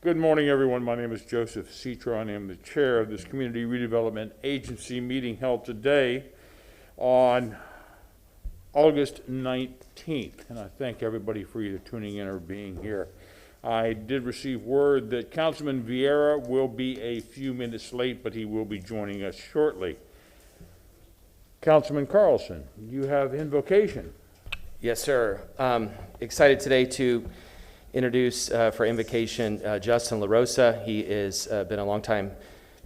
Good morning, everyone. My name is Joseph Citron. I am the chair of this Community Redevelopment Agency meeting held today on August 19th. And I thank everybody for either tuning in or being here. I did receive word that Councilman Vieira will be a few minutes late, but he will be joining us shortly. Councilman Carlson, you have invocation. Yes, sir. Excited today to introduce for invocation Justin LaRosa. He has been a longtime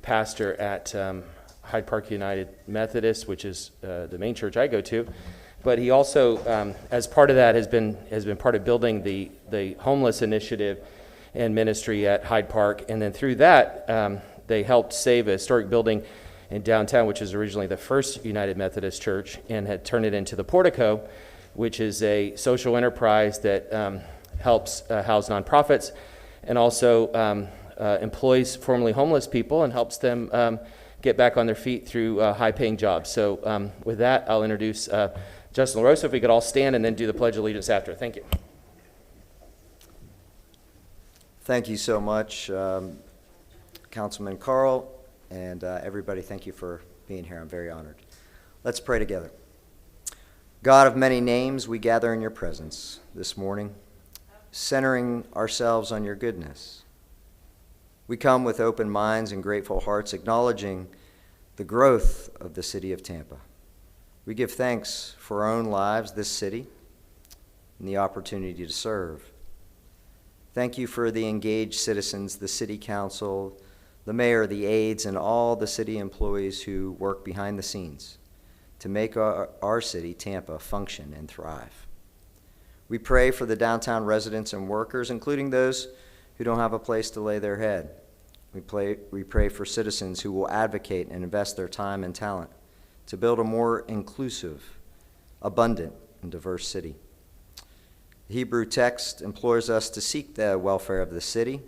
pastor at Hyde Park United Methodist, which is the main church I go to. But he also, as part of that, has been part of building the homeless initiative and ministry at Hyde Park. And then through that, they helped save a historic building in downtown, which is originally the first United Methodist Church, and had turned it into the Portico, which is a social enterprise that helps house nonprofits and also employs formerly homeless people and helps them get back on their feet through high-paying jobs. So with that, I'll introduce Justin LaRosa. If we could all stand and then do the Pledge of Allegiance after. Thank you. Thank you so much, Councilman Carl, and everybody. Thank you for being here. I'm very honored. Let's pray together. God of many names, we gather in your presence this morning, centering ourselves on your goodness. We come with open minds and grateful hearts, acknowledging the growth of the city of Tampa. We give thanks for our own lives, this city, and the opportunity to serve. Thank you for the engaged citizens, the city council, the mayor, the aides, and all the city employees who work behind the scenes to make our city, Tampa, function and thrive. We pray for the downtown residents and workers, including those who don't have a place to lay their head. We pray for citizens who will advocate and invest their time and talent to build a more inclusive, abundant, and diverse city. The Hebrew text implores us to seek the welfare of the city,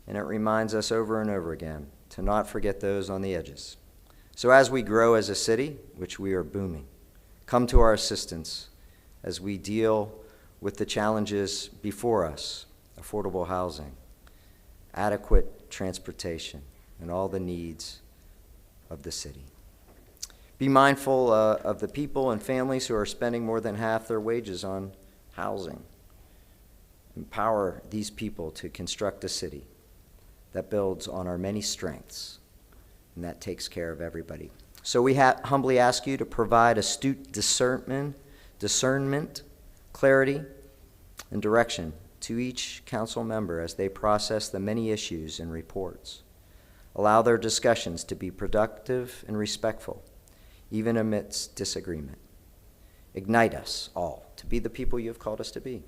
and it reminds us over and over again to not forget those on the edges. So as we grow as a city, which we are booming, come to our assistance as we deal with the challenges before us: affordable housing, adequate transportation, and all the needs of the city. Be mindful of the people and families who are spending more than half their wages on housing. Empower these people to construct a city that builds on our many strengths and that takes care of everybody. So we humbly ask you to provide astute discernment, clarity, and direction to each council member as they process the many issues and reports. Allow their discussions to be productive and respectful, even amidst disagreement. Ignite us all to be the people you have called us to be.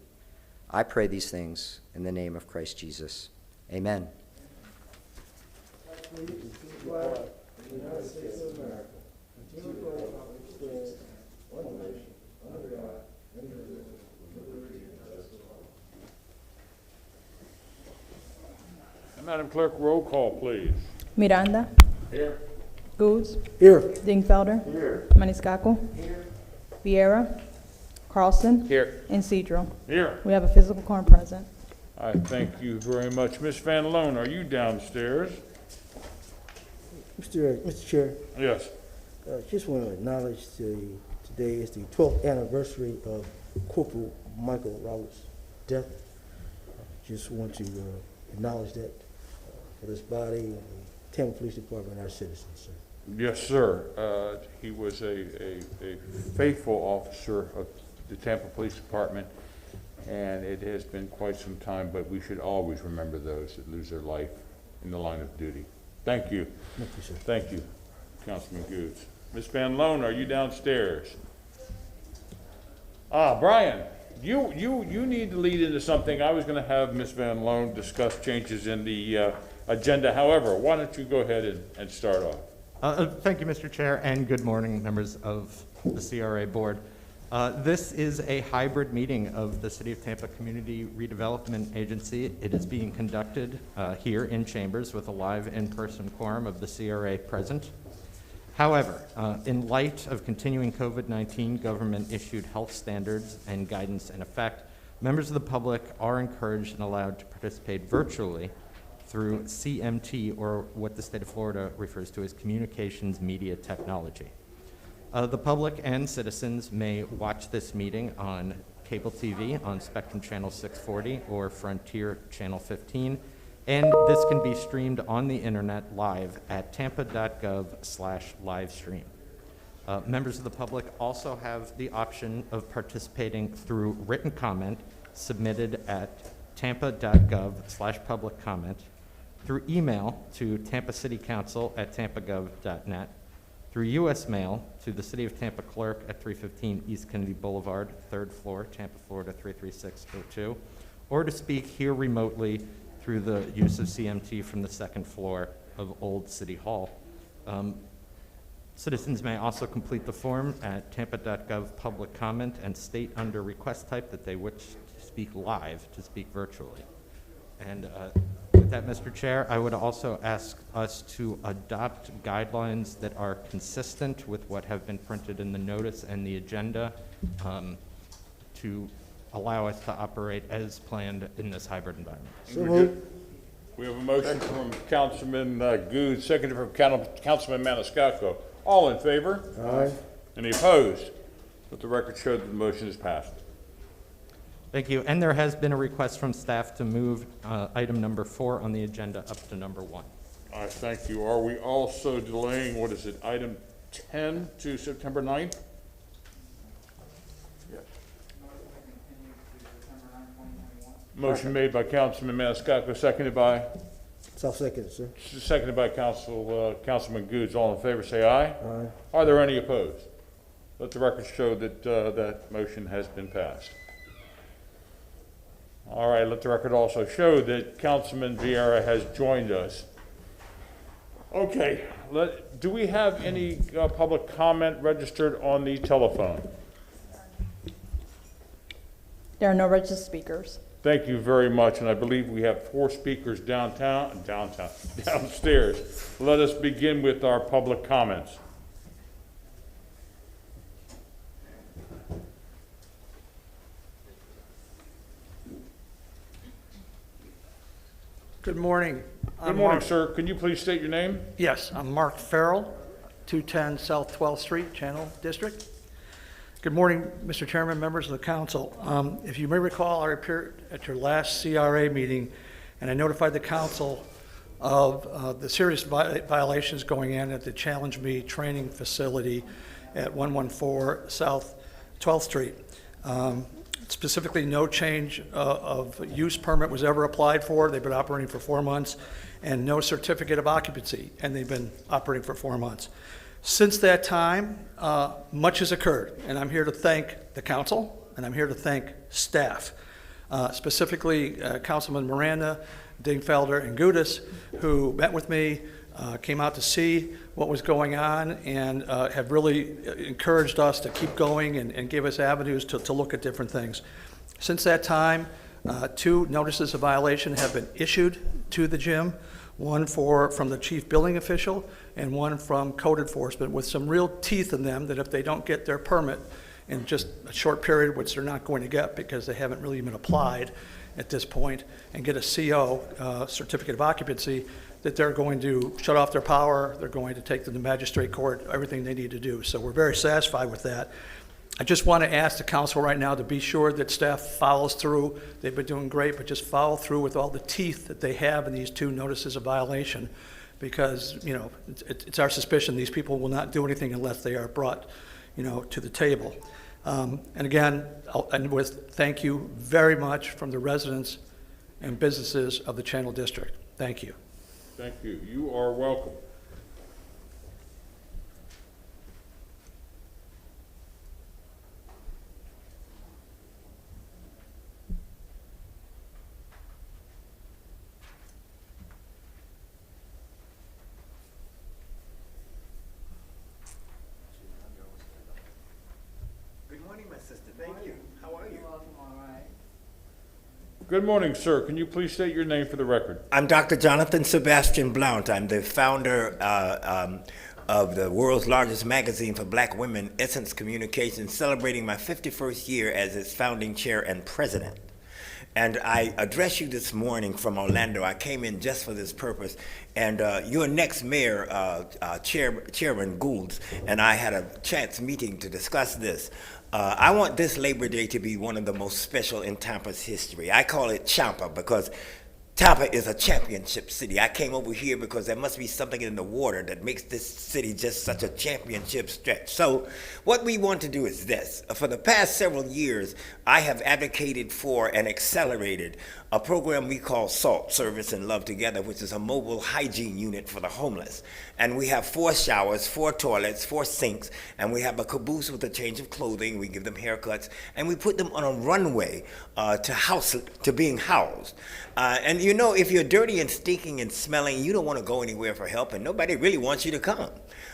I pray these things in the name of Christ Jesus. Amen. Madam Clerk, roll call, please. Miranda. Here. Goose. Here. Dingfelder. Here. Maniscalco. Here. Vieira. Carlson. Here. And Cedro. Here. We have a physical quorum present. I thank you very much. Ms. Van Loan, are you downstairs? Mr. Chair, Yes. just want to acknowledge today is the 12th anniversary of Corporal Michael Roberts' death. Just want to acknowledge that for this body and the Tampa Police Department and our citizens, sir. Yes, sir. He was a faithful officer of the Tampa Police Department, and it has been quite some time, but we should always remember those that lose their life in the line of duty. Thank you. Thank you, sir. Thank you, Councilman Goods. Ms. Van Loan, are you downstairs? Brian, you need to lead into something. I was going to have Ms. Van Loan discuss changes in the agenda. However, why don't you go ahead and start off? Thank you, Mr. Chair, and good morning, members of the CRA board. This is a hybrid meeting of the City of Tampa Community Redevelopment Agency. It is being conducted here in chambers with a live in-person quorum of the CRA present. However, in light of continuing COVID-19 government-issued health standards and guidance in effect, members of the public are encouraged and allowed to participate virtually through CMT, or what the state of Florida refers to as Communications Media Technology. The public and citizens may watch this meeting on cable TV on Spectrum Channel 640 or Frontier Channel 15, and this can be streamed on the internet live at tampa.gov/livestream. Members of the public also have the option of participating through written comment submitted at tampa.gov/public comment, through email to tampacitycouncil@tampagov.net, through U.S. mail to the City of Tampa Clerk at 315 East Kennedy Boulevard, 3rd floor, Tampa, Florida 33602, or to speak here remotely through the use of CMT from the 2nd floor of Old City Hall. Citizens may also complete the form at tampa.gov public comment and state under request type that they wish to speak live, to speak virtually. And with that, Mr. Chair, I would also ask us to adopt guidelines that are consistent with what have been printed in the notice and the agenda to allow us to operate as planned in this hybrid environment. So moved. We have a motion from Councilman Good, seconded from Councilman Maniscalco. All in favor? Aye. Any opposed? Let the record show that the motion is passed. Thank you. And there has been a request from staff to move item number 4 on the agenda up to number 1. All right, thank you. Are we also delaying, what is it, item 10 to September 9th? Yes. Motion made by Councilman Maniscalco, seconded by? South second, sir. Seconded by Councilman Goods. All in favor, say aye. Aye. Are there any opposed? Let the record show that that motion has been passed. All right, let the record also show that Councilman Vieira has joined us. Okay, do we have any public comment registered on the telephone? There are no registered speakers. Thank you very much, and I believe we have 4 speakers downstairs. Let us begin with our public comments. Good morning. Good morning, sir. Can you please state your name? Yes, I'm Mark Farrell, 210 South 12th Street, Channel District. Good morning, Mr. Chairman, members of the council. If you may recall, I appeared at your last CRA meeting, and I notified the council of the serious violations going in at the Challenge Me training facility at 114 South 12th Street. Specifically, no change of use permit was ever applied for. They've been operating for 4 months, and no certificate of occupancy, and they've been operating for 4 months. Since that time, much has occurred, and I'm here to thank the council, and I'm here to thank staff, specifically Councilman Miranda, Dingfelder, and Gudis, who met with me, came out to see what was going on, and have really encouraged us to keep going and give us avenues to look at different things. Since that time, 2 notices of violation have been issued to the gym, one from the chief building official and one from code enforcement, with some real teeth in them that if they don't get their permit in just a short period, which they're not going to get because they haven't really even applied at this point, and get a CO, certificate of occupancy, that they're going to shut off their power, they're going to take them to magistrate court, everything they need to do. So we're very satisfied with that. I just want to ask the council right now to be sure that staff follows through. They've been doing great, but just follow through with all the teeth that they have in these 2 notices of violation, because, you know, it's our suspicion these people will not do anything unless they are brought, you know, to the table. And again, I'll end with thank you very much from the residents and businesses of the Channel District. Thank you. Thank you. You are welcome. Good morning, my sister. Thank you. How are you? Good morning, sir. Can you please state your name for the record? I'm Dr. Jonathan Sebastian Blount. I'm the founder of the world's largest magazine for black women, Essence Communications, celebrating my 51st year as its founding chair and president. And I address you this morning from Orlando. I came in just for this purpose. And your next mayor, Chairman Goulds, and I had a chance meeting to discuss this. I want this Labor Day to be one of the most special in Tampa's history. I call it Champa because Tampa is a championship city. I came over here because there must be something in the water that makes this city just such a championship stretch. So what we want to do is this. For the past several years, I have advocated for and accelerated a program we call SALT, Service and Love Together, which is a mobile hygiene unit for the homeless. And we have 4 showers, 4 toilets, 4 sinks, and we have a caboose with a change of clothing. We give them haircuts, and we put them on a runway to being housed. And you know, if you're dirty and stinking and smelling, you don't want to go anywhere for help, and nobody really wants you to come.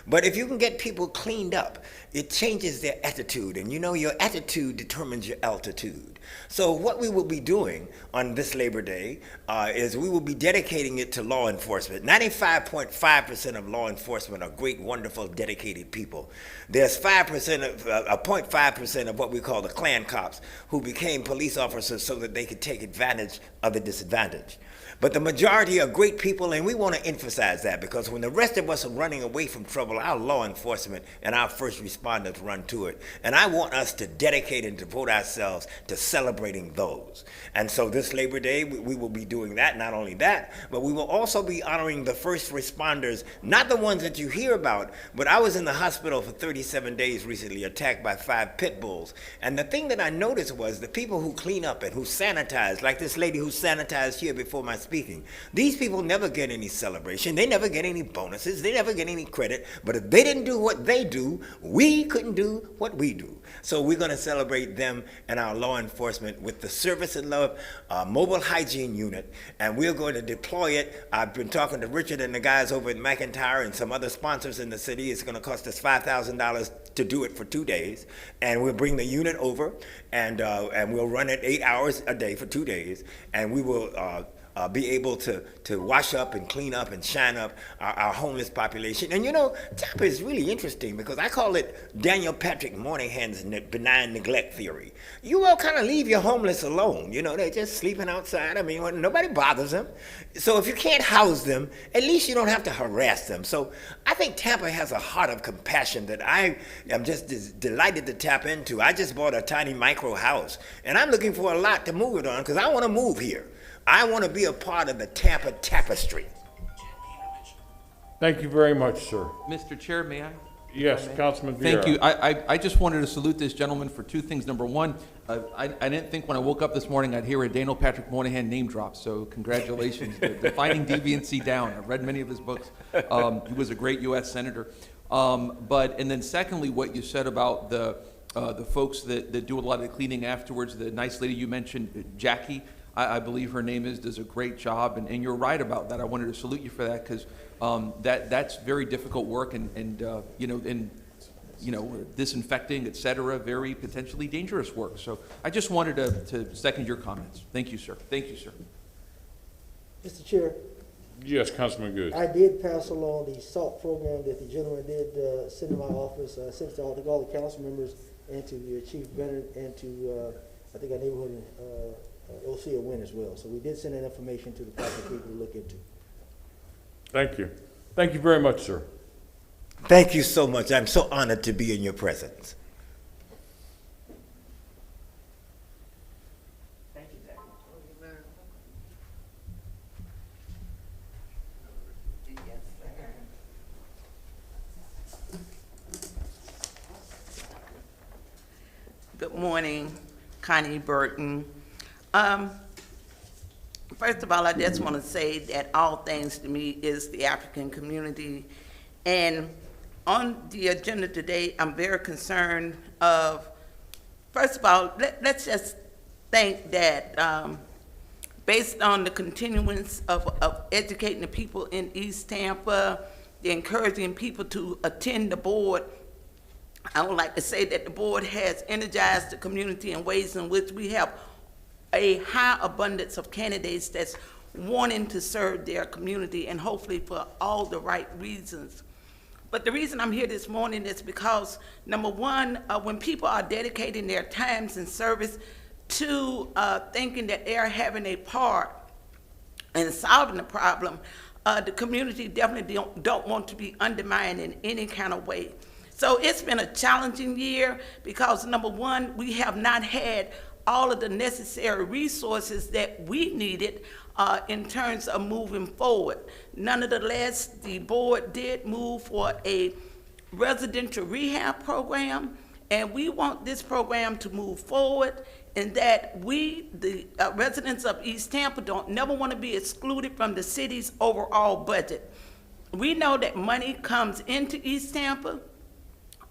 But if you can get people cleaned up, it changes their attitude, and you know, your attitude determines your altitude. So what we will be doing on this Labor Day is we will be dedicating it to law enforcement. 95.5% of law enforcement are great, wonderful, dedicated people. There's 0.5% of what we call the Klan cops who became police officers so that they could take advantage of the disadvantaged. But the majority are great people, and we want to emphasize that because when the rest of us are running away from trouble, our law enforcement and our first responders run to it. And I want us to dedicate and devote ourselves to celebrating those. And so this Labor Day, we will be doing that. Not only that, but we will also be honoring the first responders, not the ones that you hear about, but I was in the hospital for 37 days recently, attacked by 5 pit bulls. And the thing that I noticed was the people who clean up and who sanitize, like this lady who sanitized here before my speaking. These people never get any celebration. They never get any bonuses. They never get any credit. But if they didn't do what they do, we couldn't do what we do. So we're going to celebrate them and our law enforcement with the Service and Love mobile hygiene unit, and we're going to deploy it. I've been talking to Richard and the guys over at McIntyre and some other sponsors in the city. It's going to cost us $5,000 to do it for 2 days, and we'll bring the unit over, and we'll run it 8 hours a day for 2 days, and we will be able to wash up and clean up and shine up our homeless population. And you know, Tampa is really interesting because I call it Daniel Patrick Moynihan's benign neglect theory. You all kind of leave your homeless alone. You know, they're just sleeping outside. I mean, nobody bothers them. So if you can't house them, at least you don't have to harass them. So I think Tampa has a heart of compassion that I am just delighted to tap into. I just bought a tiny micro house, and I'm looking for a lot to move it on because I want to move here. I want to be a part of the Tampa tapestry. Thank you very much, sir. Mr. Chair, may I? Yes, Councilman Vieira. Thank you. I just wanted to salute this gentleman for 2 things. Number one, I didn't think when I woke up this morning I'd hear a Daniel Patrick Moynihan name drop, so congratulations. Defining Deviancy Down. I've read many of his books. He was a great U.S. Senator. And then secondly, what you said about the folks that do a lot of the cleaning afterwards, the nice lady you mentioned, Jackie, I believe her name is, does a great job, and you're right about that. I wanted to salute you for that because that's very difficult work and disinfecting, et cetera, very potentially dangerous work. So I just wanted to second your comments. Thank you, sir. Thank you, sir. Mr. Chair, Yes, Councilman Good. I did pass along the SALT program that the gentleman did send to my office. I sent it to all the council members and to Chief Bennett and to, I think, our neighborhood OC will win as well. So we did send that information to the proper people to look into. Thank you. Thank you very much, sir. Thank you so much. I'm so honored to be in your presence. Thank you, Zach. Good morning, Connie Burton. First of all, I just want to say that all things to me is the African community. And on the agenda today, I'm very concerned of, first of all, let's just think that based on the continuance of educating the people in East Tampa, the encouraging people to attend the board, I would like to say that the board has energized the community in ways in which we have a high abundance of candidates that's wanting to serve their community and hopefully for all the right reasons. But the reason I'm here this morning is because, number one, when people are dedicating their times and service to thinking that they're having a part in solving the problem, the community definitely don't want to be undermined in any kind of way. So it's been a challenging year because, number one, we have not had all of the necessary resources that we needed in terms of moving forward. Nonetheless, the board did move for a residential rehab program, and we want this program to move forward, and that we, the residents of East Tampa, don't never want to be excluded from the city's overall budget. We know that money comes into East Tampa.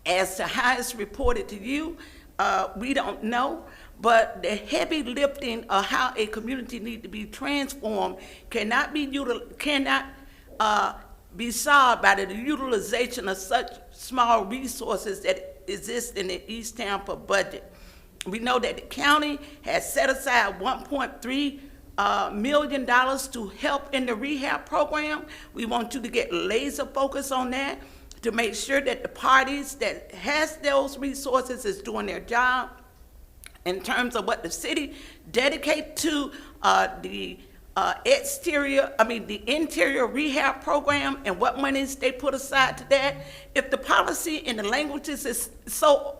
As to how it's reported to you, we don't know, but the heavy lifting of how a community needs to be transformed cannot be solved by the utilization of such small resources that exist in the East Tampa budget. We know that the county has set aside $1.3 million to help in the rehab program. We want you to get laser focused on that to make sure that the parties that has those resources is doing their job. In terms of what the city dedicate to the interior rehab program and what monies they put aside to that. If the policy and the languages is so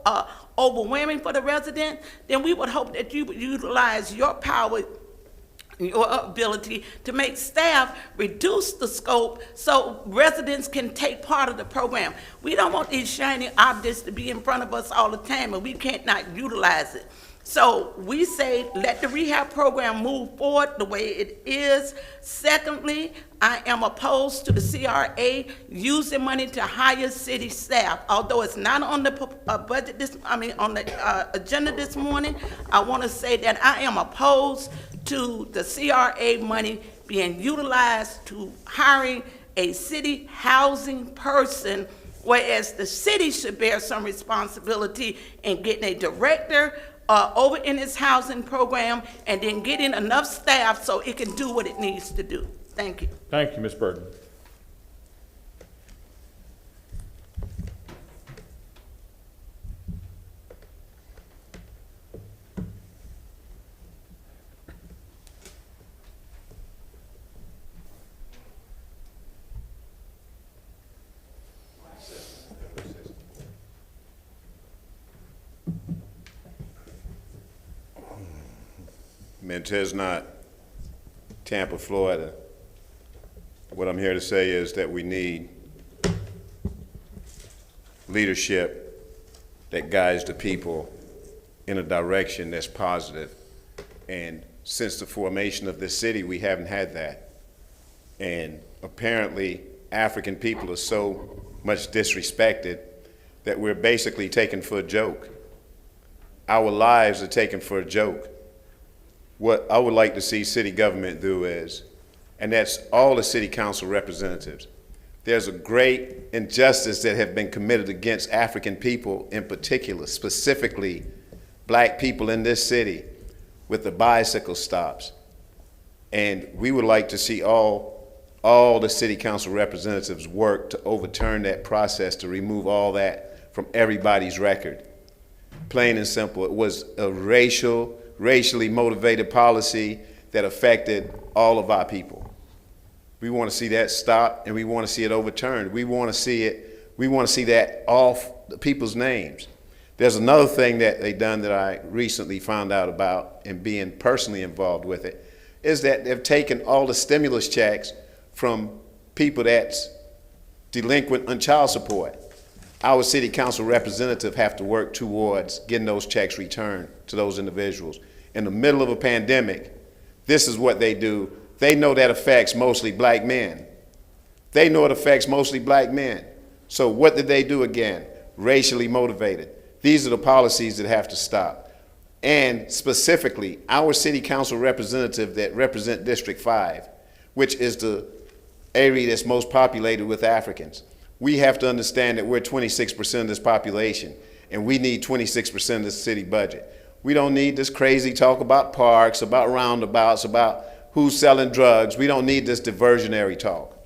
overwhelming for the resident, then we would hope that you would utilize your power, your ability to make staff reduce the scope so residents can take part of the program. We don't want these shiny objects to be in front of us all the time and we can't not utilize it. So we say let the rehab program move forward the way it is. Secondly, I am opposed to the CRA using money to hire city staff. Although it's not on the on the agenda this morning, I want to say that I am opposed to the CRA money being utilized to hiring a city housing person, whereas the city should bear some responsibility in getting a director over in its housing program and then getting enough staff so it can do what it needs to do. Thank you. Thank you, Ms. Burton. Mentes not Tampa, Florida. What I'm here to say is that we need leadership that guides the people in a direction that's positive. And since the formation of this city, we haven't had that. And apparently, African people are so much disrespected that we're basically taken for a joke. Our lives are taken for a joke. What I would like to see city government do is, and that's all the city council representatives, there's a great injustice that have been committed against African people in particular, specifically black people in this city with the bicycle stops. And we would like to see all the city council representatives work to overturn that process, to remove all that from everybody's record. Plain and simple, it was a racially motivated policy that affected all of our people. We want to see that stop, and we want to see it overturned. We want to see that off the people's names. There's another thing that they've done that I recently found out about, and being personally involved with it, is that they've taken all the stimulus checks from people that's delinquent on child support. Our city council representatives have to work towards getting those checks returned to those individuals. In the middle of a pandemic, this is what they do. They know that affects mostly black men. They know it affects mostly black men. So what did they do again? Racially motivated. These are the policies that have to stop. And specifically, our city council representative that represent District 5, which is the area that's most populated with Africans. We have to understand that we're 26% of this population, and we need 26% of the city budget. We don't need this crazy talk about parks, about roundabouts, about who's selling drugs. We don't need this diversionary talk.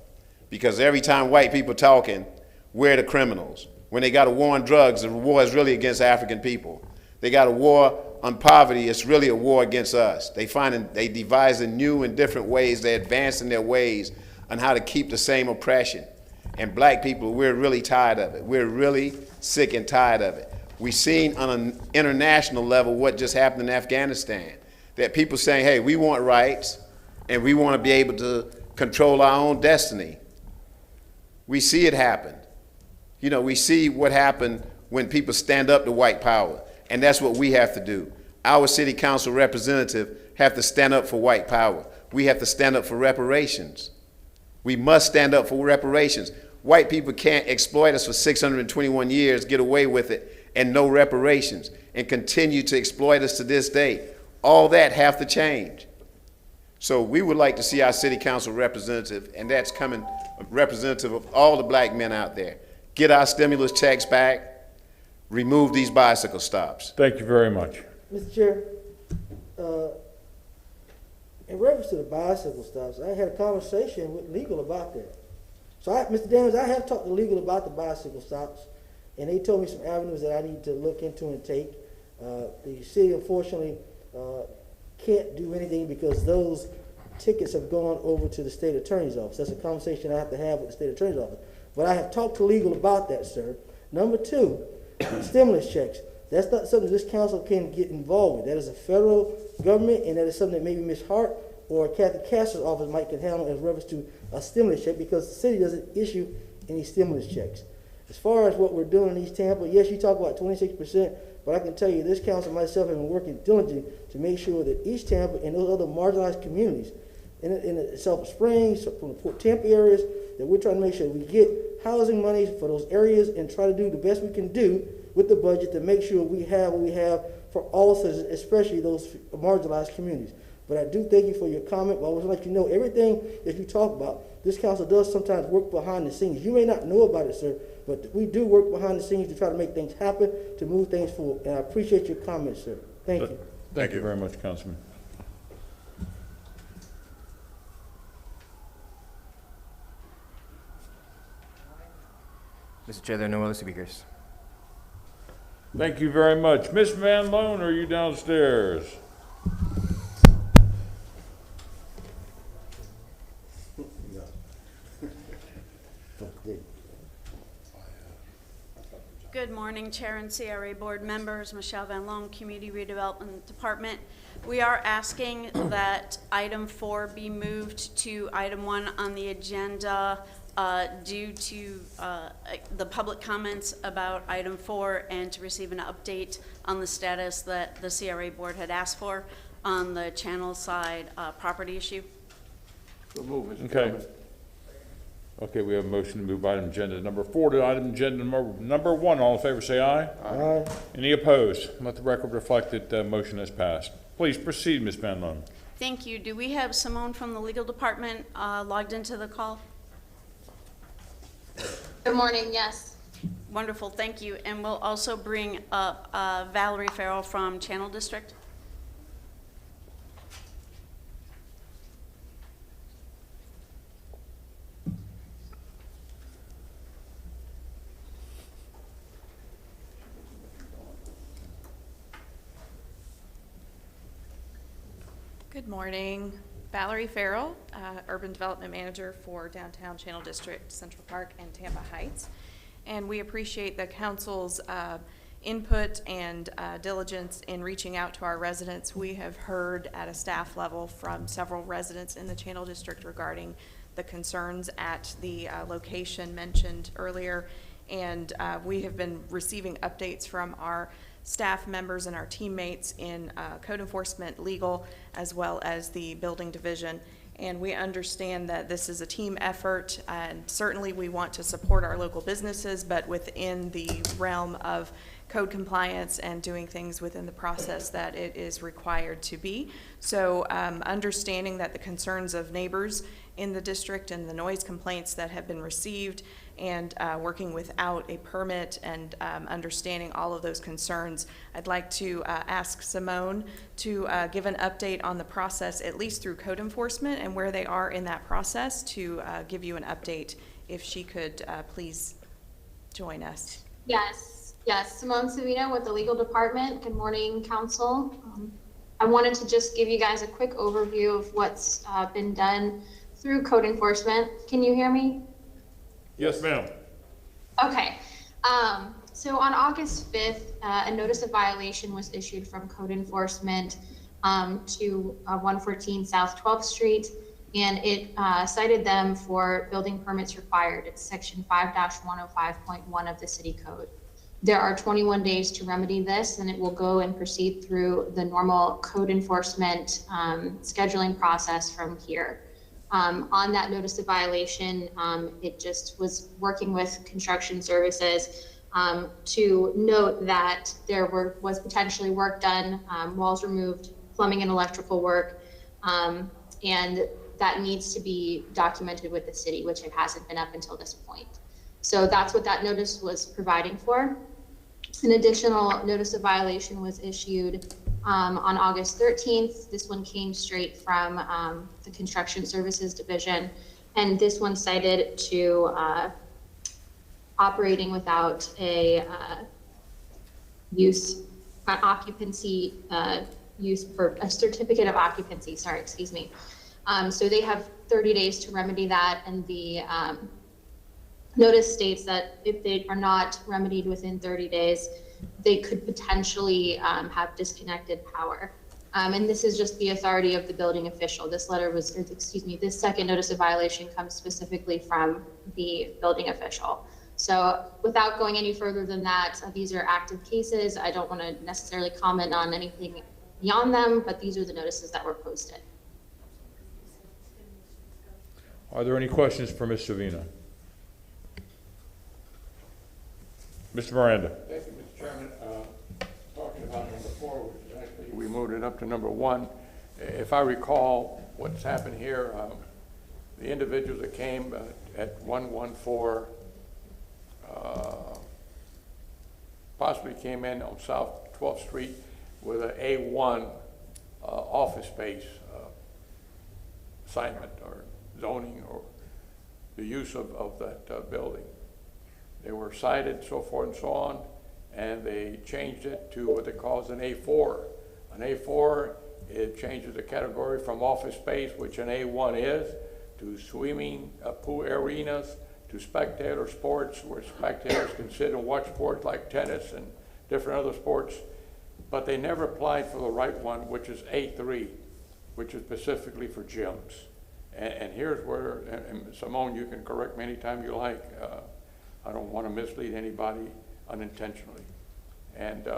Because every time white people talking, we're the criminals. When they got a war on drugs, the war is really against African people. They got a war on poverty, it's really a war against us. They devising new and different ways. They're advancing their ways on how to keep the same oppression. And black people, we're really tired of it. We're really sick and tired of it. We've seen on an international level what just happened in Afghanistan. That people saying, hey, we want rights and we want to be able to control our own destiny. We see it happen. You know, we see what happened when people stand up to white power. And that's what we have to do. Our city council representative have to stand up for white power. We have to stand up for reparations. We must stand up for reparations. White people can't exploit us for 621 years, get away with it, and no reparations, and continue to exploit us to this day. All that have to change. So we would like to see our city council representative, and that's coming representative of all the black men out there, get our stimulus checks back, remove these bicycle stops. Thank you very much. Mr. Chair, in reference to the bicycle stops, I had a conversation with legal about that. So, Mr. Daniels, I have talked to legal about the bicycle stops, and they told me some avenues that I need to look into and take. The city, unfortunately, can't do anything because those tickets have gone over to the state attorney's office. That's a conversation I have to have with the state attorney's office. But I have talked to legal about that, sir. Number two, stimulus checks. That's not something this council can get involved with. That is a federal government, and that is something that maybe Ms. Hart or Kathy Castor's office might can handle in reference to a stimulus check, because the city doesn't issue any stimulus checks. As far as what we're doing in East Tampa, yes, you talk about 26%, but I can tell you this council and myself have been working diligently to make sure that East Tampa and those other marginalized communities in the Sulphur Springs, from the Port Tampa areas, that we're trying to make sure we get housing monies for those areas and try to do the best we can do with the budget to make sure we have what we have for all citizens, especially those marginalized communities. But I do thank you for your comment, but I want to let you know everything that you talk about, this council does sometimes work behind the scenes. You may not know about it, sir, but we do work behind the scenes to try to make things happen, to move things forward. And I appreciate your comments, sir. Thank you. Thank you very much, Councilman. Mr. Chair, there are no other speakers. Thank you very much. Ms. Van Loan, are you downstairs? Good morning, Chair and CRA Board members. Michelle Van Loan, Community Redevelopment Department. We are asking that item 4 be moved to item 1 on the agenda due to the public comments about item 4 and to receive an update on the status that the CRA Board had asked for on the channel side property issue. So move it. Okay. Okay, we have a motion to move item agenda number 4 to item agenda number 1. All in favor say aye. Aye. Any opposed? Let the record reflect that the motion has passed. Please proceed, Ms. Van Loan. Thank you. Do we have Simone from the legal department logged into the call? Good morning, yes. Wonderful, thank you. And we'll also bring up Valerie Farrell from Channel District. Good morning. Valerie Farrell, Urban Development Manager for Downtown Channel District, Central Park, and Tampa Heights. And we appreciate the council's input and diligence in reaching out to our residents. We have heard at a staff level from several residents in the Channel District regarding the concerns at the location mentioned earlier. And we have been receiving updates from our staff members and our teammates in code enforcement, legal, as well as the building division. And we understand that this is a team effort, and certainly we want to support our local businesses, but within the realm of code compliance and doing things within the process that it is required to be. So understanding that the concerns of neighbors in the district and the noise complaints that have been received, and working without a permit, and understanding all of those concerns, I'd like to ask Simone to give an update on the process, at least through code enforcement and where they are in that process, to give you an update. If she could please join us. Yes. Yes, Simone Savino with the legal department. Good morning, council. I wanted to just give you guys a quick overview of what's been done through code enforcement. Can you hear me? Yes, ma'am. Okay. So on August 5th, a notice of violation was issued from code enforcement to 114 South 12th Street, and it cited them for building permits required. It's section 5-105.1 of the city code. There are 21 days to remedy this, and it will go and proceed through the normal code enforcement scheduling process from here. On that notice of violation, it just was working with construction services to note that there was potentially work done, walls removed, plumbing and electrical work, and that needs to be documented with the city, which it hasn't been up until this point. So that's what that notice was providing for. An additional notice of violation was issued on August 13th. This one came straight from the Construction Services Division, and this one cited to operating without a occupancy use for a certificate of occupancy. Sorry, excuse me. So they have 30 days to remedy that, and the notice states that if they are not remedied within 30 days, they could potentially have disconnected power. And this is just the authority of the building official. This letter was, this second notice of violation comes specifically from the building official. So without going any further than that, these are active cases. I don't want to necessarily comment on anything beyond them, but these are the notices that were posted. Are there any questions for Ms. Savino? Mr. Miranda. Thank you, Mr. Chairman. Talking about number 4, which is actually, we moved it up to number 1. If I recall what's happened here, the individuals that came at 114 possibly came in on South 12th Street with an A1 office space assignment or zoning or the use of that building. They were cited, so forth and so on, and they changed it to what they call an A4. An A4, it changes the category from office space, which an A1 is, to swimming pool arenas, to spectator sports, where spectators can sit and watch sports like tennis and different other sports. But they never applied for the right one, which is A3, which is specifically for gyms. And here's where, and Simone, you can correct me anytime you like. I don't want to mislead anybody unintentionally. And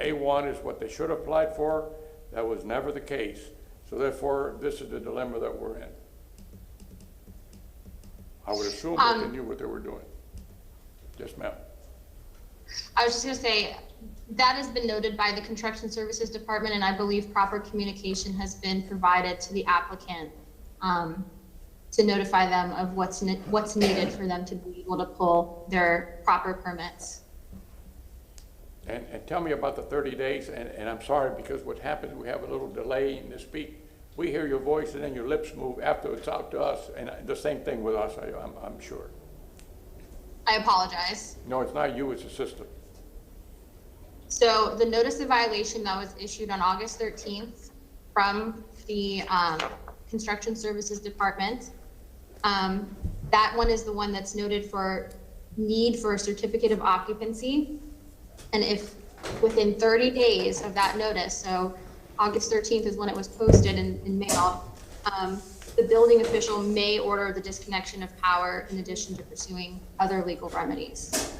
A1 is what they should have applied for. That was never the case. So therefore, this is the dilemma that we're in. I would assume that they knew what they were doing. Yes, ma'am. I was just going to say, that has been noted by the Construction Services Department, and I believe proper communication has been provided to the applicant to notify them of what's needed for them to be able to pull their proper permits. And tell me about the 30 days, and I'm sorry, because what happens, we have a little delay in the speak. We hear your voice and then your lips move after it's out to us, and the same thing with us, I'm sure. I apologize. No, it's not you, it's the system. So the notice of violation that was issued on August 13th from the Construction Services Department, that one is the one that's noted for need for a certificate of occupancy. And if within 30 days of that notice, so August 13th is when it was posted and mailed, the building official may order the disconnection of power in addition to pursuing other legal remedies.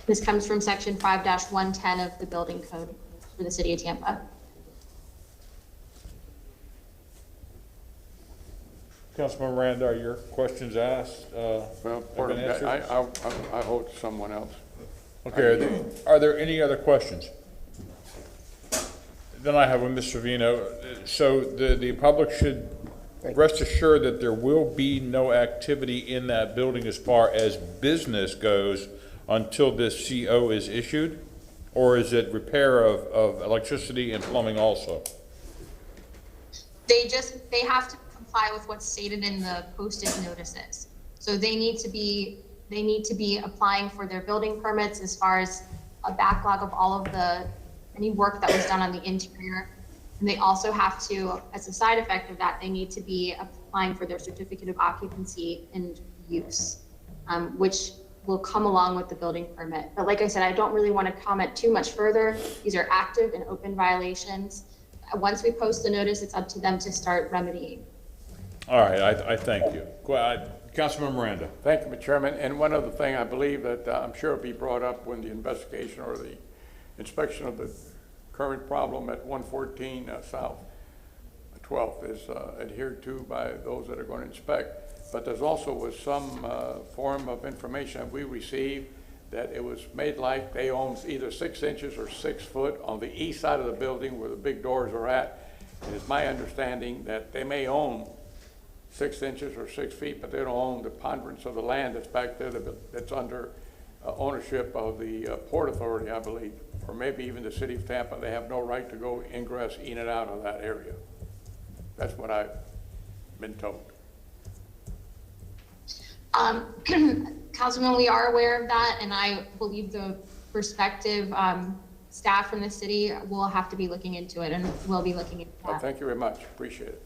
This comes from section 5-110 of the building code for the city of Tampa. Councilman Miranda, are your questions asked? Well, part of that, I hold to someone else. Okay, are there any other questions? Then I have with Mr. Vino. So the public should rest assured that there will be no activity in that building as far as business goes until this CO is issued? Or is it repair of electricity and plumbing also? They have to comply with what's stated in the posted notices. So they need to be they need to be applying for their building permits as far as a backlog of all of any work that was done on the interior. And they also have to, as a side effect of that, they need to be applying for their certificate of occupancy and use, which will come along with the building permit. But like I said, I don't really want to comment too much further. These are active and open violations. Once we post the notice, it's up to them to start remedying. All right, I thank you. Councilman Miranda. Thank you, Mr. Chairman. And one other thing, I believe that I'm sure will be brought up when the investigation or the inspection of the current problem at 114 South 12th is adhered to by those that are going to inspect. But there's also was some form of information that we received that it was made like they own either 6 inches or 6 foot on the east side of the building where the big doors are at. And it's my understanding that they may own 6 inches or 6 feet, but they don't own the ponderance of the land that's back there that's under ownership of the Port Authority, I believe, or maybe even the city of Tampa. They have no right to go ingress in and out of that area. That's what I've been told. Councilman, we are aware of that, and I believe the prospective staff from the city will have to be looking into it, and will be looking into that. Well, thank you very much. Appreciate it.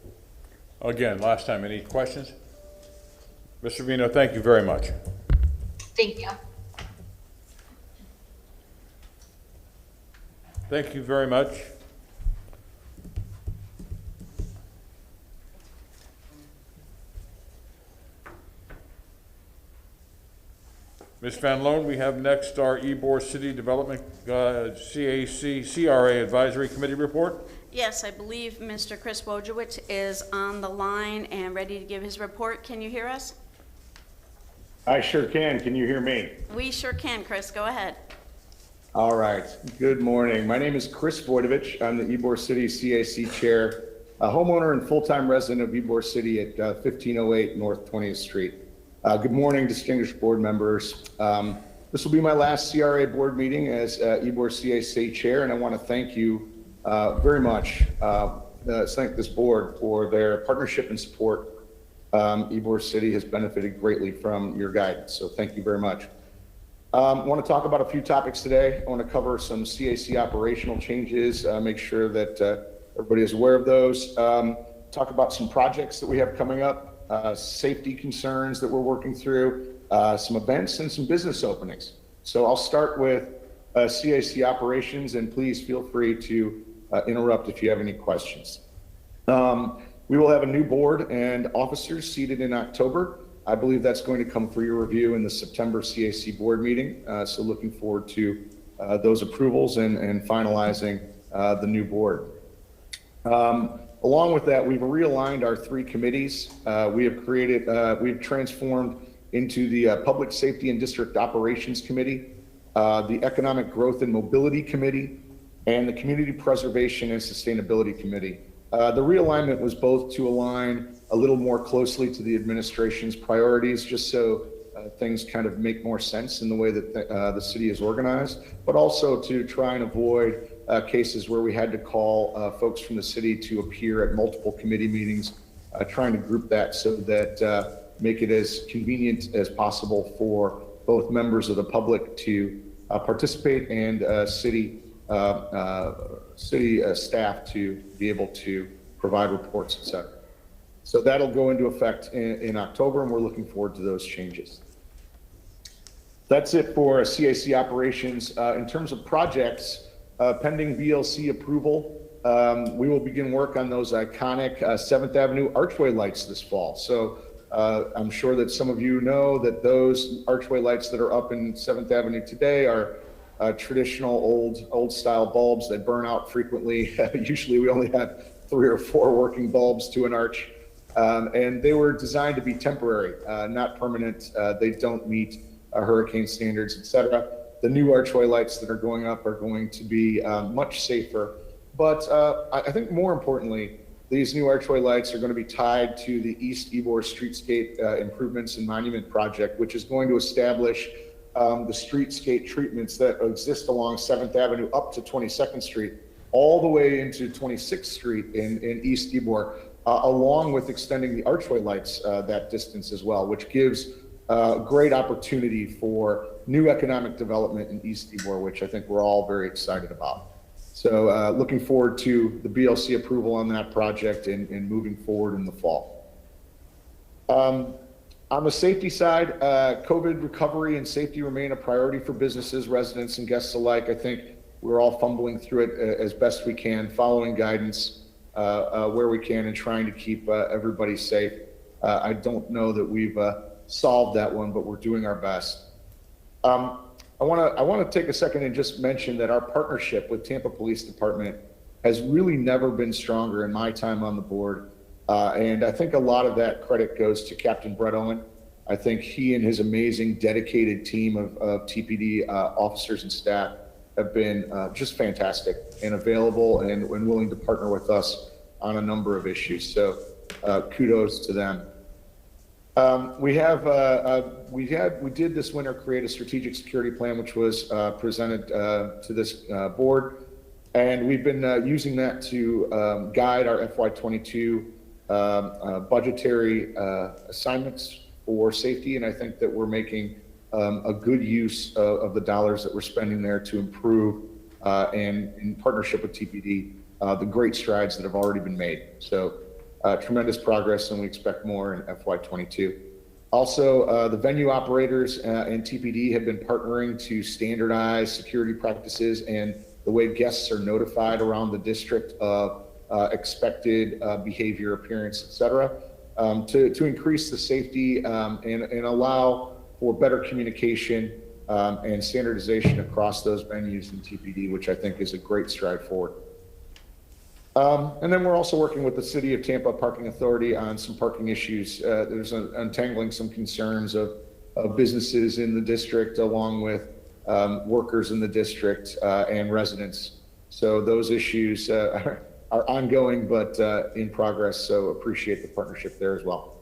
Again, last time, any questions? Mr. Vino, thank you very much. Thank you. Thank you very much. Ms. Van Loan, we have next our Ybor City Development CRA Advisory Committee report. Yes, I believe Mr. Chris Wojciech is on the line and ready to give his report. Can you hear us? I sure can. Can you hear me? We sure can, Chris. Go ahead. All right. Good morning. My name is Chris Wojciech. I'm the Ybor City CAC Chair, a homeowner and full-time resident of Ybor City at 1508 North 20th Street. Good morning, distinguished board members. This will be my last CRA board meeting as Ybor CAC Chair, and I want to thank you very much. Thank this board for their partnership and support. Ybor City has benefited greatly from your guidance, so thank you very much. I want to talk about a few topics today. I want to cover some CAC operational changes, make sure that everybody is aware of those. Talk about some projects that we have coming up. Safety concerns that we're working through, some events and some business openings. So I'll start with CAC operations, and please feel free to interrupt if you have any questions. We will have a new board and officers seated in October. I believe that's going to come for your review in the September CAC board meeting. So looking forward to those approvals and finalizing the new board. Along with that, we've realigned our 3 committees. We've transformed into the Public Safety and District Operations Committee, the Economic Growth and Mobility Committee, and the Community Preservation and Sustainability Committee. The realignment was both to align a little more closely to the administration's priorities, just so things kind of make more sense in the way that the city is organized, but also to try and avoid cases where we had to call folks from the city to appear at multiple committee meetings, trying to group that so that make it as convenient as possible for both members of the public to participate and city staff to be able to provide reports, et cetera. So that'll go into effect in October, and we're looking forward to those changes. That's it for CAC operations. In terms of projects, pending VLC approval, we will begin work on those iconic 7th Avenue archway lights this fall. So I'm sure that some of you know that those archway lights that are up in 7th Avenue today are traditional old style bulbs that burn out frequently. Usually we only have 3 or 4 working bulbs to an arch. And they were designed to be temporary, not permanent. They don't meet hurricane standards, et cetera. The new archway lights that are going up are going to be much safer. But I think more importantly, these new archway lights are going to be tied to the East Ybor Streetscape Improvements and Monument Project, which is going to establish the streetscape treatments that exist along 7th Avenue up to 22nd Street, all the way into 26th Street in East Ybor, along with extending the archway lights that distance as well, which gives a great opportunity for new economic development in East Ybor, which I think we're all very excited about. So looking forward to the BLC approval on that project and moving forward in the fall. On the safety side, COVID recovery and safety remain a priority for businesses, residents, and guests alike. I think we're all fumbling through it as best we can, following guidance where we can and trying to keep everybody safe. I don't know that we've solved that one, but we're doing our best. I want to take a second and just mention that our partnership with Tampa Police Department has really never been stronger in my time on the board. And I think a lot of that credit goes to Captain Brett Owen. I think he and his amazing dedicated team of TPD officers and staff have been just fantastic and available and willing to partner with us on a number of issues. So kudos to them. We did this winter create a strategic security plan, which was presented to this board. And we've been using that to guide our FY22 budgetary assignments for safety. And I think that we're making a good use of the dollars that we're spending there to improve and in partnership with TPD, the great strides that have already been made. So tremendous progress, and we expect more in FY22. Also, the venue operators and TPD have been partnering to standardize security practices and the way guests are notified around the district of expected behavior, appearance, et cetera, to increase the safety and allow for better communication and standardization across those venues in TPD, which I think is a great stride forward. And then we're also working with the City of Tampa Parking Authority on some parking issues. There's untangling some concerns of businesses in the district along with workers in the district and residents. So those issues are ongoing, but in progress. So appreciate the partnership there as well.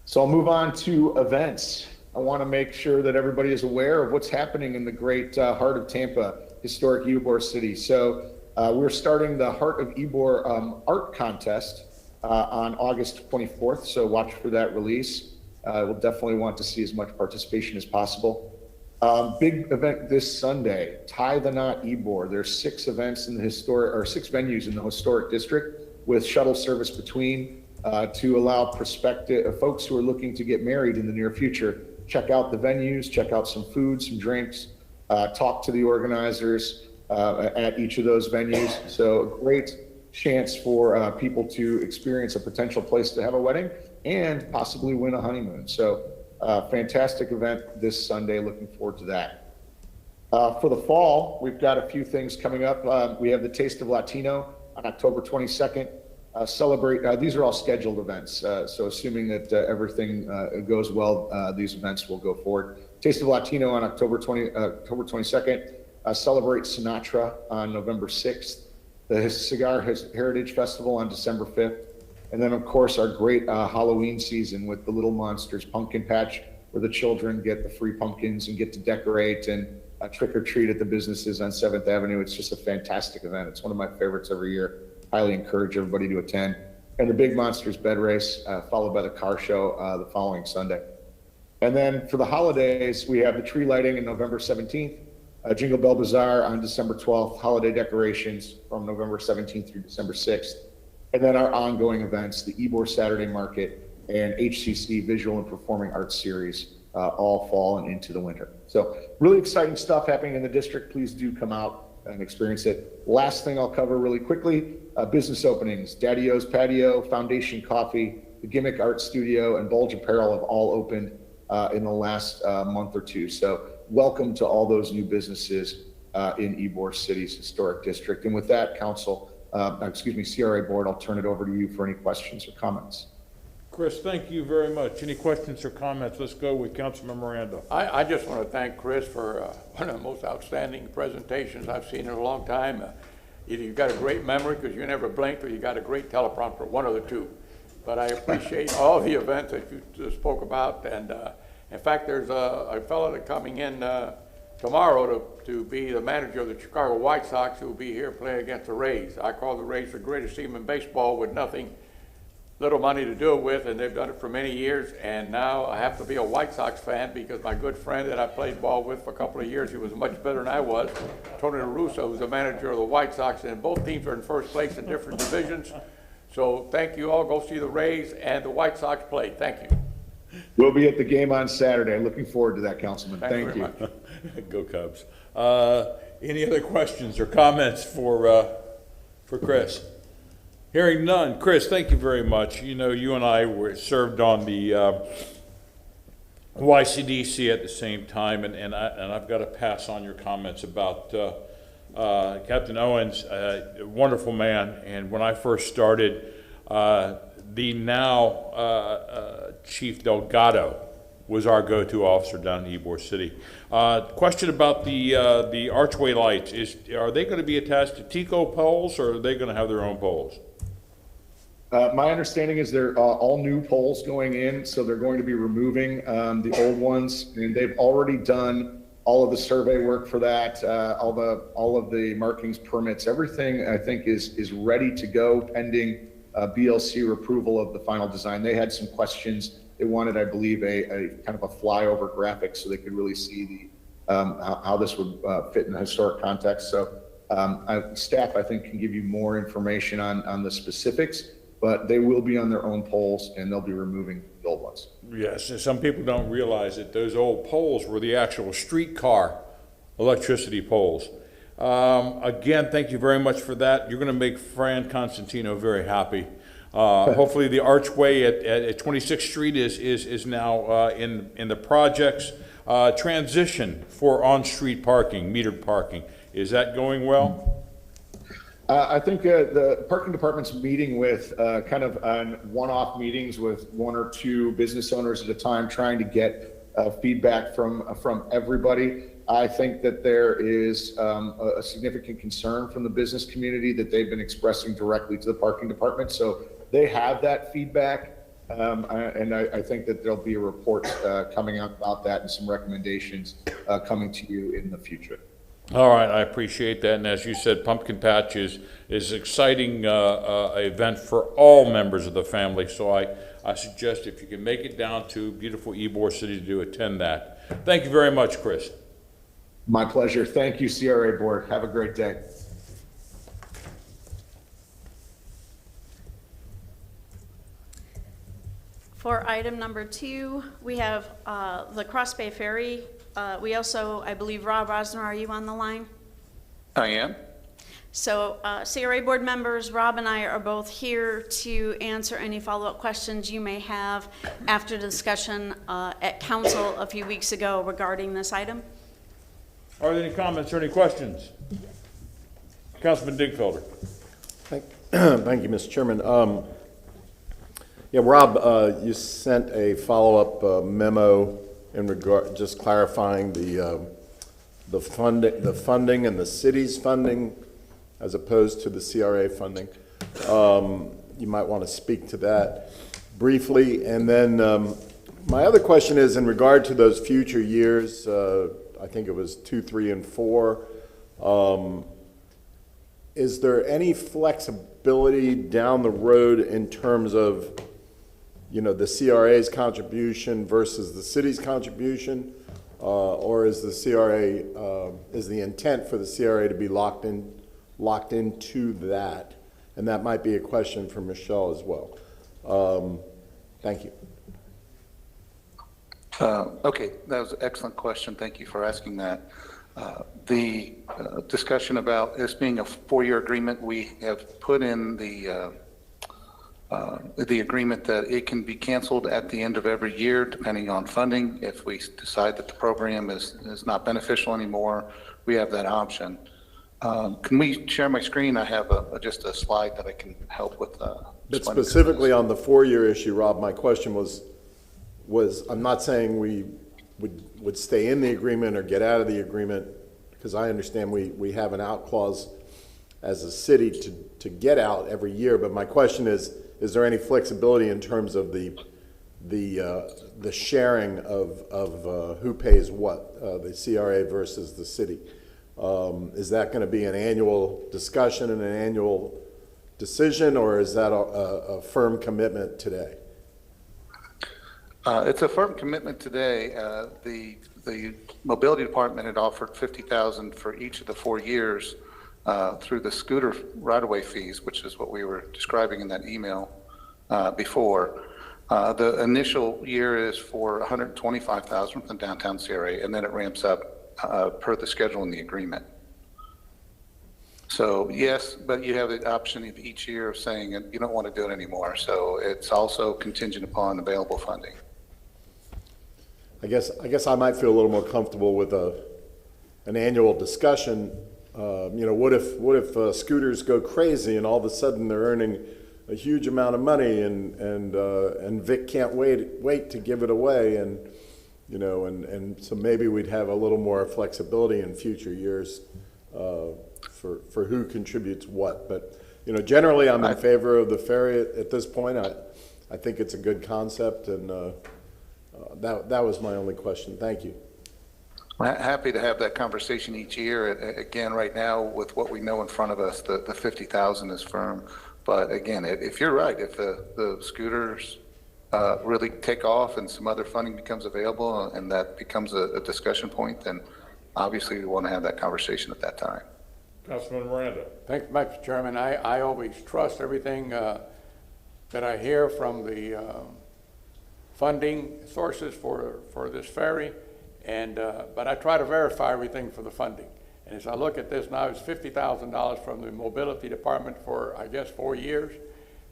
So I'll move on to events. I want to make sure that everybody is aware of what's happening in the great heart of Tampa, historic Ybor City. So we're starting the Heart of Ybor art contest on August 24th. So watch for that release. We'll definitely want to see as much participation as possible. Big event this Sunday, Tie the Knot Ybor. There's 6 events in the historic, or 6 venues in the historic district with shuttle service between to allow prospective folks who are looking to get married in the near future. Check out the venues, check out some food, some drinks, talk to the organizers at each of those venues. So a great chance for people to experience a potential place to have a wedding and possibly win a honeymoon. So fantastic event this Sunday. Looking forward to that. For the fall, we've got a few things coming up. We have the Taste of Latino on October 22nd. Celebrate, these are all scheduled events. So assuming that everything goes well, these events will go forward. Taste of Latino on October 22nd. Celebrate Sinatra on November 6th. The Cigar Heritage Festival on December 5th. And then, of course, our great Halloween season with the Little Monsters Pumpkin Patch, where the children get the free pumpkins and get to decorate and trick or treat at the businesses on 7th Avenue. It's just a fantastic event. It's one of my favorites every year. Highly encourage everybody to attend. And the Big Monsters Bed Race, followed by the car show the following Sunday. And then for the holidays, we have the tree lighting on November 17th, Jingle Bell Bazaar on December 12th, holiday decorations from November 17th through December 6th. And then our ongoing events, the Ybor Saturday Market and HCC Visual and Performing Arts Series, all fall and into the winter. So really exciting stuff happening in the district. Please do come out and experience it. Last thing I'll cover really quickly, business openings. Daddy-O's Patio, Foundation Coffee, the Gimmick Art Studio, and Bulge Apparel have all opened in the last month or two. So welcome to all those new businesses in Ybor City's historic district. And with that, Council, CRA Board, I'll turn it over to you for any questions or comments. Chris, thank you very much. Any questions or comments? Let's go with Councilman Miranda. I just want to thank Chris for one of the most outstanding presentations I've seen in a long time. Either you've got a great memory because you never blinked, or you got a great teleprompter, one of the two. But I appreciate all the events that you spoke about. And in fact, there's a fellow that's coming in tomorrow to be the manager of the Chicago White Sox, who will be here playing against the Rays. I call the Rays the greatest team in baseball with nothing little money to do it with, and they've done it for many years. And now I have to be a White Sox fan because my good friend that I played ball with for a couple of years, he was much better than I was, Tony La Russa, who's the manager of the White Sox, and both teams are in first place in different divisions. So thank you all. Go see the Rays and the White Sox play. Thank you. We'll be at the game on Saturday. Looking forward to that, Councilman. Thank you. Go Cubs. Any other questions or comments for Chris? Hearing none. Chris, thank you very much. You know, you and I served on the YCDC at the same time, and I've got to pass on your comments about Captain Owens, a wonderful man. And when I first started, the now Chief Delgado was our go-to officer down in Ybor City. Question about the archway lights. Are they going to be attached to TICO poles, or are they going to have their own poles? My understanding is they're all new poles going in, so they're going to be removing the old ones, and they've already done all of the survey work for that, all of the markings, permits, everything I think is ready to go pending BLC approval of the final design. They had some questions. They wanted, I believe, a kind of a flyover graphic so they could really see the how this would fit in the historic context. So staff, I think, can give you more information on the specifics, but they will be on their own poles and they'll be removing the old ones. Yes, and some people don't realize that those old poles were the actual streetcar electricity poles. Again, thank you very much for that. You're going to make Fran Constantino very happy. Hopefully the archway at 26th Street is now in the projects. Transition for on-street parking, metered parking, is that going well? I think the parking department's meeting with kind of on one-off meetings with one or two business owners at a time, trying to get feedback from everybody. I think that there is a significant concern from the business community that they've been expressing directly to the parking department. So they have that feedback, and I think that there'll be a report coming out about that and some recommendations coming to you in the future. All right, I appreciate that. And as you said, Pumpkin Patch is an exciting event for all members of the family. So I suggest if you can make it down to beautiful Ybor City to attend that. Thank you very much, Chris. My pleasure. Thank you, CRA Board. Have a great day. For item number 2, we have the Cross Bay Ferry. We also, I believe, Rob Rosner, are you on the line? I am. So CRA board members, Rob and I are both here to answer any follow-up questions you may have after the discussion at council a few weeks ago regarding this item. Are there any comments or any questions? Councilman Digfelder. Thank you, Mr. Chairman. Yeah, Rob, you sent a follow-up memo in regard, just clarifying the funding and the city's funding as opposed to the CRA funding. You might want to speak to that briefly. And then my other question is in regard to those future years, I think it was 2, 3, and 4. Is there any flexibility down the road in terms of, you know, the CRA's contribution versus the city's contribution, or is the CRA is the intent for the CRA to be locked into that? And that might be a question for Michelle as well. Thank you. Okay, that was an excellent question. Thank you for asking that. The discussion about this being a 4-year agreement, we have put in the agreement that it can be canceled at the end of every year, depending on funding. If we decide that the program is not beneficial anymore, we have that option. Can we share my screen? I have just a slide that I can help with. But specifically on the 4-year issue, Rob, my question was I'm not saying we would stay in the agreement or get out of the agreement, because I understand we have an out clause as a city to get out every year. But my question is there any flexibility in terms of the sharing of who pays what, the CRA versus the city? Is that going to be an annual discussion and an annual decision, or is that a firm commitment today? It's a firm commitment today. The mobility department had offered $50,000 for each of the 4 years through the scooter right-of-way fees, which is what we were describing in that email before. The initial year is for $125,000 from the downtown CRA, and then it ramps up per the schedule in the agreement. So yes, but you have the option of each year of saying you don't want to do it anymore. So it's also contingent upon available funding. I guess I might feel a little more comfortable with an annual discussion. What if scooters go crazy and all of a sudden they're earning a huge amount of money and Vic can't wait to give it away, and so maybe we'd have a little more flexibility in future years for who contributes what. But generally I'm in favor of the ferry at this point. I think it's a good concept, and that was my only question. Thank you. Happy to have that conversation each year. Again, right now, with what we know in front of us, the $50,000 is firm. But again, if you're right, if the scooters really take off and some other funding becomes available and that becomes a discussion point, then obviously we want to have that conversation at that time. Councilman Miranda. Thanks, Mr. Chairman. I always trust everything that I hear from the funding sources for this ferry, but I try to verify everything for the funding. And as I look at this now, it's $50,000 from the mobility department for, I guess, 4 years.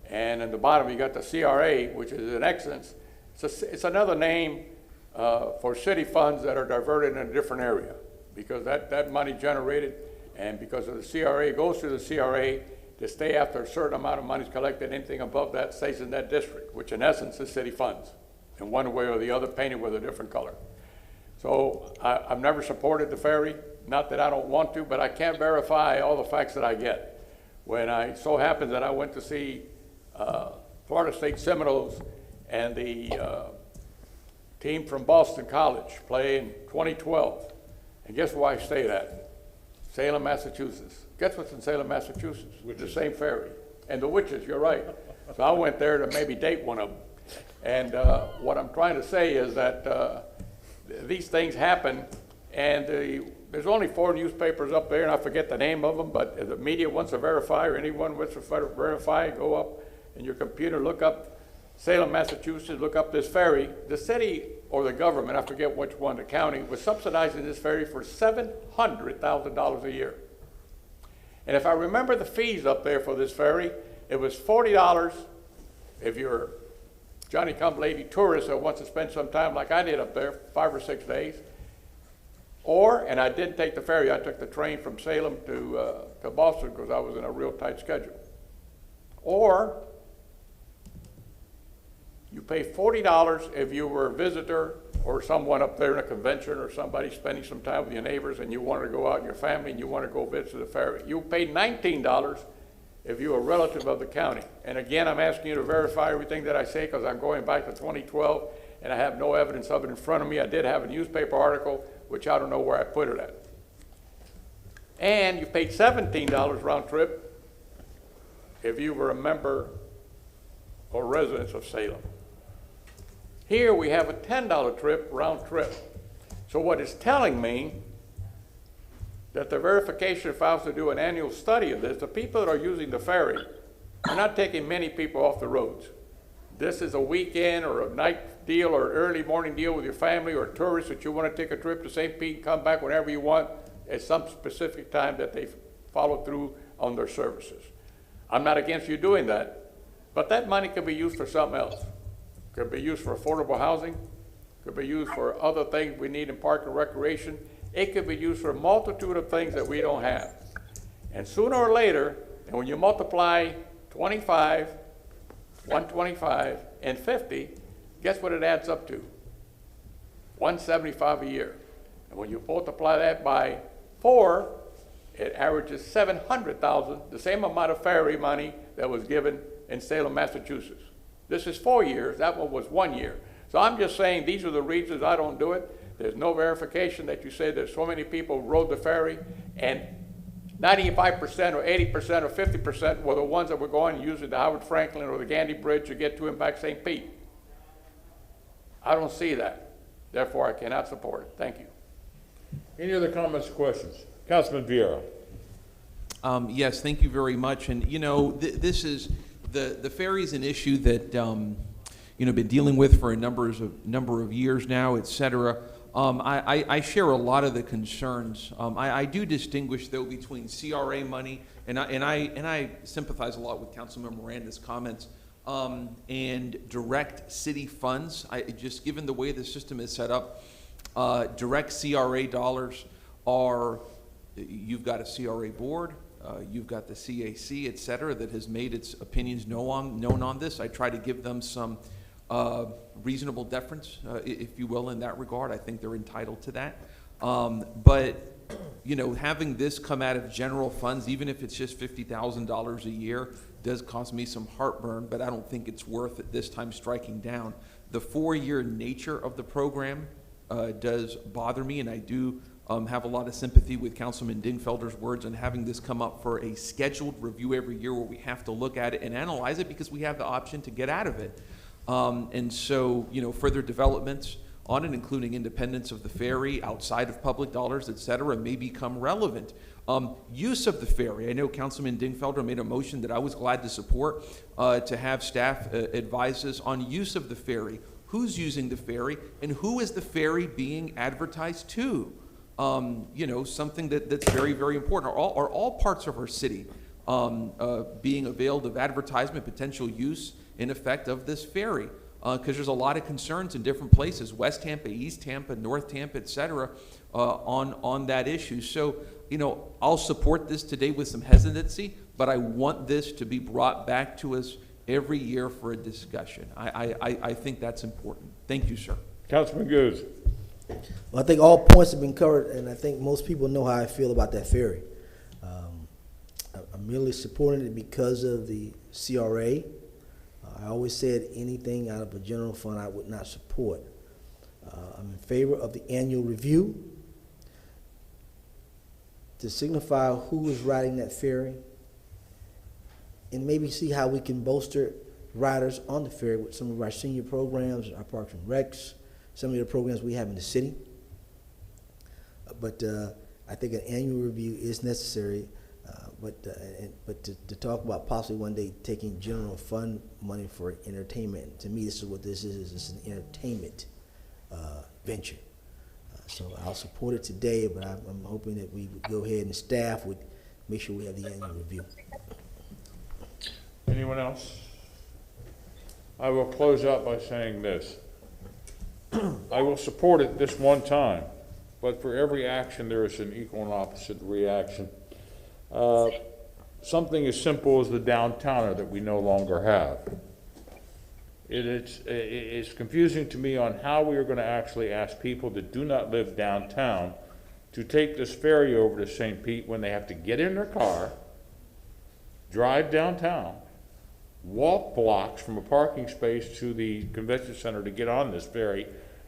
And at the bottom, you got the CRA, which is in excellence. It's another name for city funds that are diverted in a different area, because that money generated, and because of the CRA, goes to the CRA to stay after a certain amount of money is collected. Anything above that stays in that district, which in essence is city funds, in one way or the other, painted with a different color. So I've never supported the ferry. Not that I don't want to, but I can't verify all the facts that I get. When I so happened that I went to see Florida State Seminoles and the team from Boston College play in 2012. And guess where I stayed at? Salem, Massachusetts. Guess what's in Salem, Massachusetts? The same ferry. And the Witches, you're right. So I went there to maybe date one of them. And what I'm trying to say is that these things happen, and there's only 4 newspapers up there, and I forget the name of them, but if the media wants to verify, or anyone wants to verify, go up in your computer, look up Salem, Massachusetts, look up this ferry. The city or the government, I forget which one, the county, was subsidizing this ferry for $700,000 a year. And if I remember the fees up there for this ferry, it was $40 if you're Johnny-come-lately tourist that wants to spend some time like I did up there, 5 or 6 days. And I didn't take the ferry, I took the train from Salem to Boston because I was in a real tight schedule. Or you pay $40 if you were a visitor or someone up there in a convention or somebody spending some time with your neighbors and you wanted to go out and your family and you want to go visit the ferry. You pay $19 if you're a relative of the county. And again, I'm asking you to verify everything that I say because I'm going back to 2012 and I have no evidence of it in front of me. I did have a newspaper article, which I don't know where I put it at. And you paid $17 round trip if you were a member or resident of Salem. Here we have a $10 trip, round trip. So what it's telling me that the verification, if I was to do an annual study of this, the people that are using the ferry are not taking many people off the roads. This is a weekend or a night deal or early morning deal with your family or tourists that you want to take a trip to St. Pete and come back whenever you want at some specific time that they follow through on their services. I'm not against you doing that, but that money could be used for something else. Could be used for affordable housing, could be used for other things we need in park and recreation. It could be used for a multitude of things that we don't have. And sooner or later, and when you multiply 25, 125, and 50, guess what it adds up to? 175 a year. And when you multiply that by 4, it averages $700,000, the same amount of ferry money that was given in Salem, Massachusetts. This is 4 years, that one was 1 year. So I'm just saying these are the reasons I don't do it. There's no verification that you say there's so many people who rode the ferry, and 95% or 80% or 50% were the ones that were going using the Howard Franklin or the Gandy Bridge to get to and back St. Pete. I don't see that. Therefore, I cannot support it. Thank you. Any other comments or questions? Councilman Vieira. Yes, thank you very much. And, you know, this is, the ferry is an issue that, you know, been dealing with for a number of years now, et cetera. I share a lot of the concerns. I do distinguish, though, between CRA money, and I sympathize a lot with Councilmember Miranda's comments, and direct city funds. Just given the way the system is set up, direct CRA dollars are, you've got a CRA board, you've got the CAC, et cetera, that has made its opinions known on this. I try to give them some reasonable deference, if you will, in that regard. I think they're entitled to that. But, you know, having this come out of general funds, even if it's just $50,000 a year, does cause me some heartburn, but I don't think it's worth at this time striking down. The 4-year nature of the program does bother me, and I do have a lot of sympathy with Councilman Dingfelder's words on having this come up for a scheduled review every year where we have to look at it and analyze it because we have the option to get out of it. And so, you know, further developments on it, including independence of the ferry outside of public dollars, et cetera, may become relevant. Use of the ferry. I know Councilman Dingfelder made a motion that I was glad to support to have staff advise us on use of the ferry. Who's using the ferry and who is the ferry being advertised to? You know, something that's very, very important. Are all parts of our city being availed of advertisement, potential use, in effect, of this ferry? Because there's a lot of concerns in different places, West Tampa, East Tampa, North Tampa, et cetera, on that issue. So, you know, I'll support this today with some hesitancy, but I want this to be brought back to us every year for a discussion. I think that's important. Thank you, sir. Councilman Goose. Well, I think all points have been covered, and I think most people know how I feel about that ferry. I'm merely supporting it because of the CRA. I always said anything out of a general fund I would not support. I'm in favor of the annual review to signify who is riding that ferry and maybe see how we can bolster riders on the ferry with some of our senior programs, our Parks and Recs, some of the programs we have in the city. But I think an annual review is necessary. But to talk about possibly one day taking general fund money for entertainment, to me, this is what this is. It's an entertainment venture. So I'll support it today, but I'm hoping that we would go ahead and staff would make sure we have the annual review. Anyone else? I will close out by saying this. I will support it this one time, but for every action there is an equal and opposite reaction. Something as simple as the downtowner that we no longer have. It's confusing to me on how we are going to actually ask people that do not live downtown to take this ferry over to St. Pete when they have to get in their car, drive downtown, walk blocks from a parking space to the convention center to get on this ferry,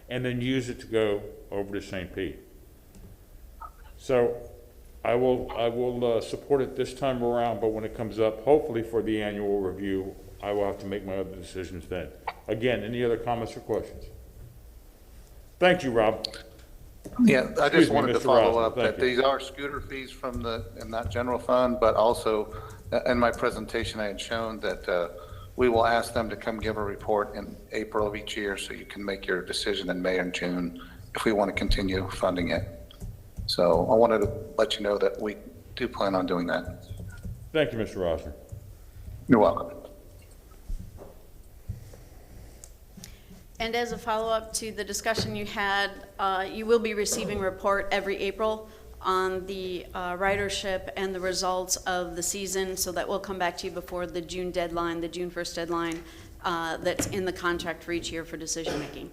and then use it to go over to St. Pete. So I will support it this time around, but when it comes up, hopefully for the annual review, I will have to make my other decisions then. Again, any other comments or questions? Thank you, Rob. Yeah, I just wanted to follow Roslin, up that these are scooter fees from in that general fund, but also in my presentation I had shown that we will ask them to come give a report in April of each year so you can make your decision in May and June if we want to continue funding it. So I wanted to let you know that we do plan on doing that. Thank you, Mr. Rosner. You're welcome. And as a follow-up to the discussion you had, you will be receiving a report every April on the ridership and the results of the season, so that will come back to you before the June deadline, the June 1st deadline that's in the contract for each year for decision-making.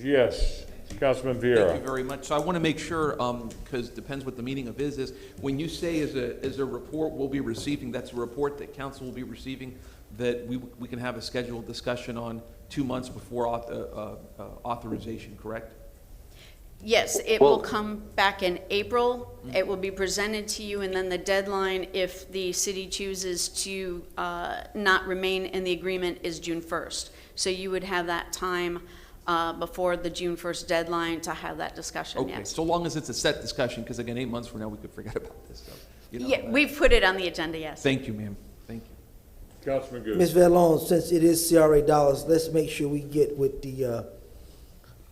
Yes, Councilman Vieira. Thank you very much. So I want to make sure, because it depends what the meaning of is when you say is a report we'll be receiving, that's a report that council will be receiving that we can have a scheduled discussion on 2 months before authorization, correct? Yes, it will come back in April. It will be presented to you, and then the deadline, if the city chooses to not remain in the agreement, is June 1st. So you would have that time before the June 1st deadline to have that discussion, Okay, yes. so long as it's a set discussion, because again, 8 months from now, we could forget about this, so, you know. Yeah, we've put it on the agenda, yes. Thank you, ma'am. Thank you. Councilman Goode. Ms. Vallone, since it is CRA dollars, let's make sure we get with the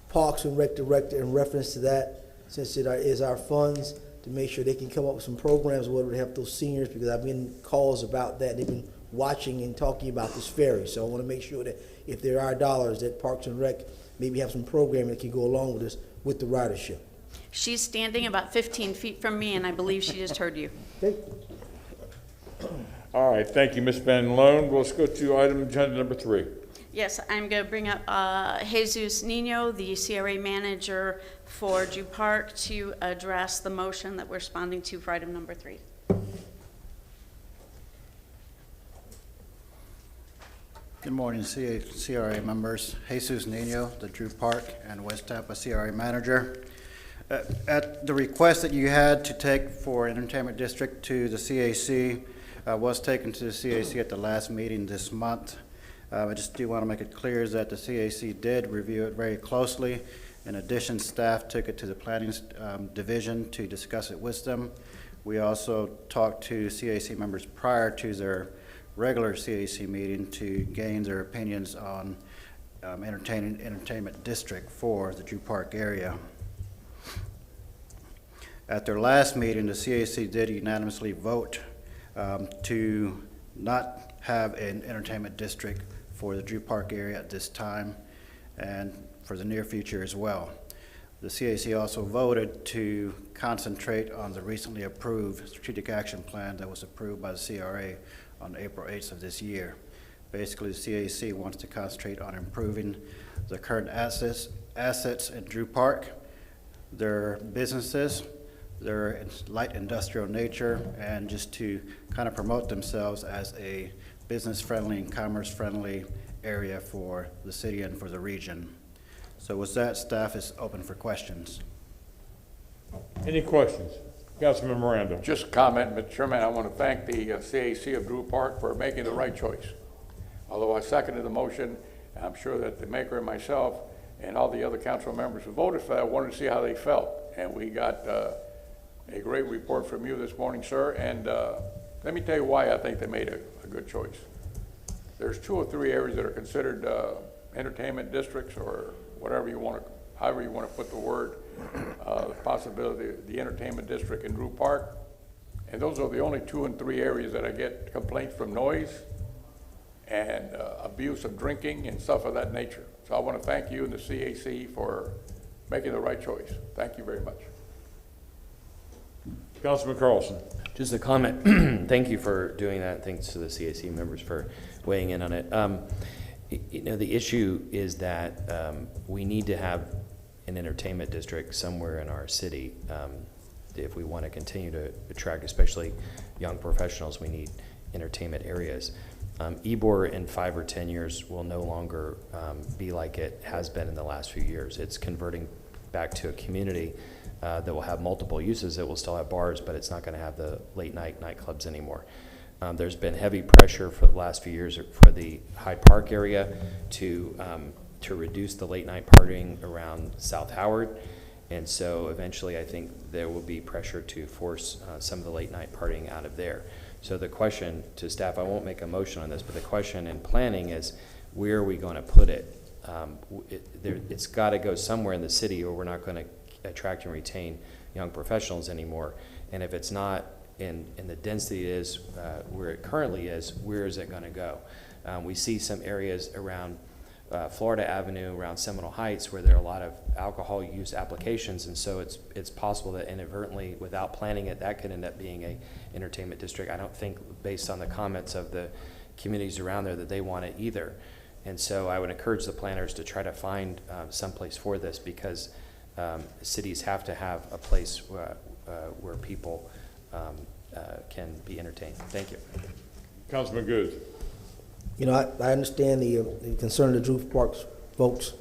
Parks and Rec Director in reference to that, since it is our funds, to make sure they can come up with some programs where to help those seniors, because I've been calls about that. They've been watching and talking about this ferry. So I want to make sure that if there are dollars, that Parks and Rec maybe have some programming that can go along with this, with the ridership. She's standing about 15 feet from me, and I believe she just heard you. Okay. All right, thank you, Ms. Van Loan. Let's go to item agenda number 3. Yes, I'm going to bring up Jesus Nino, the CRA manager for Drew Park, to address the motion that we're responding to for item number 3. Good morning, CRA members. Jesus Nino, the Drew Park and West Tampa CRA manager. At the request that you had to take for Entertainment District to the CAC, was taken to the CAC at the last meeting this month. I just do want to make it clear is that the CAC did review it very closely. In addition, staff took it to the planning division to discuss it with them. We also talked to CAC members prior to their regular CAC meeting to gain their opinions on entertainment district for the Drew Park area. At their last meeting, the CAC did unanimously vote to not have an entertainment district for the Drew Park area at this time and for the near future as well. The CAC also voted to concentrate on the recently approved strategic action plan that was approved by the CRA on April 8th of this year. Basically, the CAC wants to concentrate on improving the current assets in Drew Park, their businesses, their light industrial nature, and just to kind of promote themselves as a business-friendly and commerce-friendly area for the city and for the region. So with that, staff is open for questions. Any questions? Councilman Miranda. Just a comment, Mr. Chairman, I want to thank the CAC of Drew Park for making the right choice. Although I seconded the motion, I'm sure that the maker and myself and all the other council members who voted for that wanted to see how they felt. And we got a great report from you this morning, sir. And let me tell you why I think they made a good choice. There's 2 or 3 areas that are considered entertainment districts, or whatever you want to, however you want to put the word, possibility, the entertainment district in Drew Park. And those are the only 2 and 3 areas that I get complaints from noise and abuse of drinking and stuff of that nature. So I want to thank you and the CAC for making the right choice. Thank you very much. Councilman Carlson. Just a comment. Thank you for doing that. Thanks to the CAC members for weighing in on it. You know, the issue is that we need to have an entertainment district somewhere in our city. If we want to continue to attract, especially young professionals, we need entertainment areas. Ybor in 5 or 10 years will no longer be like it has been in the last few years. It's converting back to a community that will have multiple uses. It will still have bars, but it's not going to have the late night nightclubs anymore. There's been heavy pressure for the last few years for the Hyde Park area to reduce the late night partying around South Howard. And so eventually I think there will be pressure to force some of the late night partying out of there. So the question to staff, I won't make a motion on this, but the question in planning is, where are we going to put it? It's got to go somewhere in the city, or we're not going to attract and retain young professionals anymore. And if it's not in the density it is where it currently is, where is it going to go? We see some areas around Florida Avenue, around Seminole Heights, where there are a lot of alcohol use applications, and so it's possible that inadvertently, without planning it, that could end up being a entertainment district. I don't think, based on the comments of the communities around there, that they want it either. And so I would encourage the planners to try to find someplace for this, because cities have to have a place where people can be entertained. Thank you. Councilman Goode. You know, I understand the concern of the Drew Park folks,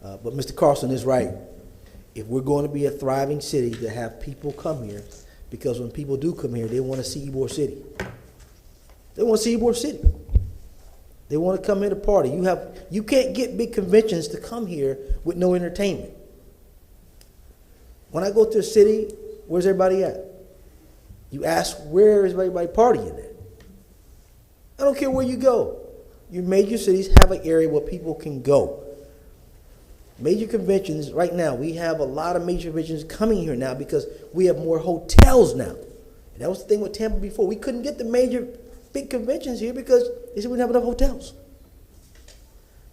but Mr. Carlson is right. if we're going to be a thriving city, to have people come here, because when people do come here, they want to see Ybor City. They want to see Ybor City. They want to come here to party. You can't get big conventions to come here with no entertainment. When I go to a city, where's everybody at? You ask, where is everybody partying at? I don't care where you go. Your major cities have an area where people can go. Major conventions, right now, we have a lot of major conventions coming here now because we have more hotels now. And that was the thing with Tampa before. We couldn't get the major big conventions here because they said we didn't have enough hotels.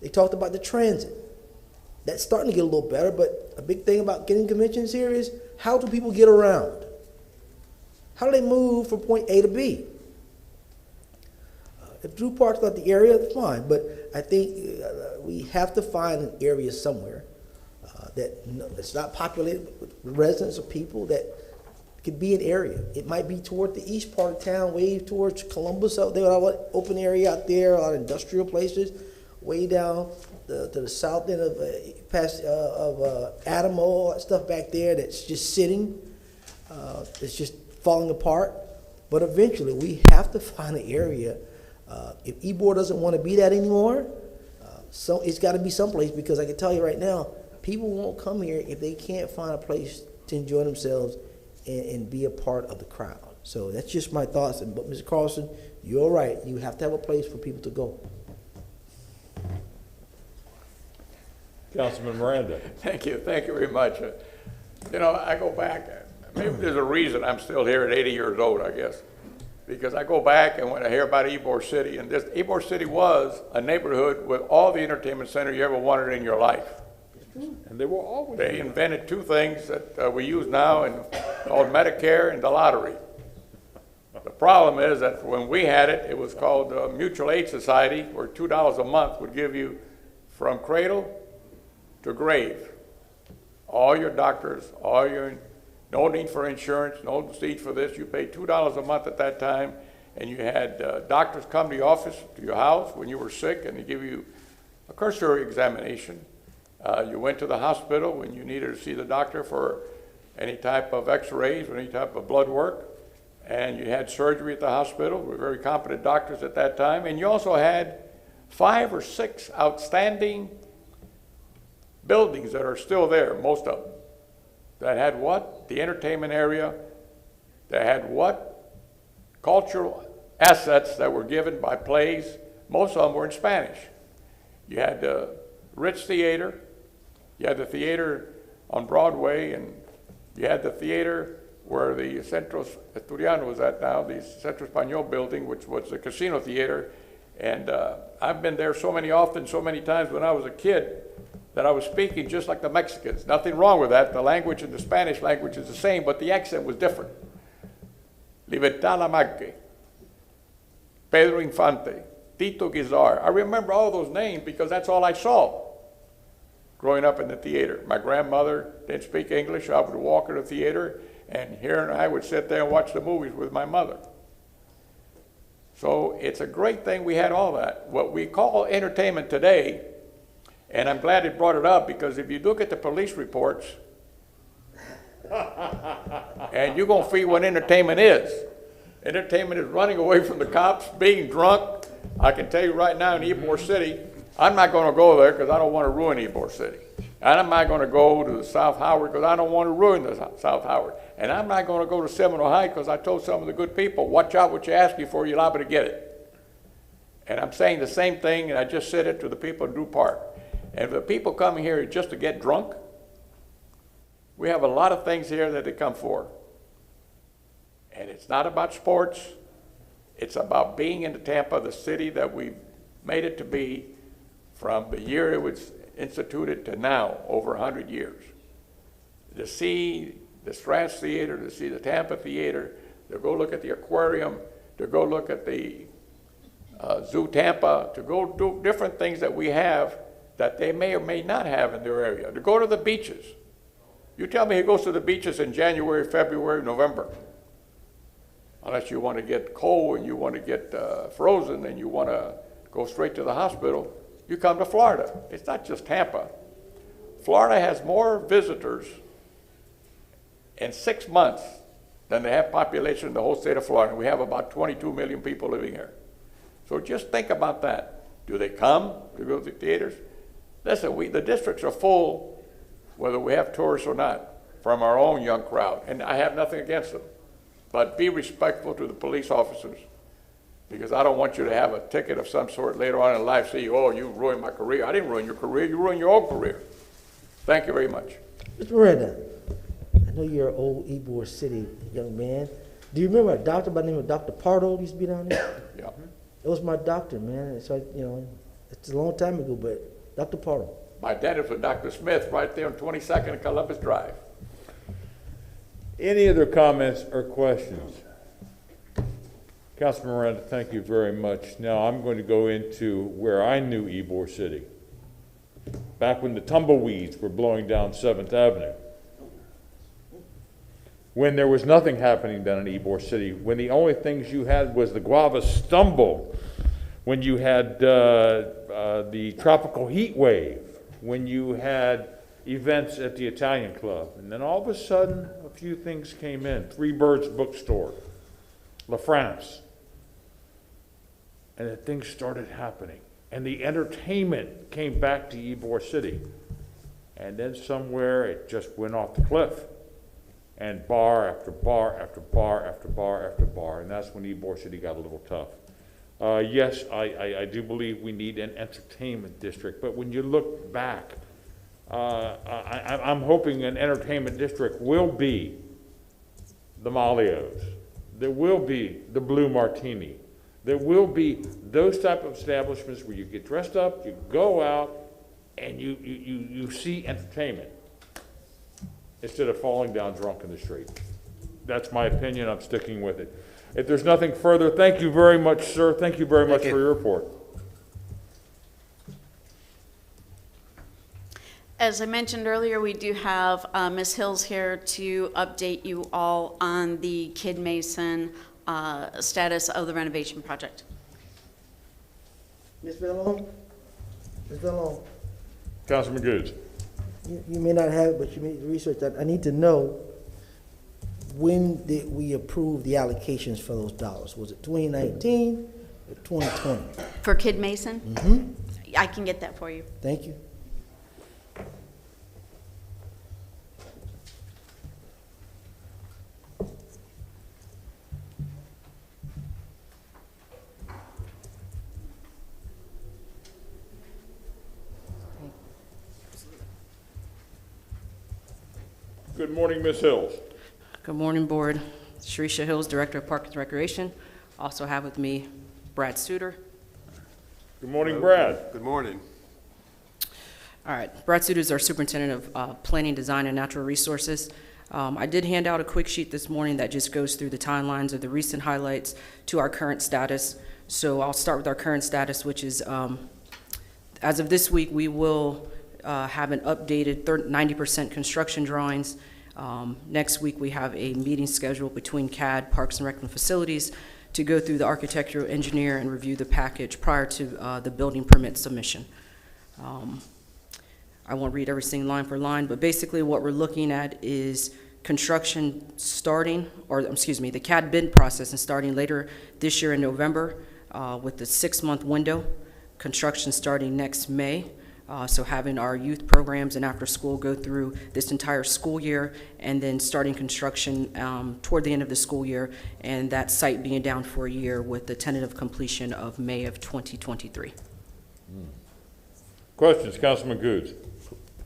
They talked about the transit. That's starting to get a little better, but a big thing about getting conventions here is, how do people get around? How do they move from point A to B? If Drew Park's not the area, that's fine, but I think we have to find an area somewhere that's not populated with residents or people that could be an area. It might be toward the east part of town, way towards Columbus out there, a lot of open area out there, a lot of industrial places, way down to the south end of Adamo, all that stuff back there that's just sitting, it's just falling apart. But eventually we have to find an area. If Ybor doesn't want to be that anymore, so it's got to be someplace, because I can tell you right now, people won't come here if they can't find a place to enjoy themselves and be a part of the crowd. So that's just my thoughts. But Mr. Carlson, you're right. You have to have a place for people to go. Councilman Miranda. Thank you very much. You know, I go back, maybe there's a reason I'm still here at 80 years old, I guess. Because I go back and when I hear about Ybor City, and this Ybor City was a neighborhood with all the entertainment center you ever wanted in your life. And they were always. They invented two things that we use now, and called Medicare and the lottery. The problem is that when we had it, it was called Mutual Aid Society, where $2 a month would give you from cradle to grave. All your doctors, no need for insurance, no need for this. You paid $2 a month at that time, and you had doctors come to your office, to your house when you were sick, and they give you a cursory examination. You went to the hospital when you needed to see the doctor for any type of x-rays or any type of blood work, and you had surgery at the hospital with very competent doctors at that time, and you also had 5 or 6 outstanding buildings that are still there, most of them, that had what? The entertainment area, that had what? Cultural assets that were given by plays. Most of them were in Spanish. You had the Ritz Theater, you had the theater on Broadway, and you had the theater where the Centro Asturiano was at now, the Centro Español building, which was the casino theater. And I've been there so many times when I was a kid, that I was speaking just like the Mexicans. Nothing wrong with that. The language and the Spanish language is the same, but the accent was different. Libertad Lamarque, Pedro Infante, Tito Guizar. I remember all those names because that's all I saw growing up in the theater. My grandmother didn't speak English. I would walk to the theater, and here I would sit there and watch the movies with my mother. So it's a great thing we had all that. What we call entertainment today, and I'm glad it brought it up, because if you look at the police reports, and you're going to feel what entertainment is. Entertainment is running away from the cops, being drunk. I can tell you right now in Ybor City, I'm not going to go there because I don't want to ruin Ybor City. And I'm not going to go to the South Howard because I don't want to ruin the South Howard. And I'm not going to go to Seminole Heights because I told some of the good people, watch out what you ask you for, you're liable to get it. And I'm saying the same thing, and I just said it to the people in Drew Park. And if the people come here just to get drunk, we have a lot of things here that they come for. And it's not about sports. It's about being in Tampa, the city that we've made it to be from the year it was instituted to now, over 100 years. To see the Strand Theater, to see the Tampa Theater, to go look at the aquarium, to go look at the Zoo Tampa, to go do different things that we have that they may or may not have in their area, to go to the beaches. You tell me who goes to the beaches in January, February, November, unless you want to get cold and you want to get frozen and you want to go straight to the hospital. You come to Florida. It's not just Tampa. Florida has more visitors in 6 months than they have population in the whole state of Florida. We have about 22 million people living here. So just think about that. Do they come to go to the theaters? Listen, the districts are full, whether we have tourists or not, from our own young crowd. And I have nothing against them. But be respectful to the police officers, because I don't want you to have a ticket of some sort later on in life, say, oh, you ruined my career. I didn't ruin your career. You ruined your own career. Thank you very much. Mr. Miranda, I know you're an old Ybor City young man. Do you remember a doctor by the name of Dr. Pardo used to be down there? Yeah. It was my doctor, man. It's like, it's a long time ago, but Dr. Pardo. My dentist was Dr. Smith right there on 22nd and Columbus Drive. Any other comments or questions? Councilman Miranda, thank you very much. Now I'm going to go into where I knew Ybor City. Back when the tumbleweeds were blowing down 7th Avenue. When there was nothing happening down in Ybor City. When the only things you had was the guava stumble. When you had the tropical heat wave. When you had events at the Italian Club. And then all of a sudden, a few things came in. Three Birds Bookstore. La France. And then things started happening. And the entertainment came back to Ybor City. And then somewhere it just went off the cliff. And bar after bar after bar after bar after bar. And that's when Ybor City got a little tough. Yes, I do believe we need an entertainment district. But when you look back, I'm hoping an entertainment district will be the Malios. There will be the Blue Martini. There will be those type of establishments where you get dressed up, you go out, and you see entertainment instead of falling down drunk in the street. That's my opinion. I'm sticking with it. If there's nothing further, thank you very much, sir. Thank you very much for your report. As I mentioned earlier, we do have Ms. Hills here to update you all on the Kid Mason status of the renovation project. Ms. Bellon? Ms. Bellon? Councilman Goods. You may not have it, but you made the research. I need to know, when did we approve the allocations for those dollars? Was it 2019 or 2020? For Kid Mason? Mm-hmm. I can get that for you. Thank you. Good morning, Ms. Hills. Good morning, Board. Sharisha Hills, Director of Parks and Recreation. Also have with me Brad Suter. Good morning, Brad. Good morning. All right, Brad Suter is our Superintendent of Planning, Design, and Natural Resources. I did hand out a quick sheet this morning that just goes through the timelines of the recent highlights to our current status. So I'll start with our current status, which is, as of this week, we will have an updated 90% construction drawings. Next week, we have a meeting scheduled between CAD, Parks and Rec and Facilities, to go through the architectural engineer and review the package prior to the building permit submission. I won't read every single line for line, but basically what we're looking at is construction starting, or excuse me, the CAD bid process and starting later this year in November with the 6-month window, construction starting next May. So having our youth programs and after school go through this entire school year, and then starting construction toward the end of the school year, and that site being down for a year with the tentative completion of May of 2023. Questions, Councilman Goods?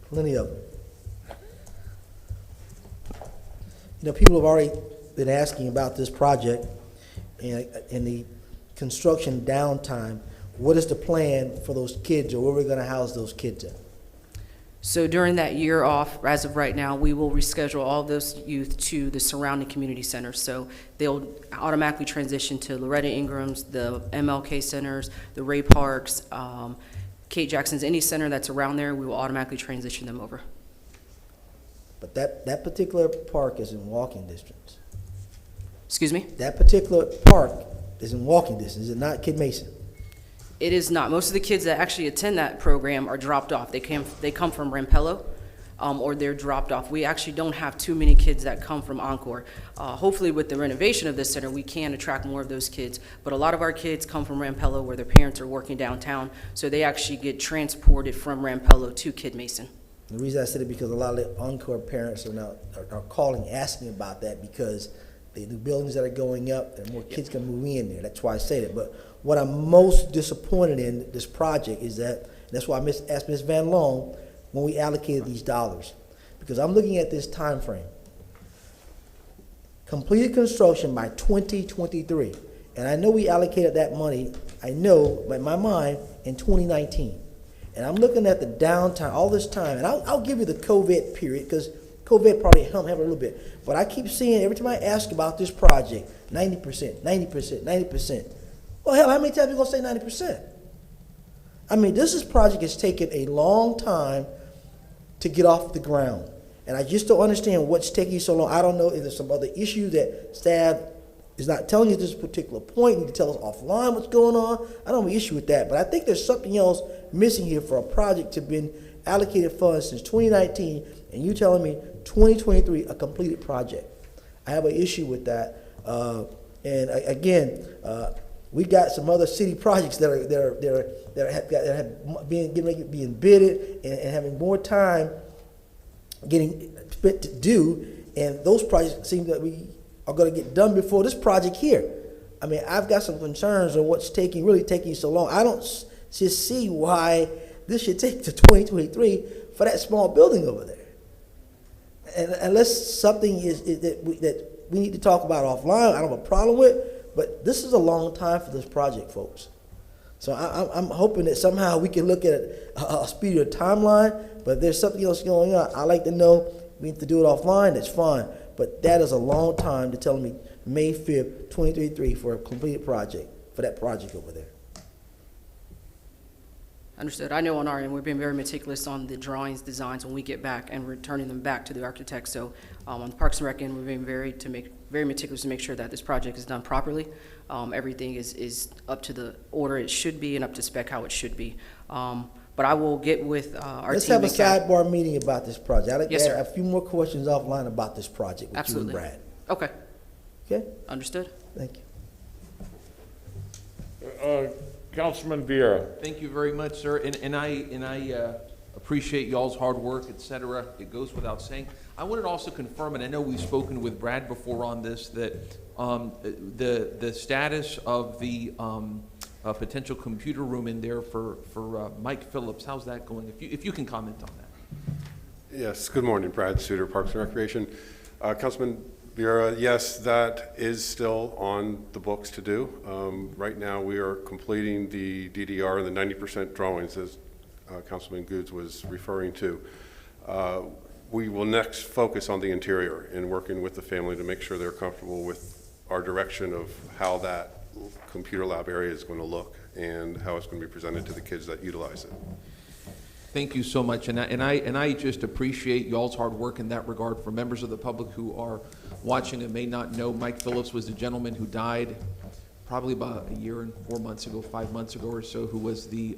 Plenty of them. People have already been asking about this project and the construction downtime. What is the plan for those kids, or where we're going to house those kids at? So during that year off, as of right now, we will reschedule all those youth to the surrounding community centers. So they'll automatically transition to Loretta Ingram's, the MLK centers, the Ray Parks, Kate Jackson's, any center that's around there, we will automatically transition them over. But that particular park is in walking distance. Excuse me? That particular park is in walking distance. Is it not, Kid Mason? It is not. Most of the kids that actually attend that program are dropped off. They come from Rampello. or they're dropped off. We actually don't have too many kids that come from Encore. Hopefully with the renovation of this center, we can attract more of those kids, but a lot of our kids come from Rampello where their parents are working downtown, so they actually get transported from Rampello to Kid Mason. The reason I said it because a lot of the Encore parents are now are calling, asking about that because the new buildings that are going up and more kids can move in there. That's why I say that. But what I'm most disappointed in this project is that, that's why I asked Ms. Van Loan when we allocated these dollars, because I'm looking at this time frame. Completed construction by 2023, and I know we allocated that money. I know, in my mind, in 2019. And I'm looking at the downtime all this time, and I'll give you the COVID period, because COVID probably helped a little bit. But I keep seeing, every time I ask about this project, 90%, 90%, 90%. Well, hell, how many times are you going to say 90%? I mean, this project has taken a long time to get off the ground. And I just don't understand what's taking so long. I don't know if there's some other issue that staff is not telling you at this particular point. You need to tell us offline what's going on. I don't have an issue with that. But I think there's something else missing here for a project to have been allocated funds since 2019, and you telling me 2023 a completed project. I have an issue with that. We got some other city projects that have being bidded and having more time getting spent to do, and those projects seem that we are going to get done before this project here. I mean, I've got some concerns on what's really taking so long. I don't just see why this should take to 2023 for that small building over there. And unless something that we need to talk about offline, I don't have a problem with, but this is a long time for this project, folks. So I'm hoping that somehow we can look at a speedier timeline, but if there's something else going on, I like to know. We need to do it offline, that's fine. But that is a long time to tell me May 5th, 2023 for a completed project, for that project over there. Understood. I know on our end, we've been very meticulous on the drawings, designs when we get back and returning them back to the architect. So on the Parks and Rec end, we've been very meticulous to make sure that this project is done properly. Everything is up to the order it should be and up to spec how it should be. But I will get with our Let's team. have a sidebar meeting about this project. I'd like Yes, to sir. have a few more questions offline about this project with Absolutely. you and Brad. Okay. Okay? Understood. Thank you. Councilman Vieira. Thank you very much, sir. And I appreciate y'all's hard work, et cetera. It goes without saying. I wanted to also confirm, and I know we've spoken with Brad before on this, that the status of the potential computer room in there for Mike Phillips, how's that going? If you can comment on that. Yes, good morning, Brad Suter, Parks and Recreation. Councilman Vieira, yes, that is still on the books to do. Right now we are completing the DDR and the 90% drawings as Councilman Goods was referring to. We will next focus on the interior and working with the family to make sure they're comfortable with our direction of how that computer lab area is going to look and how it's going to be presented to the kids that utilize it. Thank you so much, and I just appreciate y'all's hard work in that regard. For members of the public who are watching and may not know, Mike Phillips was the gentleman who died probably about a year and 4 months ago, 5 months ago or so, who was the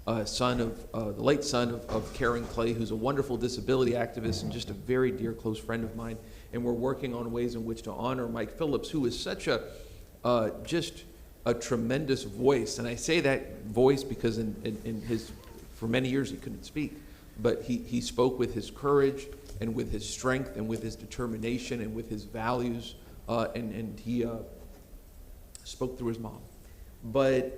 the late son of Karen Clay, who's a wonderful disability activist and just a very dear close friend of mine. And we're working on ways in which to honor Mike Phillips, who is such just a tremendous voice. And I say that voice because in his, for many years he couldn't speak, but he spoke with his courage and with his strength and with his determination and with his values, and he spoke through his mom. But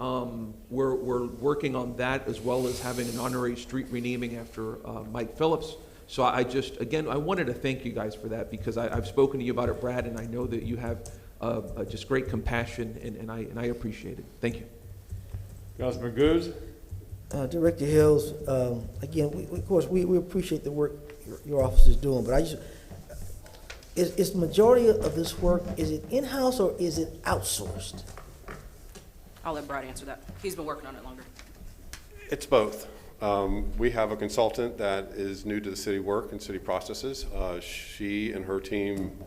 we're working on that, as well as having an honorary street renaming after Mike Phillips. So I just, again, I wanted to thank you guys for that, because I've spoken to you about it, Brad, and I know that you have just great compassion, and I appreciate it. Thank you. Councilman Goods. Director Hills, again, of course, we appreciate the work your office is doing, but is the majority of this work, is it in-house or is it outsourced? I'll let Brad answer that. He's been working on it longer. It's both. We have a consultant that is new to the city work and city processes. She and her team,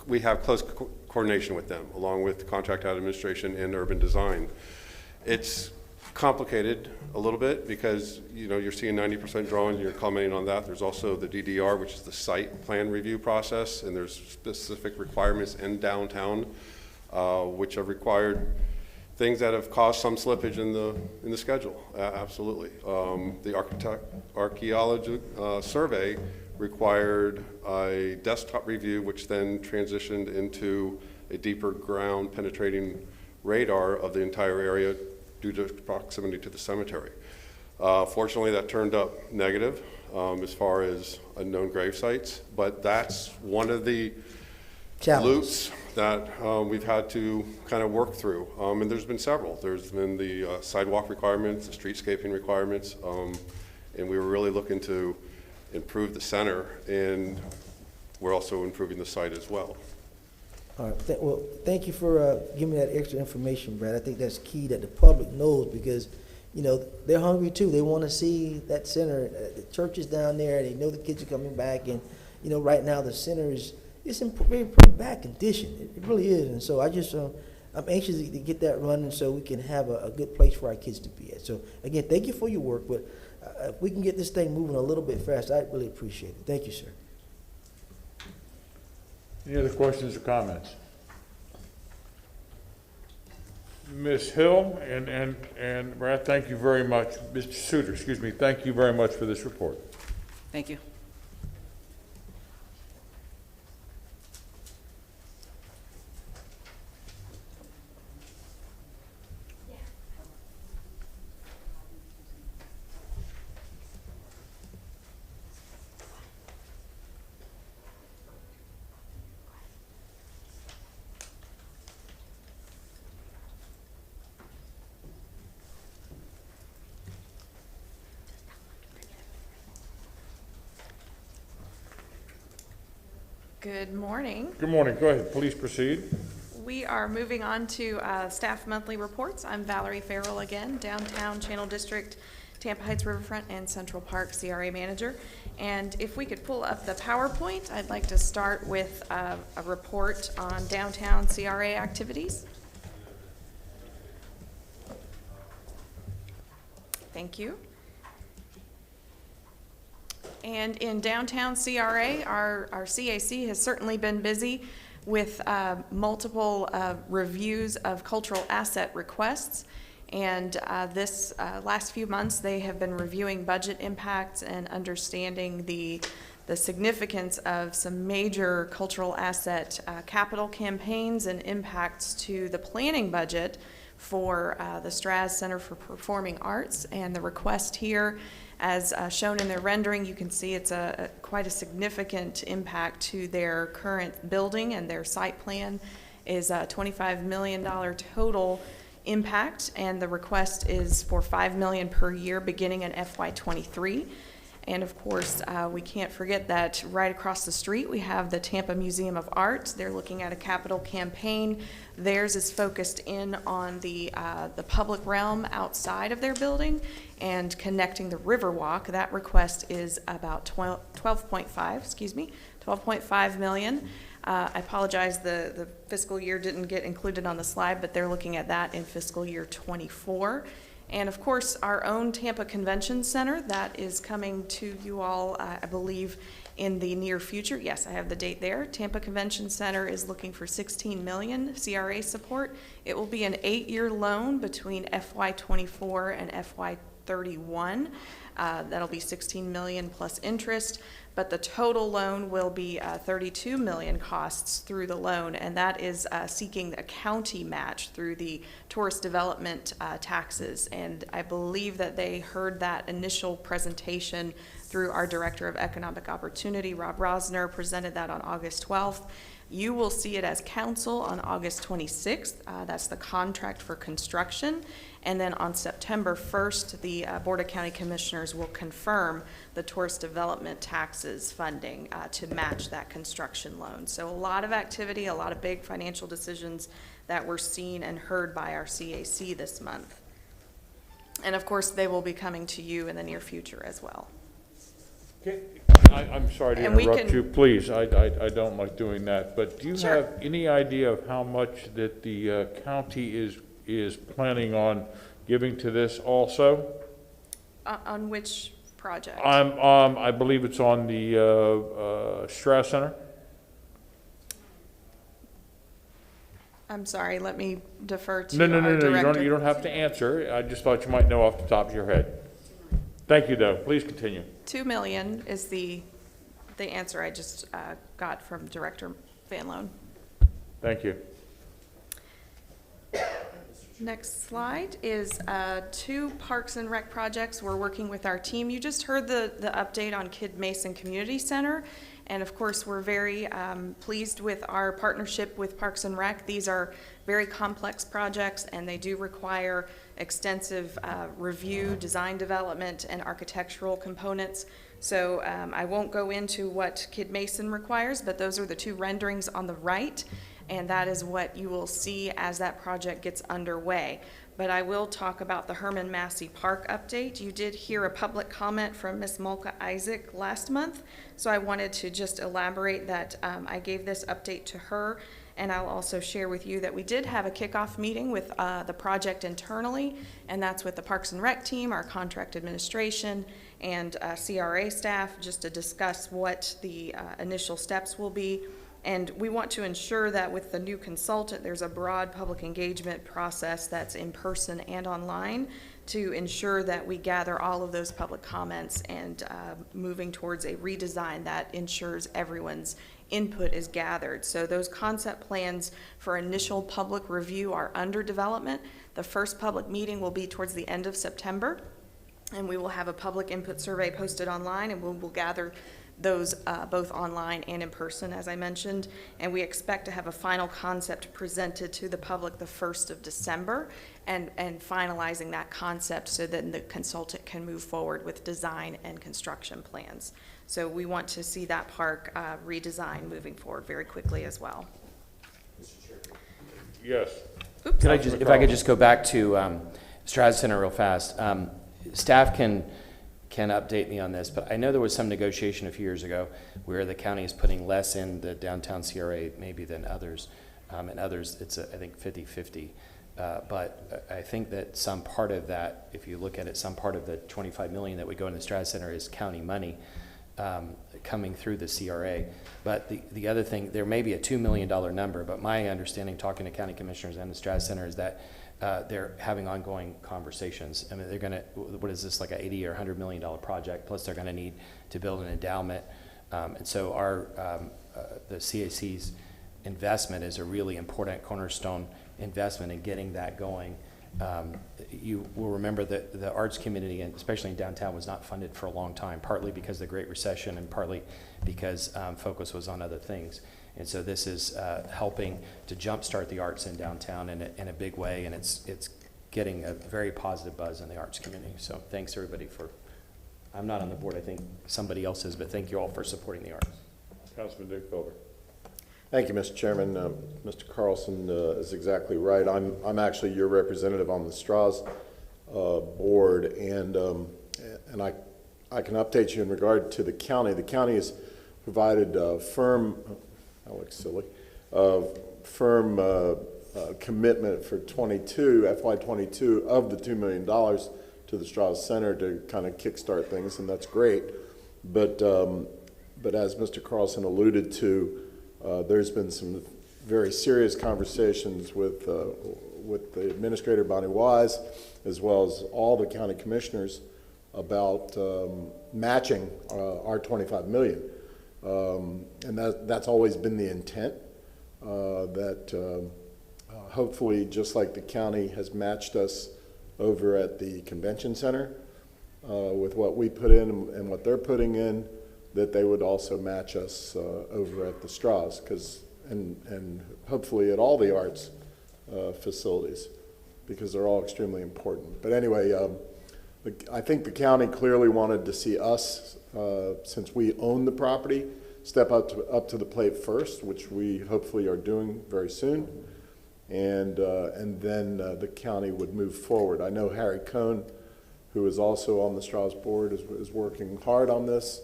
we have close coordination with them, along with contract administration and urban design. It's complicated a little bit because, you know, you're seeing 90% drawings and you're commenting on that. There's also the DDR, which is the site plan review process, and there's specific requirements in downtown, which have required things that have caused some slippage in the schedule. Absolutely. The archaeology survey required a desktop review, which then transitioned into a deeper ground penetrating radar of the entire area due to proximity to the cemetery. Fortunately, that turned up negative as far as unknown grave sites, but that's one of the loops that we've had to kind of work through. And there's been several. There's been the sidewalk requirements, the streetscaping requirements, and we were really looking to improve the center, and we're also improving the site as well. All right. Well, thank you for giving me that extra information, Brad. I think that's key that the public knows because, you know, they're hungry too. They want to see that center. The church is down there. They know the kids are coming back, and you know, right now the center is in pretty bad condition. It really is, and so I just I'm anxious to get that running so we can have a good place for our kids to be at. So again, thank you for your work, but if we can get this thing moving a little bit faster, I'd really appreciate it. Thank you, sir. Any other questions or comments? Ms. Hill and Brad, thank you very much. Mr. Suter, excuse me, thank you very much for this report. Thank you. Good morning. Good morning. Go ahead. Please proceed. We are moving on to staff monthly reports. I'm Valerie Farrell again, Downtown Channel District, Tampa Heights Riverfront, and Central Park CRA Manager. And if we could pull up the PowerPoint, I'd like to start with a report on downtown CRA activities. Thank you. And in downtown CRA, our CAC has certainly been busy with multiple reviews of cultural asset requests. And this last few months, they have been reviewing budget impacts and understanding the significance of some major cultural asset capital campaigns and impacts to the planning budget for the Straz Center for Performing Arts. And the request here, as shown in their rendering, you can see it's quite a significant impact to their current building, and their site plan is a $25 million total impact, and the request is for $5 million per year beginning in FY23. And of course, we can't forget that right across the street we have the Tampa Museum of Art. They're looking at a capital campaign. Theirs is focused in on the public realm outside of their building and connecting the Riverwalk. That request is about 12.5 million. I apologize, the fiscal year didn't get included on the slide, but they're looking at that in fiscal year 24. And of course, our own Tampa Convention Center, that is coming to you all, I believe, in the near future. Yes, I have the date there. Tampa Convention Center is looking for 16 million CRA support. It will be an 8-year loan between FY24 and FY31. That'll be 16 million plus interest, but the total loan will be 32 million costs through the loan, and that is seeking a county match through the tourist development taxes. And I believe that they heard that initial presentation through our Director of Economic Opportunity, Rob Rosner, presented that on August 12th. You will see it as council on August 26th. That's the contract for construction. And then on September 1st, the Board of County Commissioners will confirm the tourist development taxes funding to match that construction loan. So a lot of activity, a lot of big financial decisions that were seen and heard by our CAC this month. And of course, they will be coming to you in the near future as well. Okay. I'm sorry to interrupt you, please. I don't like doing that, but do you have any idea of how much that the county is planning on giving to this also. On which project? I believe it's on the Strauss Center. I'm sorry, let me defer to No, our director. you don't have to answer. I just thought you might know off the top of your head. Thank you, though. Please continue. 2 million is the answer I just got from Director Van Loan. Thank you. Next slide is 2 Parks and Rec projects. We're working with our team. You just heard the update on Kid Mason Community Center. And of course, we're very pleased with our partnership with Parks and Rec. These are very complex projects, and they do require extensive review, design development, and architectural components. So I won't go into what Kid Mason requires, but those are the 2 renderings on the right, and that is what you will see as that project gets underway. But I will talk about the Hermann Massey Park update. You did hear a public comment from Ms. Mulka Isaac last month, so I wanted to just elaborate that I gave this update to her, and I'll also share with you that we did have a kickoff meeting with the project internally, and that's with the Parks and Rec team, our contract administration, and CRA staff, just to discuss what the initial steps will be. And we want to ensure that with the new consultant, there's a broad public engagement process that's in person and online to ensure that we gather all of those public comments and moving towards a redesign that ensures everyone's input is gathered. So those concept plans for initial public review are under development. The first public meeting will be towards the end of September, and we will have a public input survey posted online, and we'll gather those both online and in person, as I mentioned, and we expect to have a final concept presented to the public the 1st of December, and finalizing that concept so that the consultant can move forward with design and construction plans. So we want to see that park redesigned moving forward very quickly as well. Yes. Oops. If I could just go back to Strauss Center real fast. Staff can update me on this, but I know there was some negotiation a few years ago where the county is putting less in the downtown CRA maybe than others. And others, it's, I think, 50-50. But I think that some part of that, if you look at it, some part of the $25 million that would go in the Strauss Center is county money coming through the CRA. But the other thing, there may be a $2 million number, but my understanding, talking to county commissioners and the Strauss Center, is that they're having ongoing conversations. I mean, they're going to, what is this, like a $80 or $100 million project, plus they're going to need to build an endowment. And so the CAC's investment is a really important cornerstone investment in getting that going. You will remember that the arts community, and especially in downtown, was not funded for a long time, partly because of the Great Recession and partly because focus was on other things. And so this is helping to jumpstart the arts in downtown in a big way, and it's getting a very positive buzz in the arts community. So thanks everybody for, I'm not on the board, I think somebody else is, but thank you all for supporting the arts. Councilman Dick Filber. Thank you, Mr. Chairman. Mr. Carlson is exactly right. I'm actually your representative on the Strauss board, and I can update you in regard to the county. The county has provided firm, that looks silly, firm commitment for FY22 of the $2 million to the Strauss Center to kind of kickstart things, and that's great. But as Mr. Carlson alluded to, there's been some very serious conversations with the administrator, Bonnie Wise, as well as all the county commissioners about matching our $25 million. And that's always been the intent, that hopefully, just like the county has matched us over at the convention center with what we put in and what they're putting in, that they would also match us over at the Strauss, and hopefully at all the arts facilities, because they're all extremely important. But anyway, I think the county clearly wanted to see us, since we own the property, step up to the plate first, which we hopefully are doing very soon, and then the county would move forward. I know Harry Cohn, who is also on the Strauss board, is working hard on this.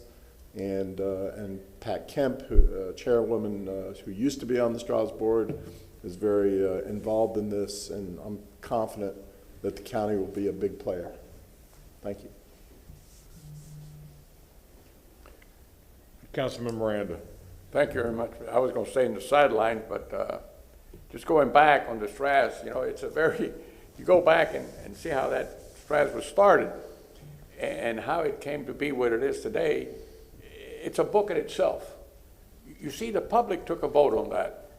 And Pat Kemp, chairwoman who used to be on the Strauss board, is very involved in this, and I'm confident that the county will be a big player. Thank you. Councilman Miranda. Thank you very much. I was going to say in the sidelines, but just going back on the Straz, you know, it's a very, you go back and see how that Straz was started and how it came to be what it is today. It's a book in itself. You see, the public took a vote on that.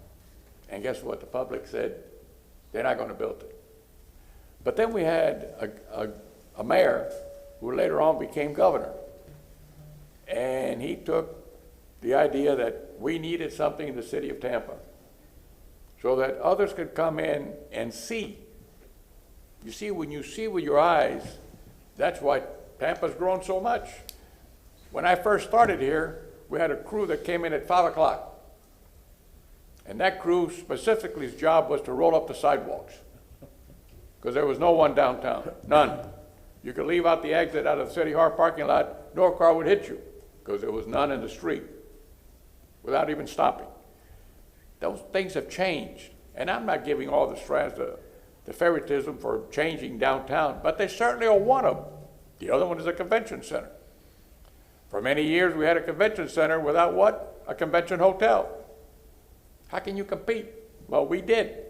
And guess what? The public said they're not going to build it. But then we had a mayor who later on became governor. And he took the idea that we needed something in the city of Tampa so that others could come in and see. You see, when you see with your eyes, that's why Tampa's grown so much. When I first started here, we had a crew that came in at 5 o'clock. And that crew, specifically, his job was to roll up the sidewalks because there was no one downtown, none. You could leave out the exit out of the City Hall parking lot, no car would hit you because there was none in the street without even stopping. Those things have changed. And I'm not giving all the Straz the favoritism for changing downtown, but they certainly are one of them. The other one is a convention center. For many years, we had a convention center without what? A convention hotel. How can you compete? Well, we did.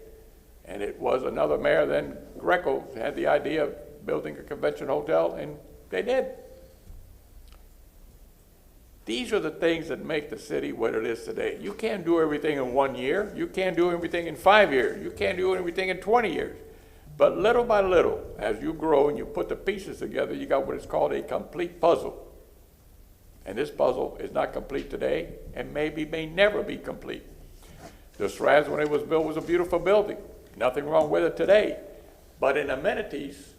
And it was another mayor then, Greco, had the idea of building a convention hotel, and they did. These are the things that make the city what it is today. You can't do everything in 1 year. You can't do everything in 5 years. You can't do everything in 20 years. But little by little, as you grow and you put the pieces together, you got what is called a complete puzzle. And this puzzle is not complete today and maybe may never be complete. The Straz, when it was built, was a beautiful building. Nothing wrong with it today. But in amenities,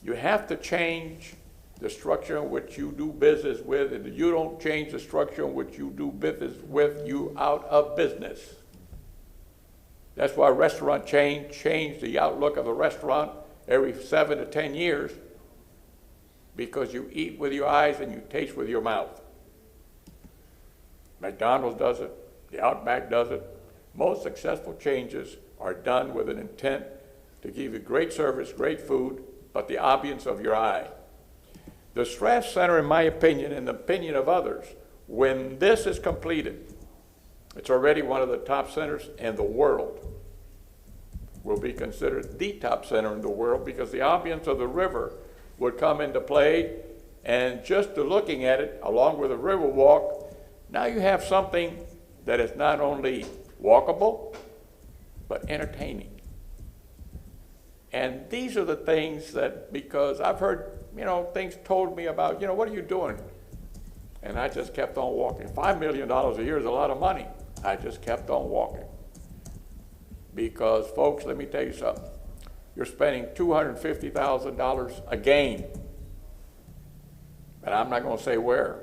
you have to change the structure in which you do business with, and if you don't change the structure in which you do business with, you out of business. That's why restaurant chains change the outlook of a restaurant every 7 to 10 years, because you eat with your eyes and you taste with your mouth. McDonald's does it, the Outback does it. Most successful changes are done with an intent to give you great service, great food, but the ambience of your eye. The Straz Center, in my opinion, and the opinion of others, when this is completed, it's already one of the top centers in the world. Will be considered the top center in the world because the ambience of the river would come into play, and just to looking at it, along with a river walk, now you have something that is not only walkable, but entertaining. And these are the things that, because I've heard, things told me about, what are you doing? And I just kept on walking. $5 million a year is a lot of money. I just kept on walking. Because, folks, let me tell you something. You're spending $250,000 a game. And I'm not going to say where.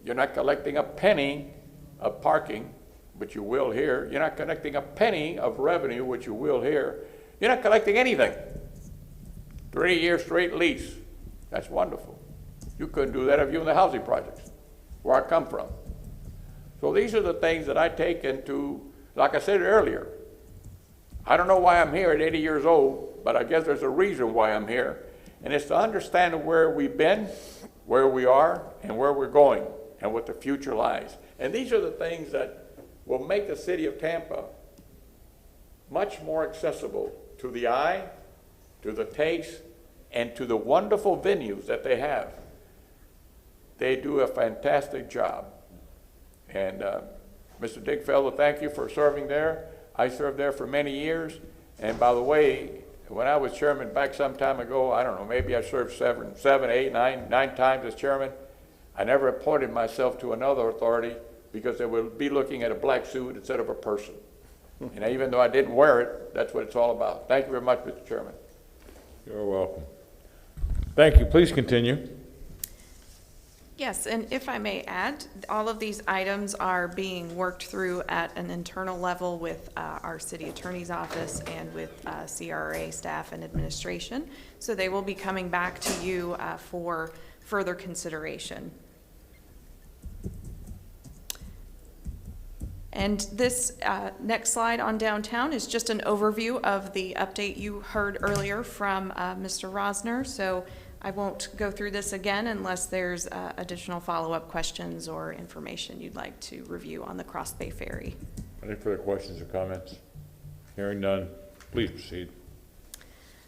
You're not collecting a penny of parking, which you will here. You're not collecting a penny of revenue, which you will here. You're not collecting anything. 3-year straight lease. That's wonderful. You couldn't do that if you were in the housing projects, where I come from. So these are the things that I take into, like I said earlier, I don't know why I'm here at 80 years old, but I guess there's a reason why I'm here. And it's to understand where we've been, where we are, and where we're going, and what the future lies. And these are the things that will make the city of Tampa much more accessible to the eye, to the taste, and to the wonderful venues that they have. They do a fantastic job. And Mr. Dickfellow, thank you for serving there. I served there for many years. And by the way, when I was chairman back some time ago, I don't know, maybe I served seven, 8, 9 times as chairman. I never appointed myself to another authority because they would be looking at a black suit instead of a person. And even though I didn't wear it, that's what it's all about. Thank you very much, Mr. Chairman. You're welcome. Thank you. Please continue. Yes, and if I may add, all of these items are being worked through at an internal level with our city attorney's office and with CRA staff and administration. So they will be coming back to you for further consideration. And this next slide on downtown is just an overview of the update you heard earlier from Mr. Rosner. So I won't go through this again unless there's additional follow-up questions or information you'd like to review on the Cross Bay Ferry. Any further questions or comments? Hearing none, please proceed.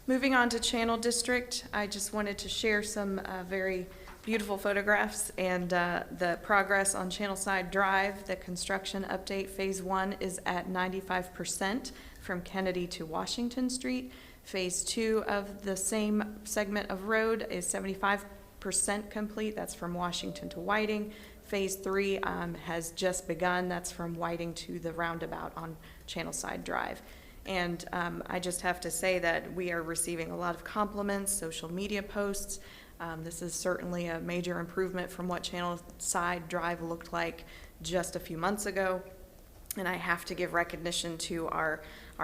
Moving on to Channel District, I just wanted to share some very beautiful photographs and the progress on Channelside Drive. The construction update, phase 1 is at 95% from Kennedy to Washington Street. Phase 2 of the same segment of road is 75% complete. That's from Washington to Whiting. Phase 3 has just begun. That's from Whiting to the roundabout on Channelside Drive. And I just have to say that we are receiving a lot of compliments, social media posts. This is certainly a major improvement from what Channelside Drive looked like just a few months ago. And I have to give recognition to our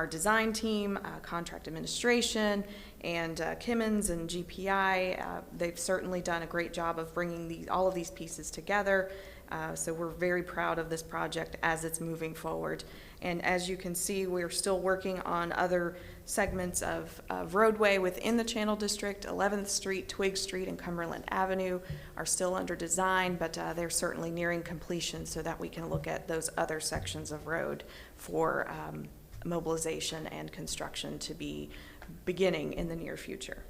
design team, contract administration, and Kimmons and GPI. They've certainly done a great job of bringing all of these pieces together. So we're very proud of this project as it's moving forward. And as you can see, we're still working on other segments of roadway within the Channel District. 11th Street, Twig Street, and Cumberland Avenue are still under design, but they're certainly nearing completion so that we can look at those other sections of road for mobilization and construction to be beginning in the near future.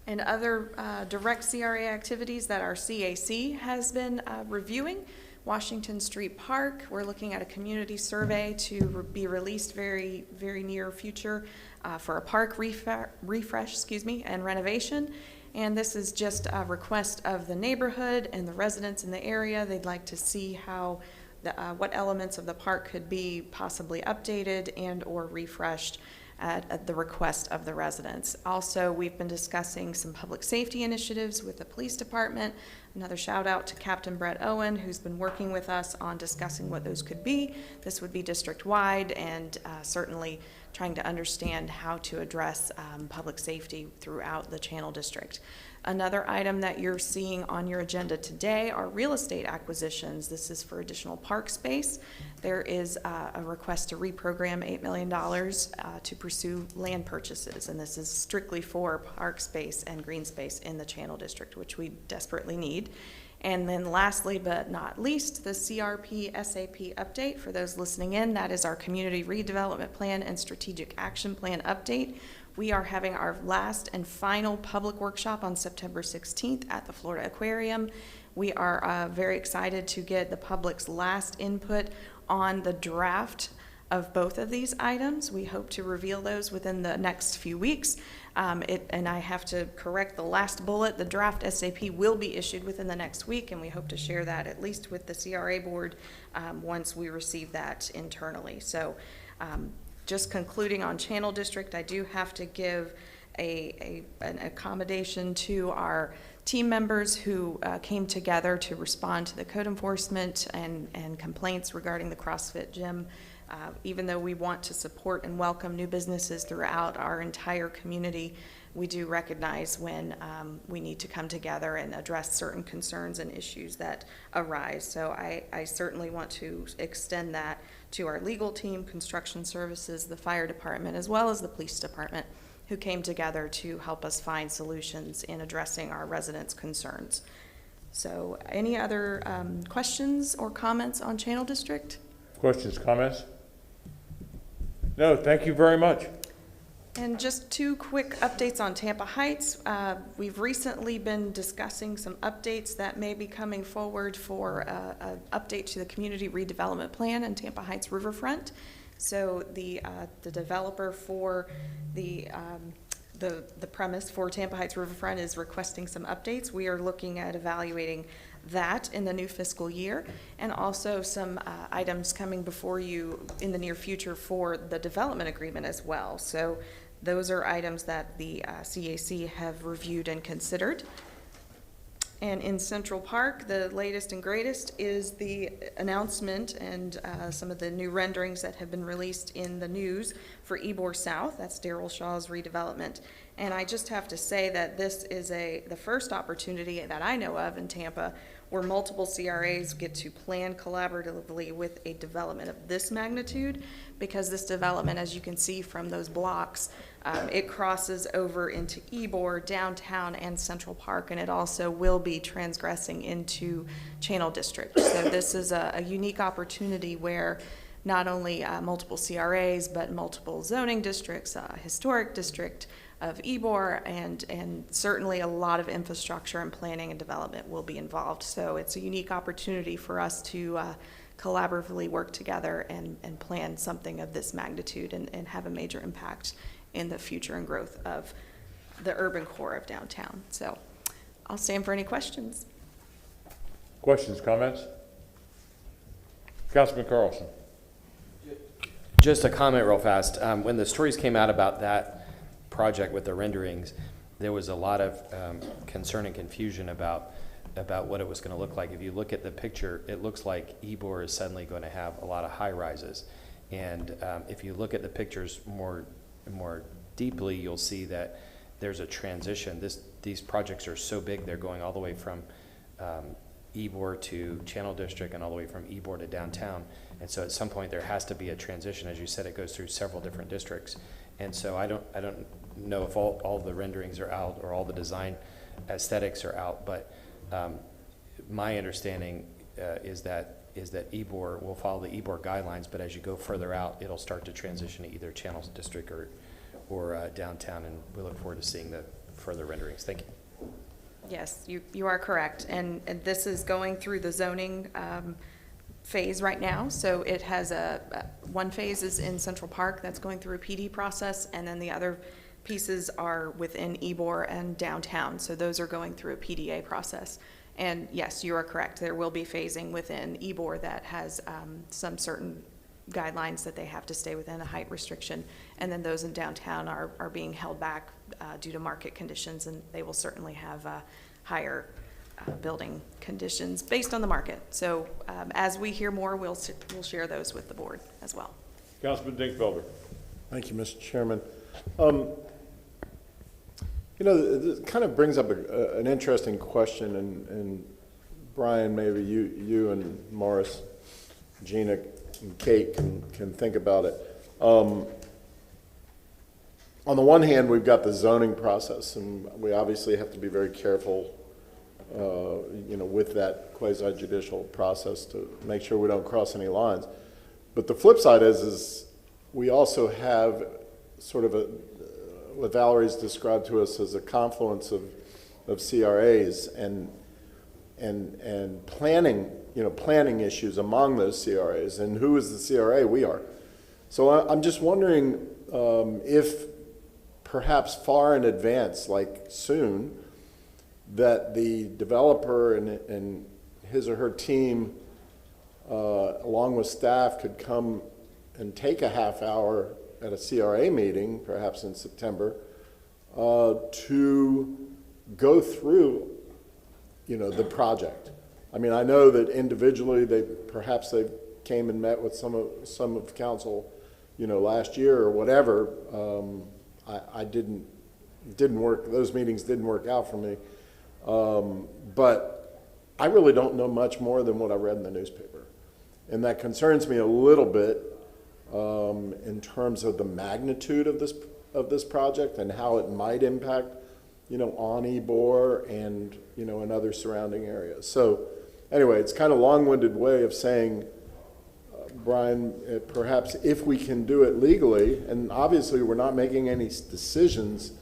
And other direct CRA activities that our CAC has been reviewing. Washington Street Park, we're looking at a community survey to be released very, very near future for a park refresh, and renovation. And this is just a request of the neighborhood and the residents in the area. They'd like to see how what elements of the park could be possibly updated and or refreshed at the request of the residents. Also, we've been discussing some public safety initiatives with the police department. Another shout out to Captain Brett Owen, who's been working with us on discussing what those could be. This would be district-wide and certainly trying to understand how to address public safety throughout the Channel District. Another item that you're seeing on your agenda today are real estate acquisitions. This is for additional park space. There is a request to reprogram $8 million to pursue land purchases, and this is strictly for park space and green space in the Channel District, which we desperately need. And then lastly, but not least, the CRP SAP update. For those listening in, that is our Community Redevelopment Plan and Strategic Action Plan update. We are having our last and final public workshop on September 16th at the Florida Aquarium. We are very excited to get the public's last input on the draft of both of these items. We hope to reveal those within the next few weeks. And I have to correct the last bullet. The draft SAP will be issued within the next week, and we hope to share that at least with the CRA board once we receive that internally. So just concluding on Channel District, I do have to give an accommodation to our team members who came together to respond to the code enforcement and complaints regarding the CrossFit gym. Even though we want to support and welcome new businesses throughout our entire community, we do recognize when we need to come together and address certain concerns and issues that arise. So I certainly want to extend that to our legal team, construction services, the fire department, as well as the police department, who came together to help us find solutions in addressing our residents' concerns. So any other questions or comments on Channel District? Questions, comments? No, thank you very much. And just two quick updates on Tampa Heights. We've recently been discussing some updates that may be coming forward for an update to the community redevelopment plan in Tampa Heights Riverfront. So the developer for the premise for Tampa Heights Riverfront is requesting some updates. We are looking at evaluating that in the new fiscal year, and also some items coming before you in the near future for the development agreement as well. So those are items that the CAC have reviewed and considered. And in Central Park, the latest and greatest is the announcement and some of the new renderings that have been released in the news for Ybor South. That's Darrell Shaw's redevelopment. And I just have to say that this is the first opportunity that I know of in Tampa where multiple CRAs get to plan collaboratively with a development of this magnitude, because this development, as you can see from those blocks, it crosses over into Ybor, downtown, and Central Park, and it also will be transgressing into Channel District. So this is a unique opportunity where not only multiple CRAs, but multiple zoning districts, historic district of Ybor, and certainly a lot of infrastructure and planning and development will be involved. So it's a unique opportunity for us to collaboratively work together and plan something of this magnitude and have a major impact in the future and growth of the urban core of downtown. So I'll stand for any questions. Questions, comments? Councilman Carlson. Just a comment real fast. When the stories came out about that project with the renderings, there was a lot of concern and confusion about what it was going to look like. If you look at the picture, it looks like Ybor is suddenly going to have a lot of high rises. And if you look at the pictures more deeply, you'll see that there's a transition. These projects are so big, they're going all the way from Ybor to Channel District and all the way from Ybor to downtown. And so at some point there has to be a transition. As you said, it goes through several different districts. And so I don't know if all the renderings are out or all the design aesthetics are out, but my understanding is that Ybor will follow the Ybor guidelines, but as you go further out, it'll start to transition to either Channel District or downtown, and we look forward to seeing the further renderings. Thank you. Yes, you are correct. And this is going through the zoning phase right now. So it has one phase is in Central Park that's going through a PD process, and then the other pieces are within Ybor and downtown. So those are going through a PDA process. And yes, you are correct. There will be phasing within Ybor that has some certain guidelines that they have to stay within a height restriction. And then those in downtown are being held back due to market conditions, and they will certainly have higher building conditions based on the market. So as we hear more, we'll share those with the board as well. Councilman Dinkfelder. Thank you, Mr. Chairman. You know, this kind of brings up an interesting question, and Brian, maybe you and Morris, Gina, and Kate can think about it. On the one hand, we've got the zoning process, and we obviously have to be very careful, you know, with that quasi-judicial process to make sure we don't cross any lines. But the flip side is we also have sort of what Valerie's described to us as a confluence of CRAs and planning, you know, planning issues among those CRAs. And who is the CRA? We are. So I'm just wondering if perhaps far in advance, like soon, that the developer and his or her team, along with staff, could come and take a half hour at a CRA meeting, perhaps in September, to go through, you know, the project. I mean, I know that individually they came and met with some of council, you know, last year or whatever. I didn't work. Those meetings didn't work out for me. But I really don't know much more than what I read in the newspaper, and that concerns me a little bit in terms of the magnitude of this project and how it might impact, you know, on Ybor and, you know, in other surrounding areas. So anyway, it's kind of a long-winded way of saying, Brian, perhaps if we can do it legally, and obviously we're not making any decisions,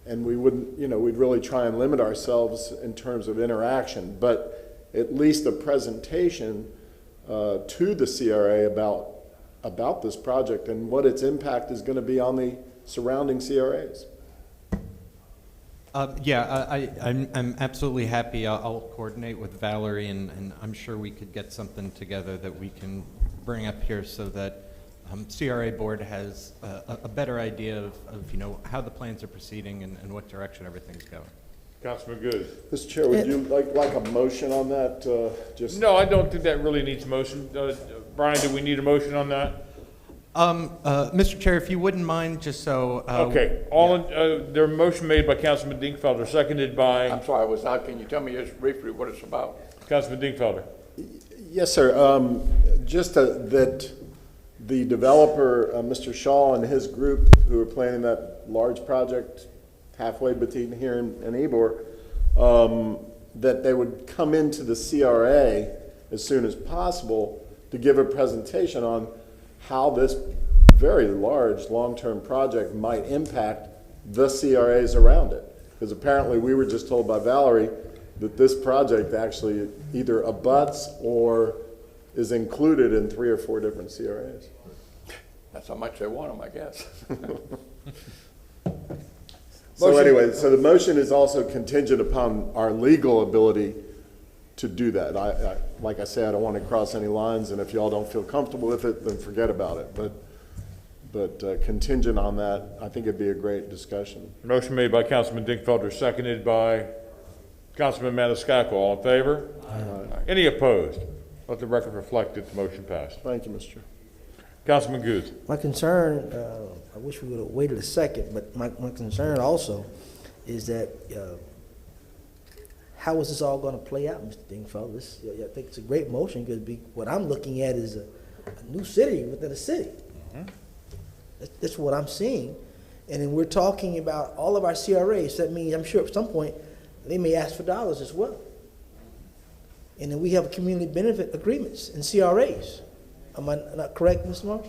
and we wouldn't, you know, we'd really try and limit ourselves in terms of interaction, but at least a presentation to the CRA about this project and what its impact is going to be on the surrounding CRAs. I'm absolutely happy. I'll coordinate with Valerie, and I'm sure we could get something together that we can bring up here so that CRA board has a better idea of you know, how the plans are proceeding and what direction everything's going. Councilman Good. Mr. Chair, would you like a motion on that? No, I don't think that really needs motion. Brian, do we need a motion on that? Mr. Chair, if you wouldn't mind, just so. Okay. There motion made by Councilman Dinkfelder, seconded by. I'm sorry, I was not. Can you tell me just briefly what it's about? Councilman Dingfelder. Yes, sir. Just that the developer, Mr. Shaw and his group who are planning that large project halfway between here and Ybor, that they would come into the CRA as soon as possible to give a presentation on how this very large long-term project might impact the CRAs around it. Because apparently we were just told by Valerie that this project actually either abuts or is included in 3 or 4 different CRAs. That's how much they want them, I guess. So anyway, so the motion is also contingent upon our legal ability to do that. Like I said, I don't want to cross any lines, and if y'all don't feel comfortable with it, then forget about it. But contingent on that, I think it'd be a great discussion. Motion made by Councilman Dingfelder, seconded by Councilman Maniscalco. All in favor? Aye. Any opposed? Let the record reflect that the motion passed. Thank you, Mr. Chair. Councilman Goose. My concern, I wish we would have waited a second, but my concern also is that how is this all going to play out, Mr. Dingfelder? I think it's a great motion because what I'm looking at is a new city within a city. Mm-hmm. That's what I'm seeing. And then we're talking about all of our CRAs. That means I'm sure at some point they may ask for dollars as well. And then we have community benefit agreements and CRAs. Am I not correct, Mr. Marsh?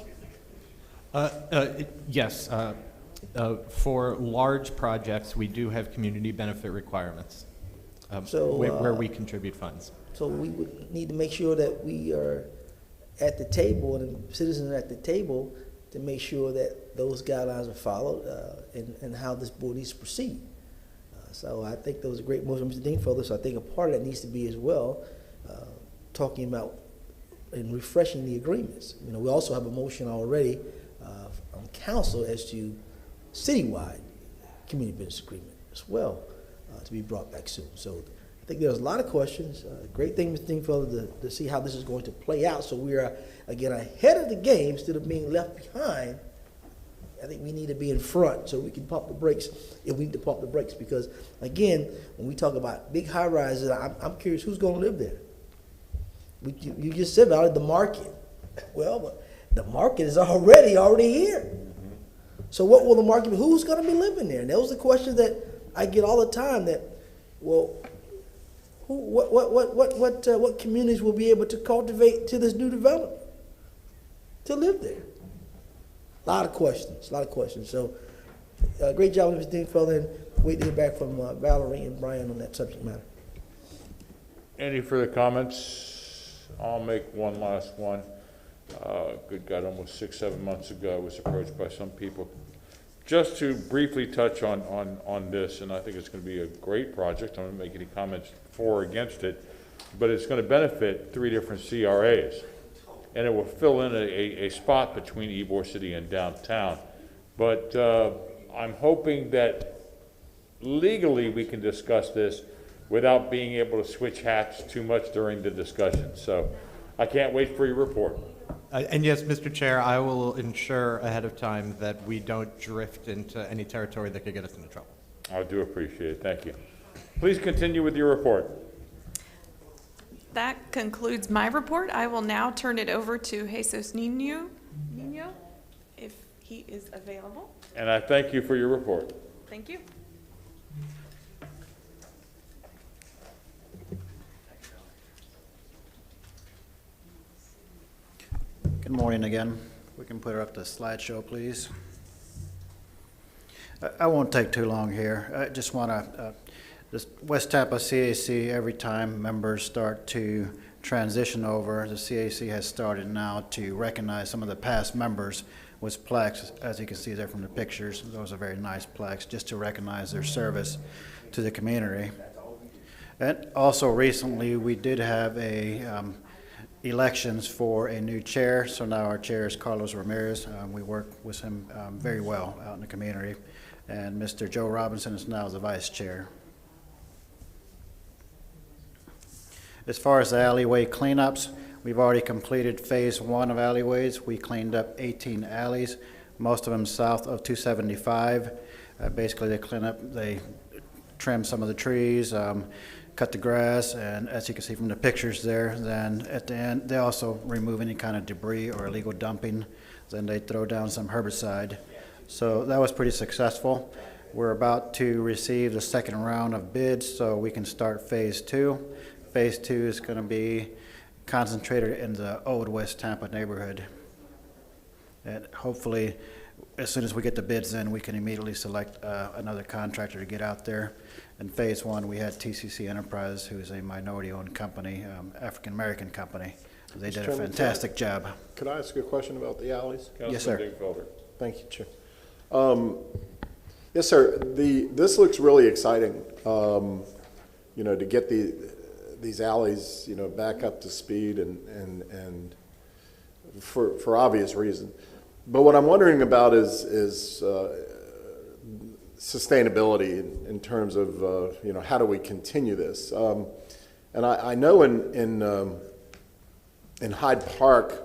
Yes. For large projects, we do have community benefit requirements where we contribute funds. So we would need to make sure that we are at the table and the citizens are at the table to make sure that those guidelines are followed and how this board needs to proceed. So I think that was a great motion, Mr. Dingfelder. So I think a part of that needs to be as well talking about and refreshing the agreements. You know, we also have a motion already on council as to citywide community business agreement as well to be brought back soon. So I think there's a lot of questions. Great thing, Mr. Dingfelder, to see how this is going to play out. So we are, again, ahead of the game instead of being left behind. I think we need to be in front so we can pump the brakes if we need to pump the brakes. Because, again, when we talk about big high rises, I'm curious who's going to live there. You just said about it, the market. Well, but the market is already here. Mm-hmm. So what will the market be? Who's going to be living there? And those are the questions that I get all the time that, well, what communities will be able to cultivate to this new development to live there? A lot of questions. So great job, Mr. Dingfelder, and wait to hear back from Valerie and Brian on that subject matter. Any further comments? I'll make one last one. Good God, almost 6-7 months ago, I was approached by some people just to briefly touch on this, and I think it's going to be a great project. I'm going to make any comments for or against it, but it's going to benefit 3 different CRAs, and it will fill in a spot between Ybor City and downtown. But I'm hoping that legally we can discuss this without being able to switch hats too much during the discussion. So I can't wait for your report. And yes, Mr. Chair, I will ensure ahead of time that we don't drift into any territory that could get us into trouble. I do appreciate it. Thank you. Please continue with your report. That concludes my report. I will now turn it over to Jesus Nino, if he is available. And I thank you for your report. Thank you. Good morning again. We can put her up the slideshow, please. I won't take too long here. I just want to, this West Tampa CAC, every time members start to transition over, the CAC has started now to recognize some of the past members with plaques. As you can see there from the pictures, those are very nice plaques, just to recognize their service to the community. And also recently, we did have elections for a new chair. So now our chair is Carlos Ramirez. We work with him very well out in the community. And Mr. Joe Robinson is now the vice chair. As far as the alleyway cleanups, we've already completed phase 1 of alleyways. We cleaned up 18 alleys, most of them south of 275. Basically, they clean up, they trim some of the trees, cut the grass, and as you can see from the pictures there, then at the end, they also remove any kind of debris or illegal dumping. Then they throw down some herbicide. So that was pretty successful. We're about to receive the second round of bids so we can start phase 2. Phase 2 is going to be concentrated in the old West Tampa neighborhood. And hopefully, as soon as we get the bids in, we can immediately select another contractor to get out there. In phase 1, we had TCC Enterprise, who is a minority-owned company, African-American company. They did a fantastic job. Could I ask you a question about the alleys? Yes, sir. Thank you, Chair. Yes, sir. This looks really exciting. You know, to get these alleys, you know, back up to speed and for obvious reason. But what I'm wondering about is sustainability in terms of you know, how do we continue this? And I know in Hyde Park,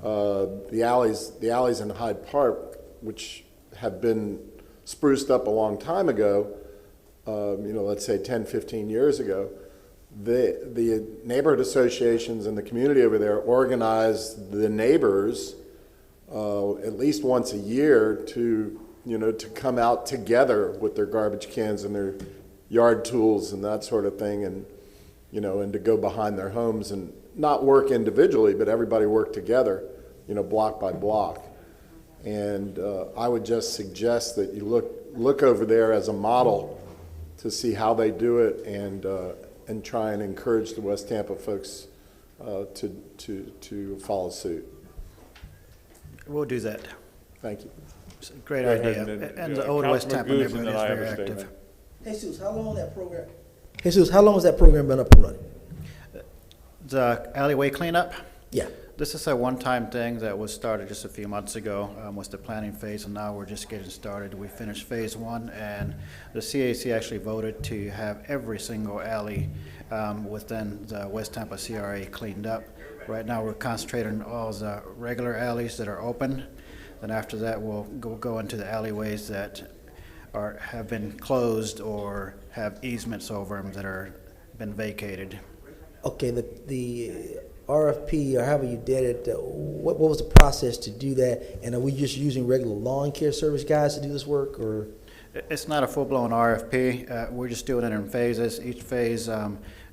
the alleys in Hyde Park, which have been spruced up a long time ago, you know, let's say 10, 15 years ago, the neighborhood associations and the community over there organize the neighbors at least once a year to, you know, to come out together with their garbage cans and their yard tools and that sort of thing, and, you know, and to go behind their homes and not work individually, but everybody work together, you know, block by block. And I would just suggest that you look over there as a model to see how they do it, and try and encourage the West Tampa folks to follow suit. We'll do that. Thank you. It's a great idea. And the old West Tampa neighborhood is very active. Jesus, how long has that program been up and running? The Alleyway Cleanup? Yeah. This is a one-time thing that was started just a few months ago, was the planning phase, and now we're just getting started. We finished phase 1, and the CAC actually voted to have every single alley within the West Tampa CRA cleaned up. Right now we're concentrating on all the regular alleys that are open. Then after that we'll go into the alleyways that have been closed or have easements over them that are been vacated. Okay, the RFP, or however you did it, what was the process to do that? And are we just using regular lawn care service guys to do this work, or? It's not a full-blown RFP. We're just doing it in phases. Each phase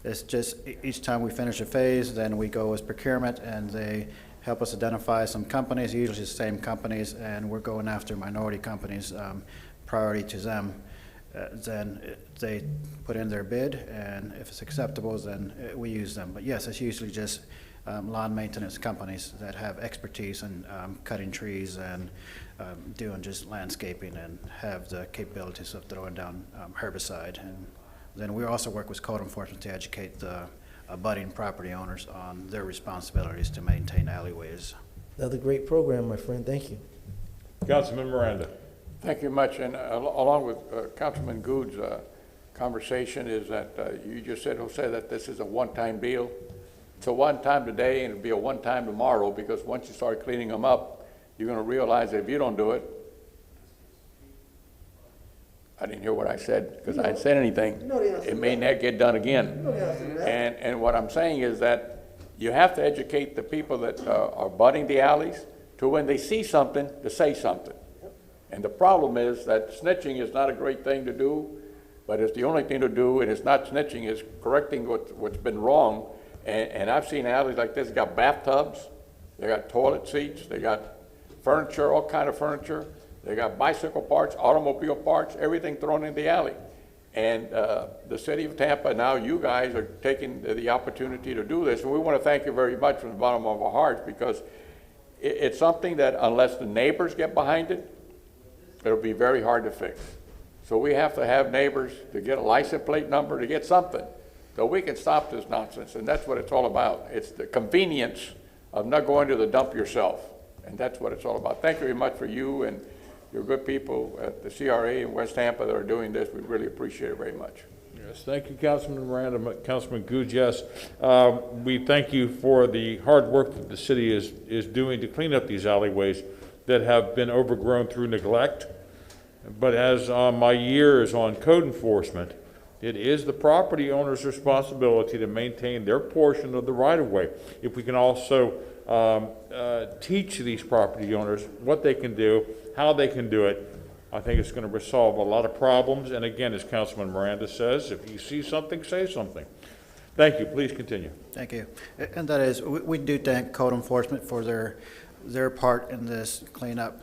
is just, each time we finish a phase, then we go as procurement, and they help us identify some companies, usually the same companies, and we're going after minority companies, priority to them. Then they put in their bid, and if it's acceptable, then we use them. But yes, it's usually just lawn maintenance companies that have expertise in cutting trees and doing just landscaping and have the capabilities of throwing down herbicide. And then we also work with code enforcement to educate the abutting property owners on their responsibilities to maintain alleyways. Another great program, my friend. Thank you. Councilman Miranda. Thank you much, and along with Councilman Good's conversation is that you just said, Jose, that this is a one-time deal. It's a one-time today, and it'll be a one-time tomorrow, because once you start cleaning them up, you're going to realize that if you don't do it, I didn't hear what I said because I didn't say anything. It may not get done again. And what I'm saying is that you have to educate the people that are butting the alleys to, when they see something, to say something. And the problem is that snitching is not a great thing to do, but it's the only thing to do, and it's not snitching, it's correcting what's been wrong. And I've seen alleys like this, got bathtubs, they got toilet seats, they got furniture, all kind of furniture. They got bicycle parts, automobile parts, everything thrown in the alley. And the city of Tampa, now you guys are taking the opportunity to do this. And we want to thank you very much from the bottom of our hearts, because it's something that unless the neighbors get behind it, it'll be very hard to fix. So we have to have neighbors to get a license plate number, to get something, so we can stop this nonsense. And that's what it's all about. It's the convenience of not going to the dump yourself. And that's what it's all about. Thank you very much for you and your good people at the CRA in West Tampa that are doing this. We really appreciate it very much. Yes, thank you, Councilman Miranda. Councilman Good, yes. We thank you for the hard work that the city is doing to clean up these alleyways that have been overgrown through neglect. But as my years on code enforcement, It is the property owner's responsibility to maintain their portion of the right-of-way. If we can also teach these property owners what they can do, how they can do it, I think it's going to resolve a lot of problems. And again, as Councilman Miranda says, if you see something, say something. Thank you. Please continue. Thank you. And that is, we do thank code enforcement for their part in this cleanup.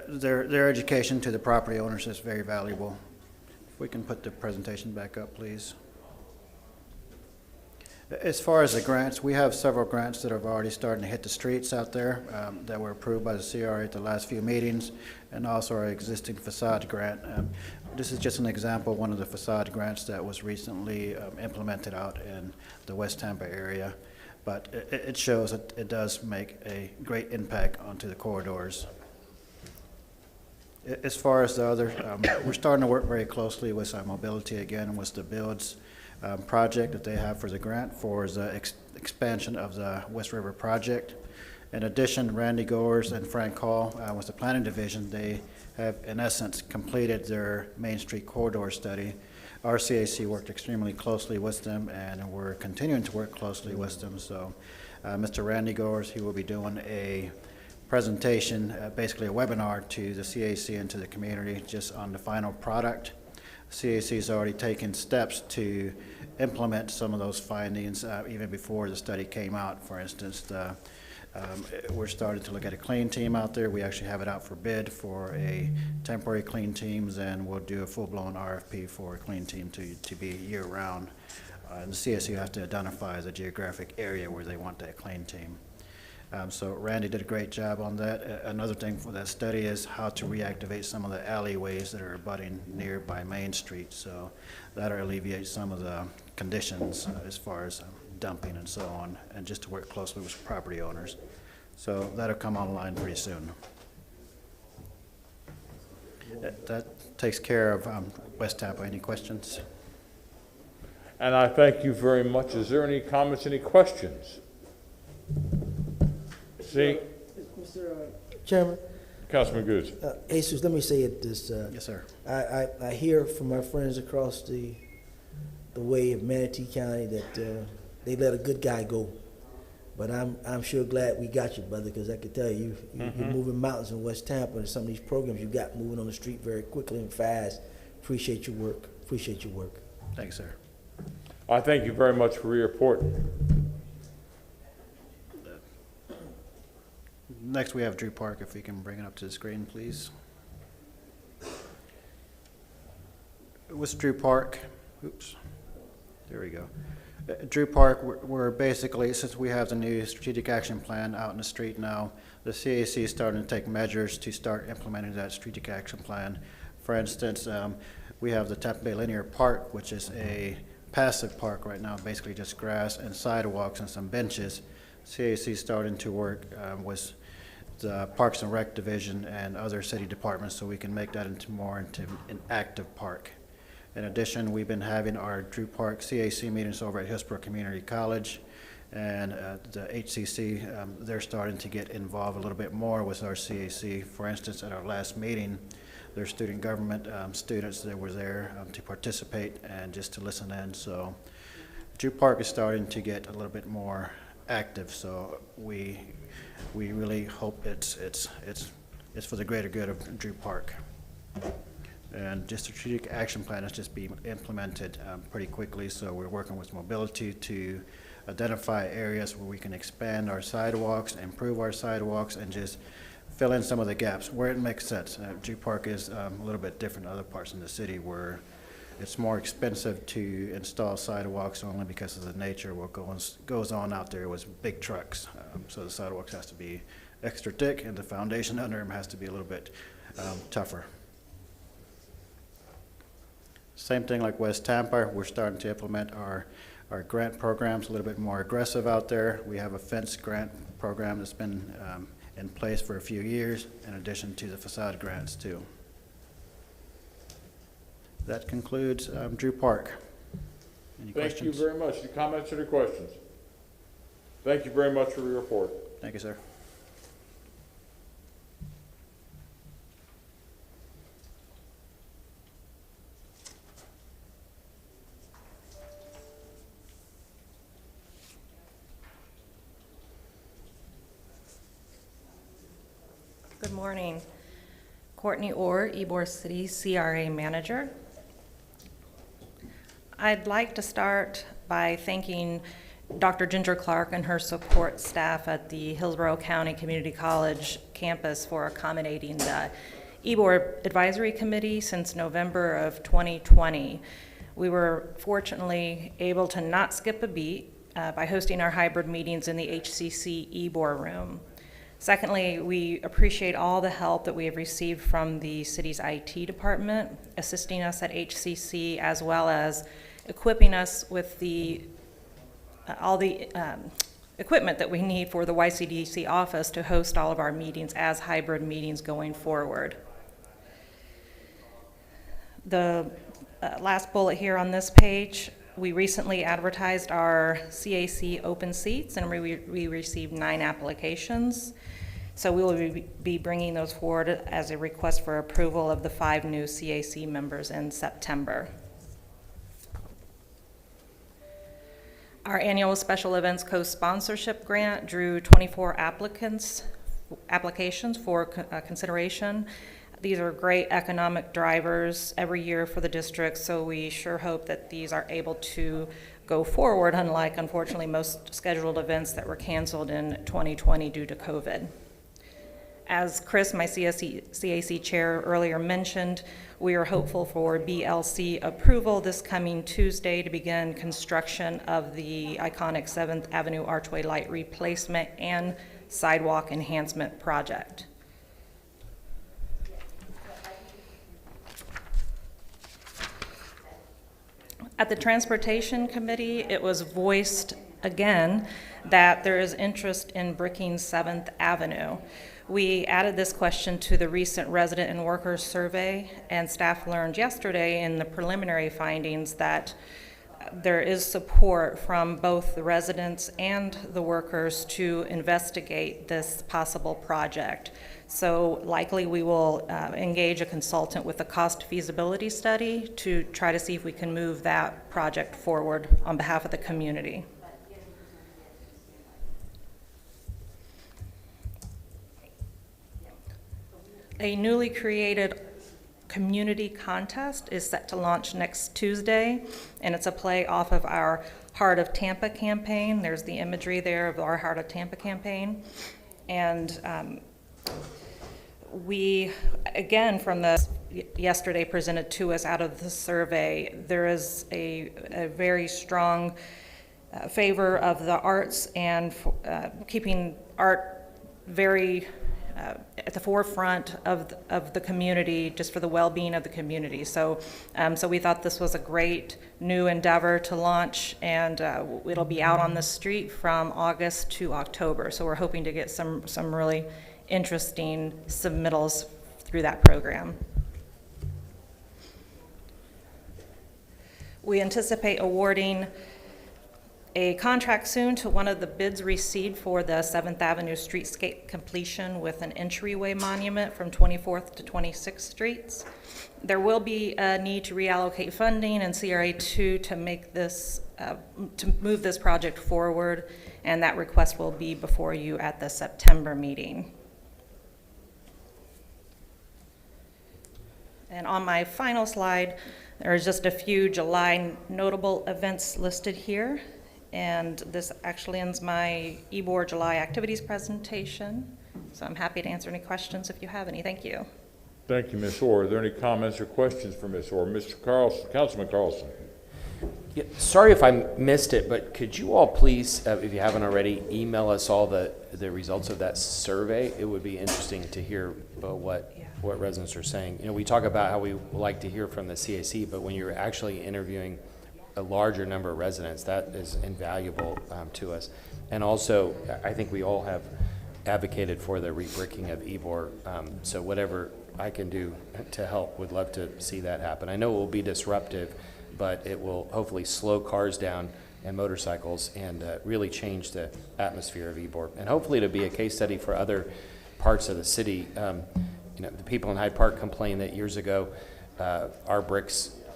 Their education to the property owners is very valuable. If we can put the presentation back up, please. As far as the grants, we have several grants that have already started to hit the streets out there that were approved by the CRA at the last few meetings, and also our existing facade grant. This is just an example of one of the facade grants that was recently implemented out in the West Tampa area, but it shows that it does make a great impact onto the corridors. As far as the other, we're starting to work very closely with mobility again, with the builds project that they have for the grant for the expansion of the West River project. In addition, Randy Goers and Frank Hall with the planning division, they have in essence completed their Main Street corridor study. Our CAC worked extremely closely with them, and we're continuing to work closely with them. So Mr. Randy Goers, he will be doing a presentation, basically a webinar to the CAC and to the community just on the final product. CAC has already taken steps to implement some of those findings even before the study came out. For instance, we're starting to look at a clean team out there. We actually have it out for bid for a temporary clean teams, and we'll do a full-blown RFP for a clean team to be year-round. And the CSU have to identify the geographic area where they want that clean team. So Randy did a great job on that. Another thing for that study is how to reactivate some of the alleyways that are abutting nearby Main Street. So that'll alleviate some of the conditions as far as dumping and so on, and just to work closely with property owners. So that'll come online pretty soon. That takes care of West Tampa. Any questions? And I thank you very much. Is there any comments, any questions? See? Mr. Chairman? Councilman Goose. Jesus, let me say it this. Yes, sir. I hear from my friends across the way of Manatee County that they let a good guy go. But I'm sure glad we got you, brother, because I can tell you, you're moving mountains in West Tampa, and some of these programs you got moving on the street very quickly and fast. Appreciate your work. Appreciate your work. Thanks, sir. I thank you very much for your report. Next, we have Drew Park. If we can bring it up to the screen, please. With Drew Park, oops, there we go. Drew Park, we're basically, since we have the new strategic action plan out in the street now, the CAC is starting to take measures to start implementing that strategic action plan. For instance, we have the Tampa Bay Linear Park, which is a passive park right now, basically just grass and sidewalks and some benches. CAC is starting to work with the Parks and Rec Division and other city departments so we can make that into an active park. In addition, we've been having our Drew Park CAC meetings over at Hillsborough Community College, and the HCC, they're starting to get involved a little bit more with our CAC. For instance, at our last meeting, their student government students that were there to participate and just to listen in. So Drew Park is starting to get a little bit more active, so we really hope it's for the greater good of Drew Park. And just a strategic action plan is just being implemented pretty quickly, so we're working with mobility to identify areas where we can expand our sidewalks, improve our sidewalks, and just fill in some of the gaps where it makes sense. Drew Park is a little bit different than other parts in the city where it's more expensive to install sidewalks only because of the nature of what goes on out there with big trucks. So the sidewalks has to be extra thick, and the foundation under them has to be a little bit tougher. Same thing like West Tampa, we're starting to implement our grant programs a little bit more aggressive out there. We have a fence grant program that's been in place for a few years, in addition to the facade grants too. That concludes Drew Park. Any questions? Thank you very much. Any comments or questions? Thank you very much for your report. Thank you, sir. morning. Courtney Orr, Ybor City CRA Manager. I'd like to start by thanking Dr. Ginger Clark and her support staff at the Hillsborough County Community College campus for accommodating the Ybor Advisory Committee since November of 2020. We were fortunately able to not skip a beat by hosting our hybrid meetings in the HCC Ybor room. Secondly, we appreciate all the help that we have received from the city's IT department, assisting us at HCC, as well as equipping us with all the equipment that we need for the YCDC office to host all of our meetings as hybrid meetings going forward. The last bullet here on this page, we recently advertised our CAC open seats, and we received 9 applications. So we will be bringing those forward as a request for approval of the 5 new CAC members in September. Our annual special events co-sponsorship grant drew 24 applications for consideration. These are great economic drivers every year for the district, so we sure hope that these are able to go forward, unlike, unfortunately, most scheduled events that were canceled in 2020 due to COVID. As Chris, my CAC chair, earlier mentioned, we are hopeful for BLC approval this coming Tuesday to begin construction of the iconic 7th Avenue Archway light replacement and sidewalk enhancement project. At the Transportation Committee, it was voiced again that there is interest in bricking 7th Avenue. We added this question to the recent resident and workers survey, and staff learned yesterday in the preliminary findings that there is support from both the residents and the workers to investigate this possible project. So likely we will engage a consultant with a cost feasibility study to try to see if we can move that project forward on behalf of the community. A newly created community contest is set to launch next Tuesday, and it's a play off of our Heart of Tampa campaign. There's the imagery there of our Heart of Tampa campaign. And we, again, from the yesterday presented to us out of the survey, there is a very strong favor of the arts and keeping art very at the forefront of the community, just for the well-being of the community. So we thought this was a great new endeavor to launch, and it'll be out on the street from August to October. So we're hoping to get some really interesting submittals through that program. We anticipate awarding a contract soon to one of the bids received for the 7th Avenue streetscape completion with an entryway monument from 24th to 26th Streets. There will be a need to reallocate funding in CRA2 to make this, to move this project forward, and that request will be before you at the September meeting. And on my final slide, there's just a few July notable events listed here. And this actually ends my Ybor July activities presentation. So I'm happy to answer any questions if you have any. Thank you. Thank you, Ms. Orr. Are there any comments or questions for Ms. Orr? Mr. Carlson, Councilman Carlson. Yeah, sorry if I missed it, but could you all please, if you haven't already, email us all the results of that survey? It would be interesting to hear what residents are saying. You know, we talk about how we like to hear from the CAC, but when you're actually interviewing a larger number of residents, that is invaluable to us. And also, I think we all have advocated for the rebricking of Ybor, so whatever I can do to help, would love to see that happen. I know it will be disruptive, but it will hopefully slow cars down and motorcycles and really change the atmosphere of Ybor. And hopefully it'll be a case study for other parts of the city. You know, the people in Hyde Park complained that years ago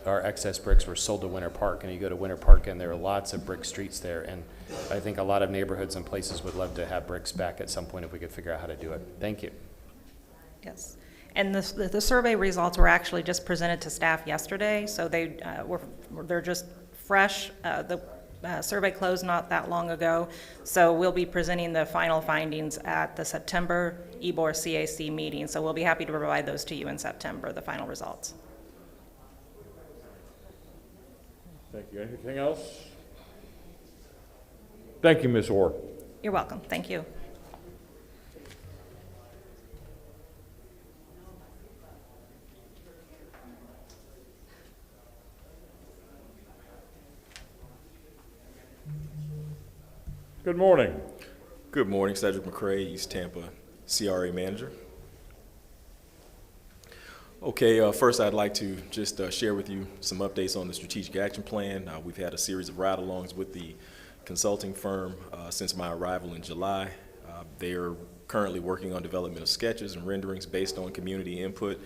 our excess bricks were sold to Winter Park, and you go to Winter Park and there are lots of brick streets there, and I think a lot of neighborhoods and places would love to have bricks back at some point if we could figure out how to do it. Thank you. Yes. And the survey results were actually just presented to staff yesterday, so they're just fresh. The survey closed not that long ago, so we'll be presenting the final findings at the September EBOR CAC meeting, so we'll be happy to provide those to you in September, the final results. Thank you. Anything else? Thank you, Ms. Orr. You're welcome. Thank you. Good morning. Good morning, Cedric McCrae, East Tampa CRA Manager. Okay, first I'd like to just share with you some updates on the strategic action plan. We've had a series of ride-alongs with the consulting firm since my arrival in July. They are currently working on development of sketches and renderings based on community input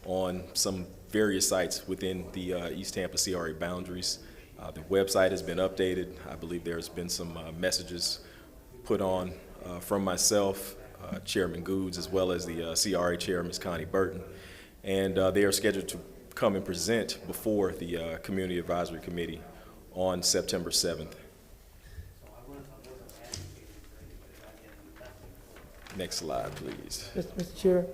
on some various sites within the East Tampa CRA boundaries. The website has been updated. I believe there's been some messages put on from myself, Chairman Goods, as well as the CRA Chair, Ms. Connie Burton. And they are scheduled to come and present before the Community Advisory Committee on September 7th. Next slide, please. Mr. Chair?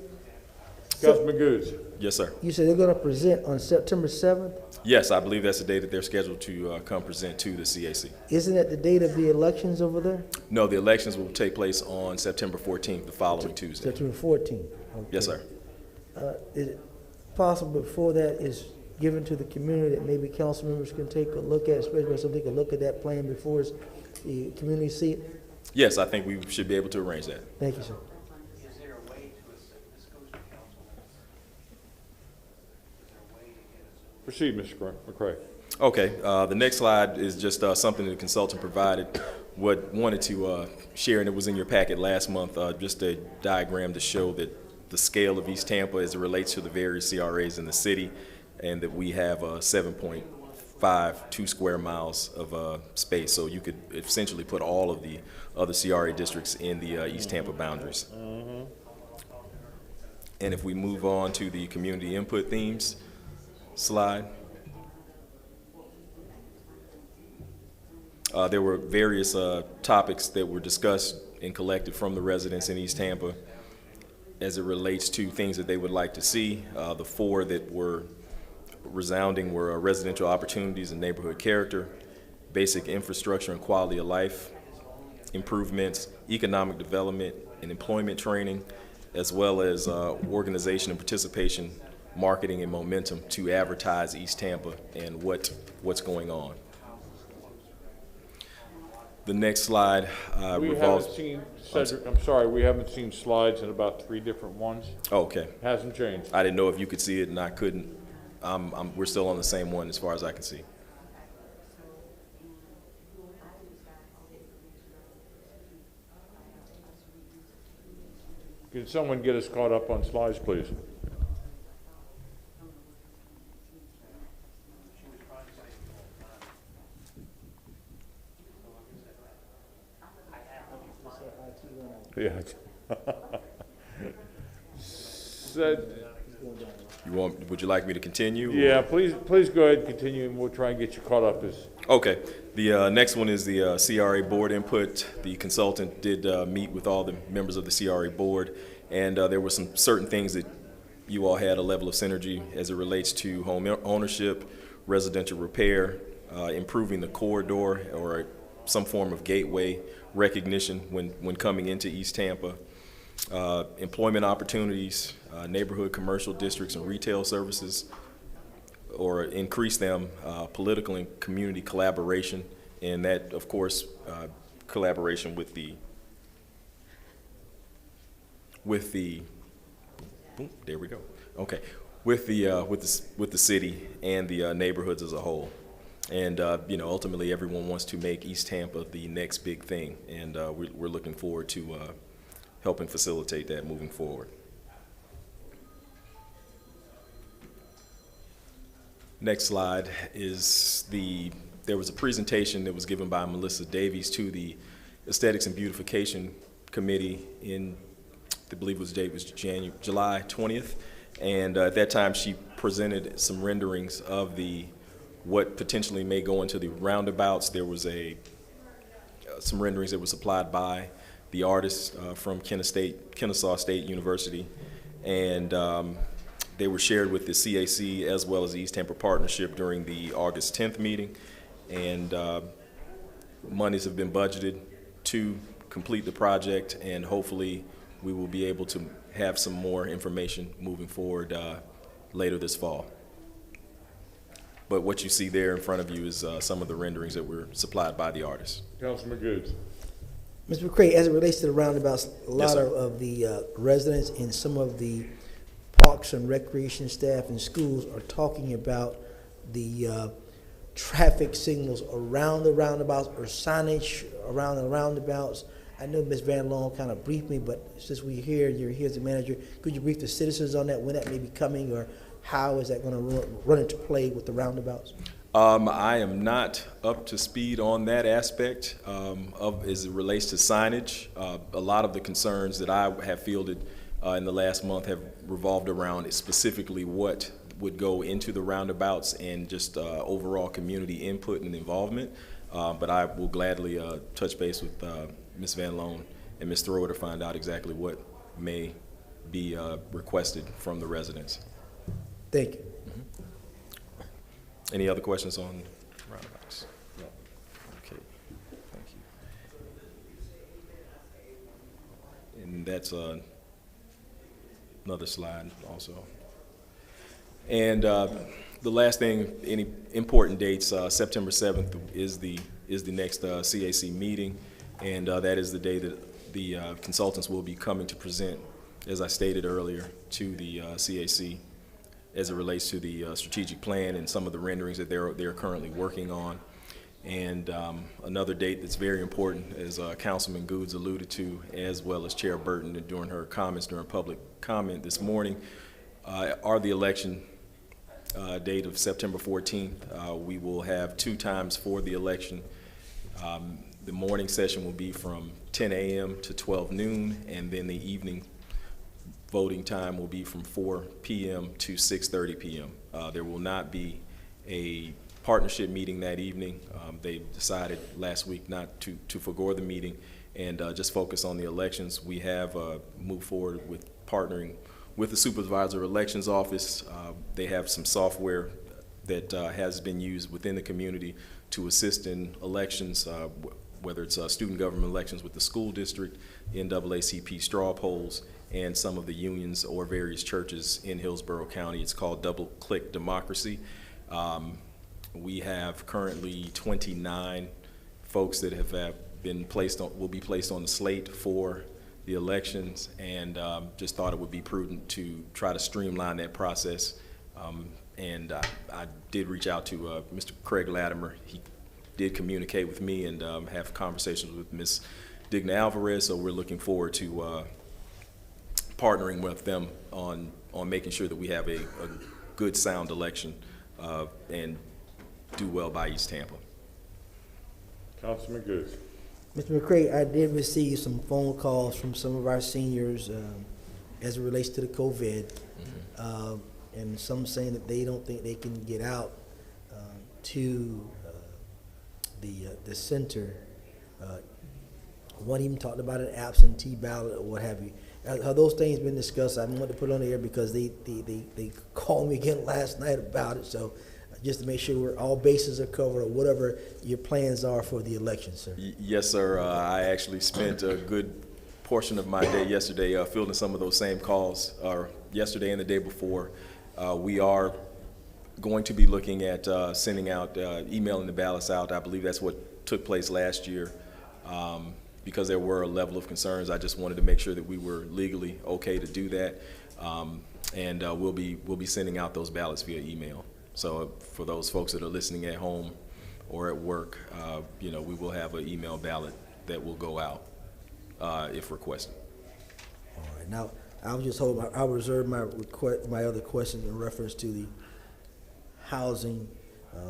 Councilman Goods. Yes, sir. You said they're going to present on September 7th? Yes, I believe that's the day that they're scheduled to come present to the CAC. Isn't that the date of the elections over there? No, the elections will take place on September 14th, the following Tuesday. September 14th. Okay. Yes, sir. Is it possible before that is given to the community that maybe council members can take a look at, especially so they can look at that plan before the community see it? Yes, I think we should be able to arrange that. Thank you, sir. Is there a way to assist, this goes to council, is there a way to get us? Proceed, Mr. McCrae. Okay, the next slide is just something the consultant provided. What wanted to share, and it was in your packet last month, just a diagram to show that the scale of East Tampa as it relates to the various CRAs in the city, and that we have 7.52 square miles of space. So you could essentially put all of the other CRA districts in the East Tampa boundaries. And if we move on to the community input themes slide, there were various topics that were discussed and collected from the residents in East Tampa as it relates to things that they would like to see. The four that were resounding were residential opportunities and neighborhood character, basic infrastructure and quality of life improvements, economic development and employment training, as well as organization and participation, marketing and momentum to advertise East Tampa and what's going on. The next slide revolves. Cedric, I'm sorry, we haven't seen slides in about 3 different ones. Oh, okay. Hasn't changed. I didn't know if you could see it and I couldn't. We're still on the same one as far as I can see. Can someone get us caught up on slides, please? Yeah. Would you like me to continue? Yeah, please go ahead and continue, and we'll try and get you caught up as. Okay. The next one is the CRA board input. The consultant did meet with all the members of the CRA board, and there were some certain things that you all had a level of synergy as it relates to home ownership, residential repair, improving the corridor or some form of gateway recognition when coming into East Tampa, employment opportunities, neighborhood commercial districts and retail services, or increase them, political and community collaboration, and that, of course, collaboration with the there we go. Okay, with the city and the neighborhoods as a whole. And ultimately, everyone wants to make East Tampa the next big thing, and we're looking forward to helping facilitate that moving forward. Next slide is there was a presentation that was given by Melissa Davies to the Aesthetics and Beautification Committee in believe was date was July 20th. And at that time, she presented some renderings of what potentially may go into the roundabouts. There was some renderings that were supplied by the artists from Kennesaw State University, and they were shared with the CAC as well as the East Tampa Partnership during the August 10th meeting, and monies have been budgeted to complete the project, and hopefully we will be able to have some more information moving forward later this fall. But what you see there in front of you is some of the renderings that were supplied by the artists. Councilman Goods. Mr. McCray, as it relates to the roundabouts, a lot sir. of the residents and some of the parks and recreation staff and schools are talking about the traffic signals around the roundabouts or signage around the roundabouts. I know Ms. Van Loan kind of briefed me, but since you're here as the manager, could you brief the citizens on that, when that may be coming, or how is that going to run into play with the roundabouts? I am not up to speed on that aspect as it relates to signage. A lot of the concerns that I have fielded in the last month have revolved around specifically what would go into the roundabouts and just overall community input and involvement. But I will gladly touch base with Ms. Van Loan and Ms. Thrower to find out exactly what may be requested from the residents. Thank you. Any other questions on roundabouts? No. Okay, thank you. And that's another slide also. And the last thing, any important dates, September 7th is the next CAC meeting, and that is the day that the consultants will be coming to present, as I stated earlier, to the CAC as it relates to the strategic plan and some of the renderings that they're currently working on. And another date that's very important, as Councilman Goods alluded to, as well as Chair Burton during her comments during public comment this morning, are the election date of September 14th. We will have 2 times for the election. The morning session will be from 10 a.m. to 12 noon, and then the evening voting time will be from 4 p.m. to 6:30 p.m. There will not be a partnership meeting that evening. They decided last week not to forgo the meeting and just focus on the elections. We have moved forward with partnering with the Supervisor of Elections Office. They have some software that has been used within the community to assist in elections, whether it's student government elections with the school district, NAACP straw polls, and some of the unions or various churches in Hillsborough County. It's called Double Click Democracy. We have currently 29 folks that have been will be placed on the slate for the elections, and just thought it would be prudent to try to streamline that process. And I did reach out to Mr. Craig Latimer. He did communicate with me and have conversations with Ms. Digna Alvarez, so we're looking forward to partnering with them on making sure that we have a good, sound election and do well by East Tampa. Councilman Goods. Mr. McCray, I did receive some phone calls from some of our seniors as it relates to the COVID, and some saying that they don't think they can get out to the center. One even talked about an absentee ballot or what have you. Have those things been discussed? I wanted to put it on the air because they called me again last night about it. So just to make sure all bases are covered, or whatever your plans are for the election, sir. Yes, sir. I actually spent a good portion of my day yesterday fielding some of those same calls, yesterday and the day before. We are going to be looking at sending out, emailing the ballots out. I believe that's what took place last year. Because there were a level of concerns, I just wanted to make sure that we were legally okay to do that. And we'll be sending out those ballots via email. So for those folks that are listening at home or at work, we will have an email ballot that will go out if requested. All right. Now, I'll reserve my other questions in reference to the housing.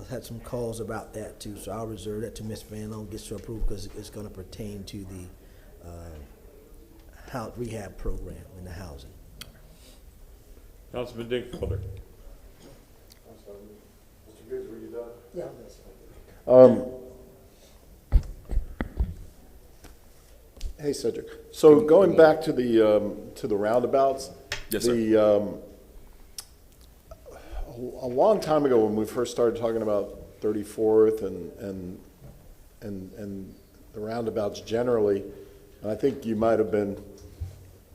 Had some calls about that too, so I'll reserve that to Ms. Van Loan gets to approve because it's going to pertain to the rehab program in the housing. Councilman Dinkfelder. Mr. Goodz, were you done? Yeah. Hey, Cedric. So going back to the roundabouts. Yes, sir. A long time ago, when we first started talking about 34th and the roundabouts generally, and I think you might have been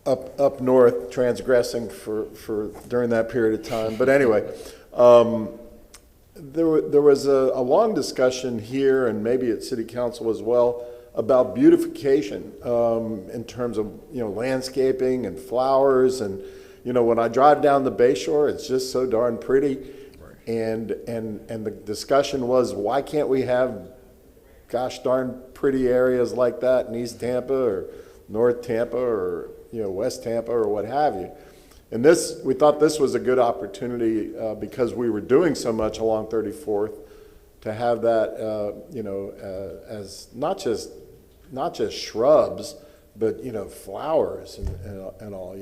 up north transgressing for during that period of time. But anyway, there was a long discussion here and maybe at City Council as well about beautification in terms of landscaping and flowers. And when I drive down the Bay Shore, it's just so darn pretty. Right. And the discussion was, why can't we have gosh darn pretty areas like that in East Tampa or North Tampa or West Tampa or what have you? And we thought this was a good opportunity because we were doing so much along 34th to have that as not just shrubs, but flowers and all,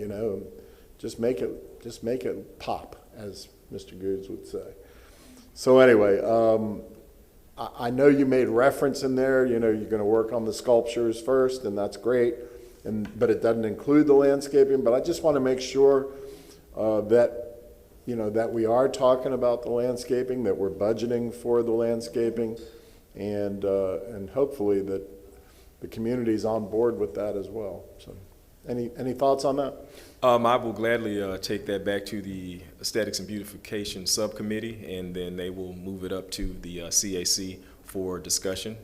just make it pop, as Mr. Goodz would say. So anyway, I know you made reference in there, you're going to work on the sculptures first, and that's great, but it doesn't include the landscaping. But I just want to make sure that we are talking about the landscaping, that we're budgeting for the landscaping, and hopefully that the community's on board with that as well. So, any thoughts on that? I will gladly take that back to the Aesthetics and Beautification Subcommittee, and then they will move it up to the CAC for discussion.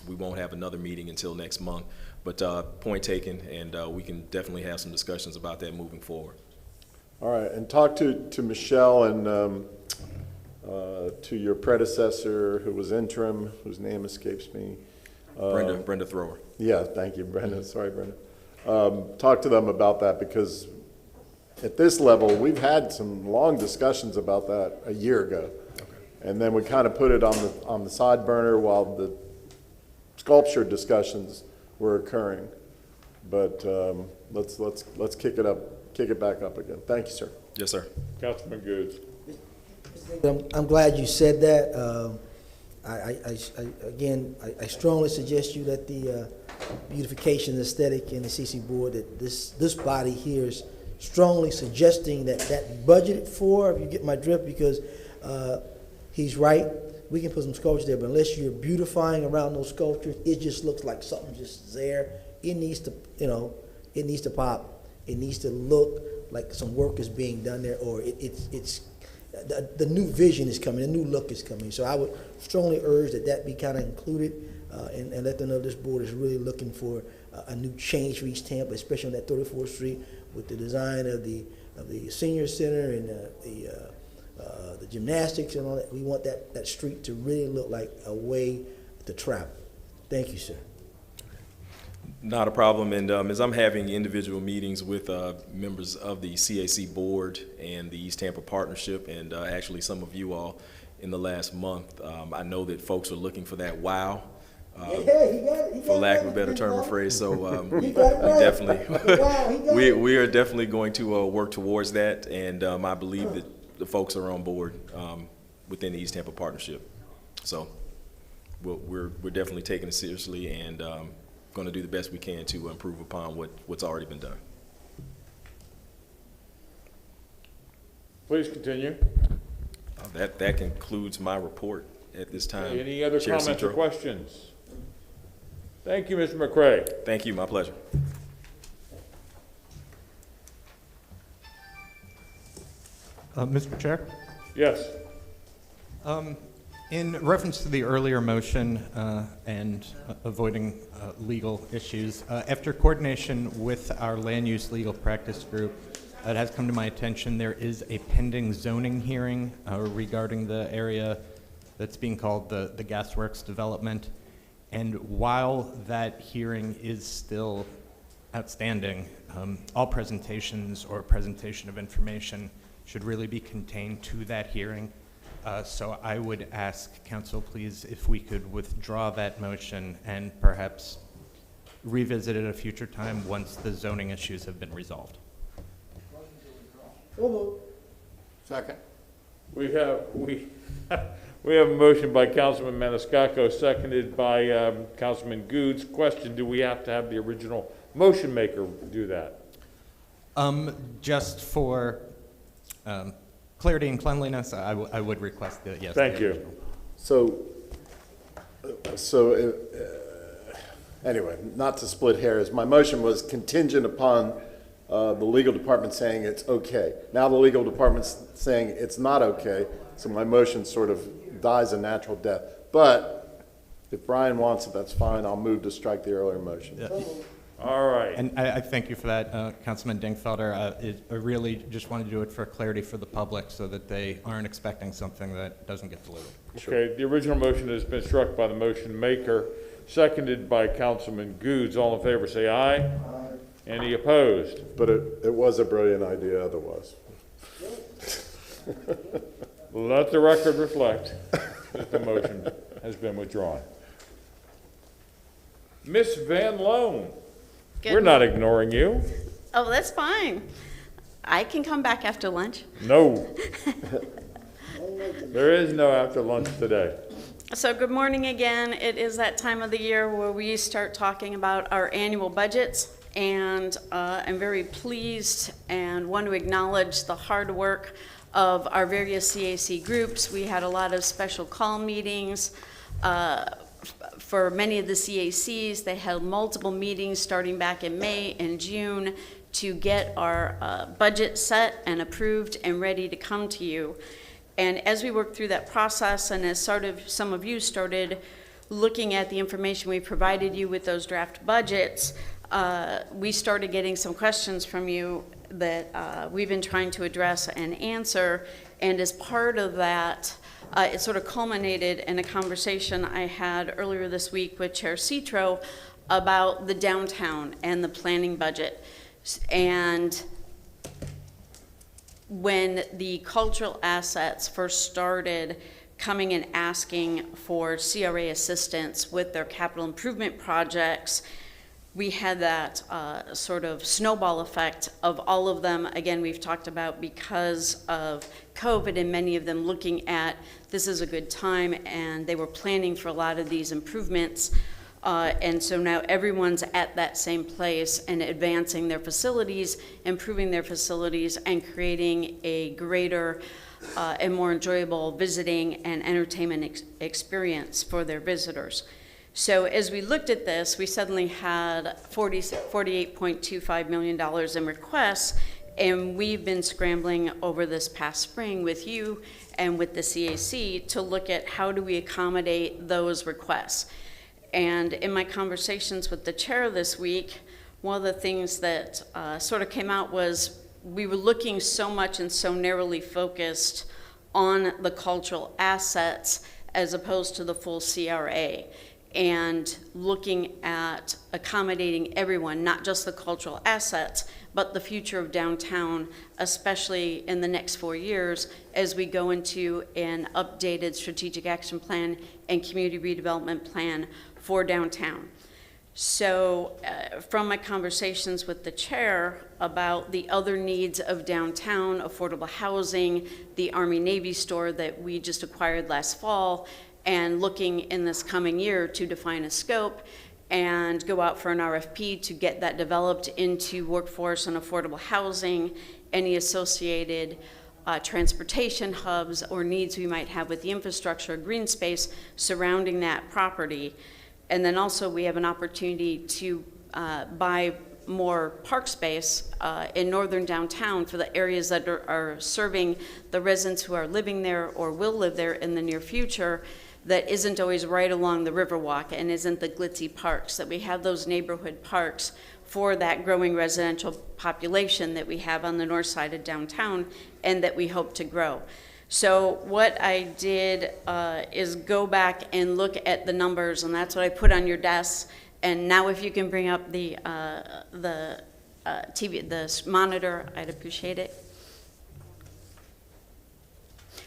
We won't have another meeting until next month, but point taken, and we can definitely have some discussions about that moving forward. All right, and talk to Michelle and to your predecessor who was interim, whose name escapes me. Brenda Thrower. Yeah, thank you, Brenda. Sorry, Brenda. Talk to them about that, because at this level, we've had some long discussions about that a year ago. Okay. And then we kind of put it on the side burner while the sculpture discussions were occurring. But let's kick it back up again. Thank you, sir. Yes, sir. Councilman Goodz. I'm glad you said that. I strongly suggest you that the beautification aesthetic and the CC board, that this body here is strongly suggesting that budgeted for, if you get my drift, because he's right. We can put some sculptures there, but unless you're beautifying around those sculptures, it just looks like something just there. It needs to, it needs to pop. It needs to look like some work is being done there, or it's the new vision is coming, the new look is coming. So I would strongly urge that be kind of included and let them know this board is really looking for a new change for East Tampa, especially on that 34th Street with the design of the senior center and the gymnastics and all that. We want that street to really look like a way to travel. Thank you, sir. Not a problem, and as I'm having individual meetings with members of the CAC board and the East Tampa Partnership, and actually some of you all in the last month, I know that folks are looking for that wow, for lack of a better term or phrase. So we are definitely going to work towards that, and I believe that the folks are on board within the East Tampa Partnership. So we're definitely taking it seriously, and going to do the best we can to improve upon what's already been done. Please continue. That concludes my report at this time. Any other Chair comments or Citro. questions? Thank you, Mr. McCray. Thank you, my pleasure. Mr. Chair? Yes. In reference to the earlier motion and avoiding legal issues, after coordination with our land use legal practice group, it has come to my attention there is a pending zoning hearing regarding the area that's being called the Gasworks development. And while that hearing is still outstanding, all presentations or presentation of information should really be contained to that hearing. So I would ask council, please, if we could withdraw that motion and perhaps revisit at a future time once the zoning issues have been resolved. Second. We have a motion by Councilman Maniscalco, seconded by Councilman Goods. Question, do we have to have the original motion maker do that? Just for clarity and cleanliness, I would request that, yes. Thank the you. original. Anyway, not to split hairs, my motion was contingent upon the legal department saying it's okay. Now the legal department's saying it's not okay, so my motion sort of dies a natural death. But if Brian wants it, that's fine. I'll move to strike the earlier motion. Yeah. All right. And I thank you for that, Councilman Dingfelder. I really just want to do it for clarity for the public so that they aren't expecting something that doesn't get delivered. Okay, the original motion has been struck by the motion maker, seconded by Councilman Goods. All in favor, say aye. Aye. Any opposed? But it was a brilliant idea otherwise. Let the record reflect that the motion has been withdrawn. Miss Van Loan, we're not ignoring you. Oh, that's fine. I can come back after lunch. No. There is no after lunch today. So good morning again. It is that time of the year where we start talking about our annual budgets, and I'm very pleased and want to acknowledge the hard work of our various CAC groups. We had a lot of special call meetings for many of the CACs. They held multiple meetings starting back in May and June to get our budget set and approved and ready to come to you. And as we worked through that process, and as some of you started looking at the information we provided you with those draft budgets, we started getting some questions from you that we've been trying to address and answer. And as part of that, it sort of culminated in a conversation I had earlier this week with Chair Citro about the downtown and the planning budget. And when the cultural assets first started coming and asking for CRA assistance with their capital improvement projects, we had that sort of snowball effect of all of them. Again, we've talked about because of COVID and many of them looking at this is a good time, and they were planning for a lot of these improvements. And so now everyone's at that same place and advancing their facilities, improving their facilities, and creating a greater and more enjoyable visiting and entertainment experience for their visitors. So as we looked at this, we suddenly had $48.25 million in requests, and we've been scrambling over this past spring with you and with the CAC to look at how do we accommodate those requests. And in my conversations with the chair this week, one of the things that sort of came out was we were looking so much and so narrowly focused on the cultural assets as opposed to the full CRA, and looking at accommodating everyone, not just the cultural assets, but the future of downtown, especially in the next 4 years as we go into an updated strategic action plan and community redevelopment plan for downtown. So from my conversations with the chair about the other needs of downtown, affordable housing, the Army-Navy store that we just acquired last fall, and looking in this coming year to define a scope and go out for an RFP to get that developed into workforce and affordable housing, any associated transportation hubs or needs we might have with the infrastructure, green space surrounding that property. And then also we have an opportunity to buy more park space in northern downtown for the areas that are serving the residents who are living there or will live there in the near future, that isn't always right along the Riverwalk and isn't the glitzy parks, that we have those neighborhood parks for that growing residential population that we have on the north side of downtown and that we hope to grow. So what I did is go back and look at the numbers, and that's what I put on your desk. And now if you can bring up the TV, the monitor, I'd appreciate it.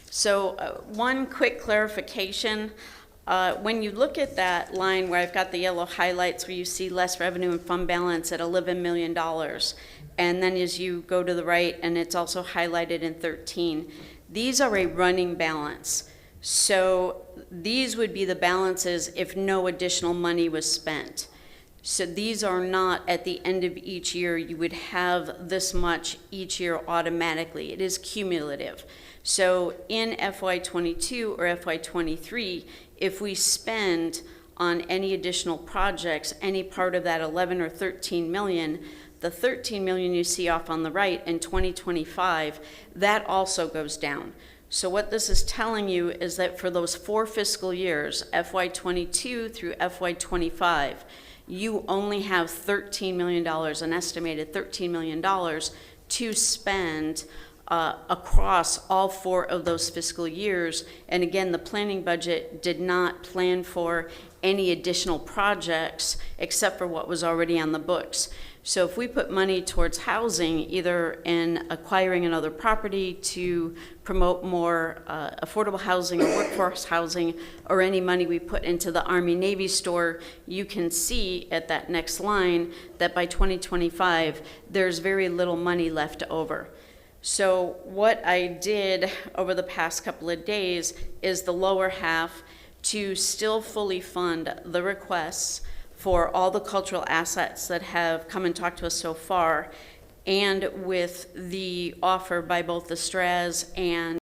So one quick clarification When you look at that line where I've got the yellow highlights where you see less revenue and fund balance at $11 million, and then as you go to the right, and it's also highlighted in 13, these are a running balance. So these would be the balances if no additional money was spent. So these are not at the end of each year, you would have this much each year automatically. It is cumulative. So in FY22 or FY23, if we spend on any additional projects, any part of that 11 or 13 million, the 13 million you see off on the right in 2025, that also goes down. So what this is telling you is that for those 4 fiscal years, FY22 through FY25, you only have $13 million, an estimated $13 million to spend across all 4 of those fiscal years. And again, the planning budget did not plan for any additional projects except for what was already on the books. So if we put money towards housing, either in acquiring another property to promote more affordable housing or workforce housing, or any money we put into the Army-Navy store, you can see at that next line that by 2025, there's very little money left over. So what I did over the past couple of days is the lower half to still fully fund the requests for all the cultural assets that have come and talked to us so far, and with the offer by both the STRAS and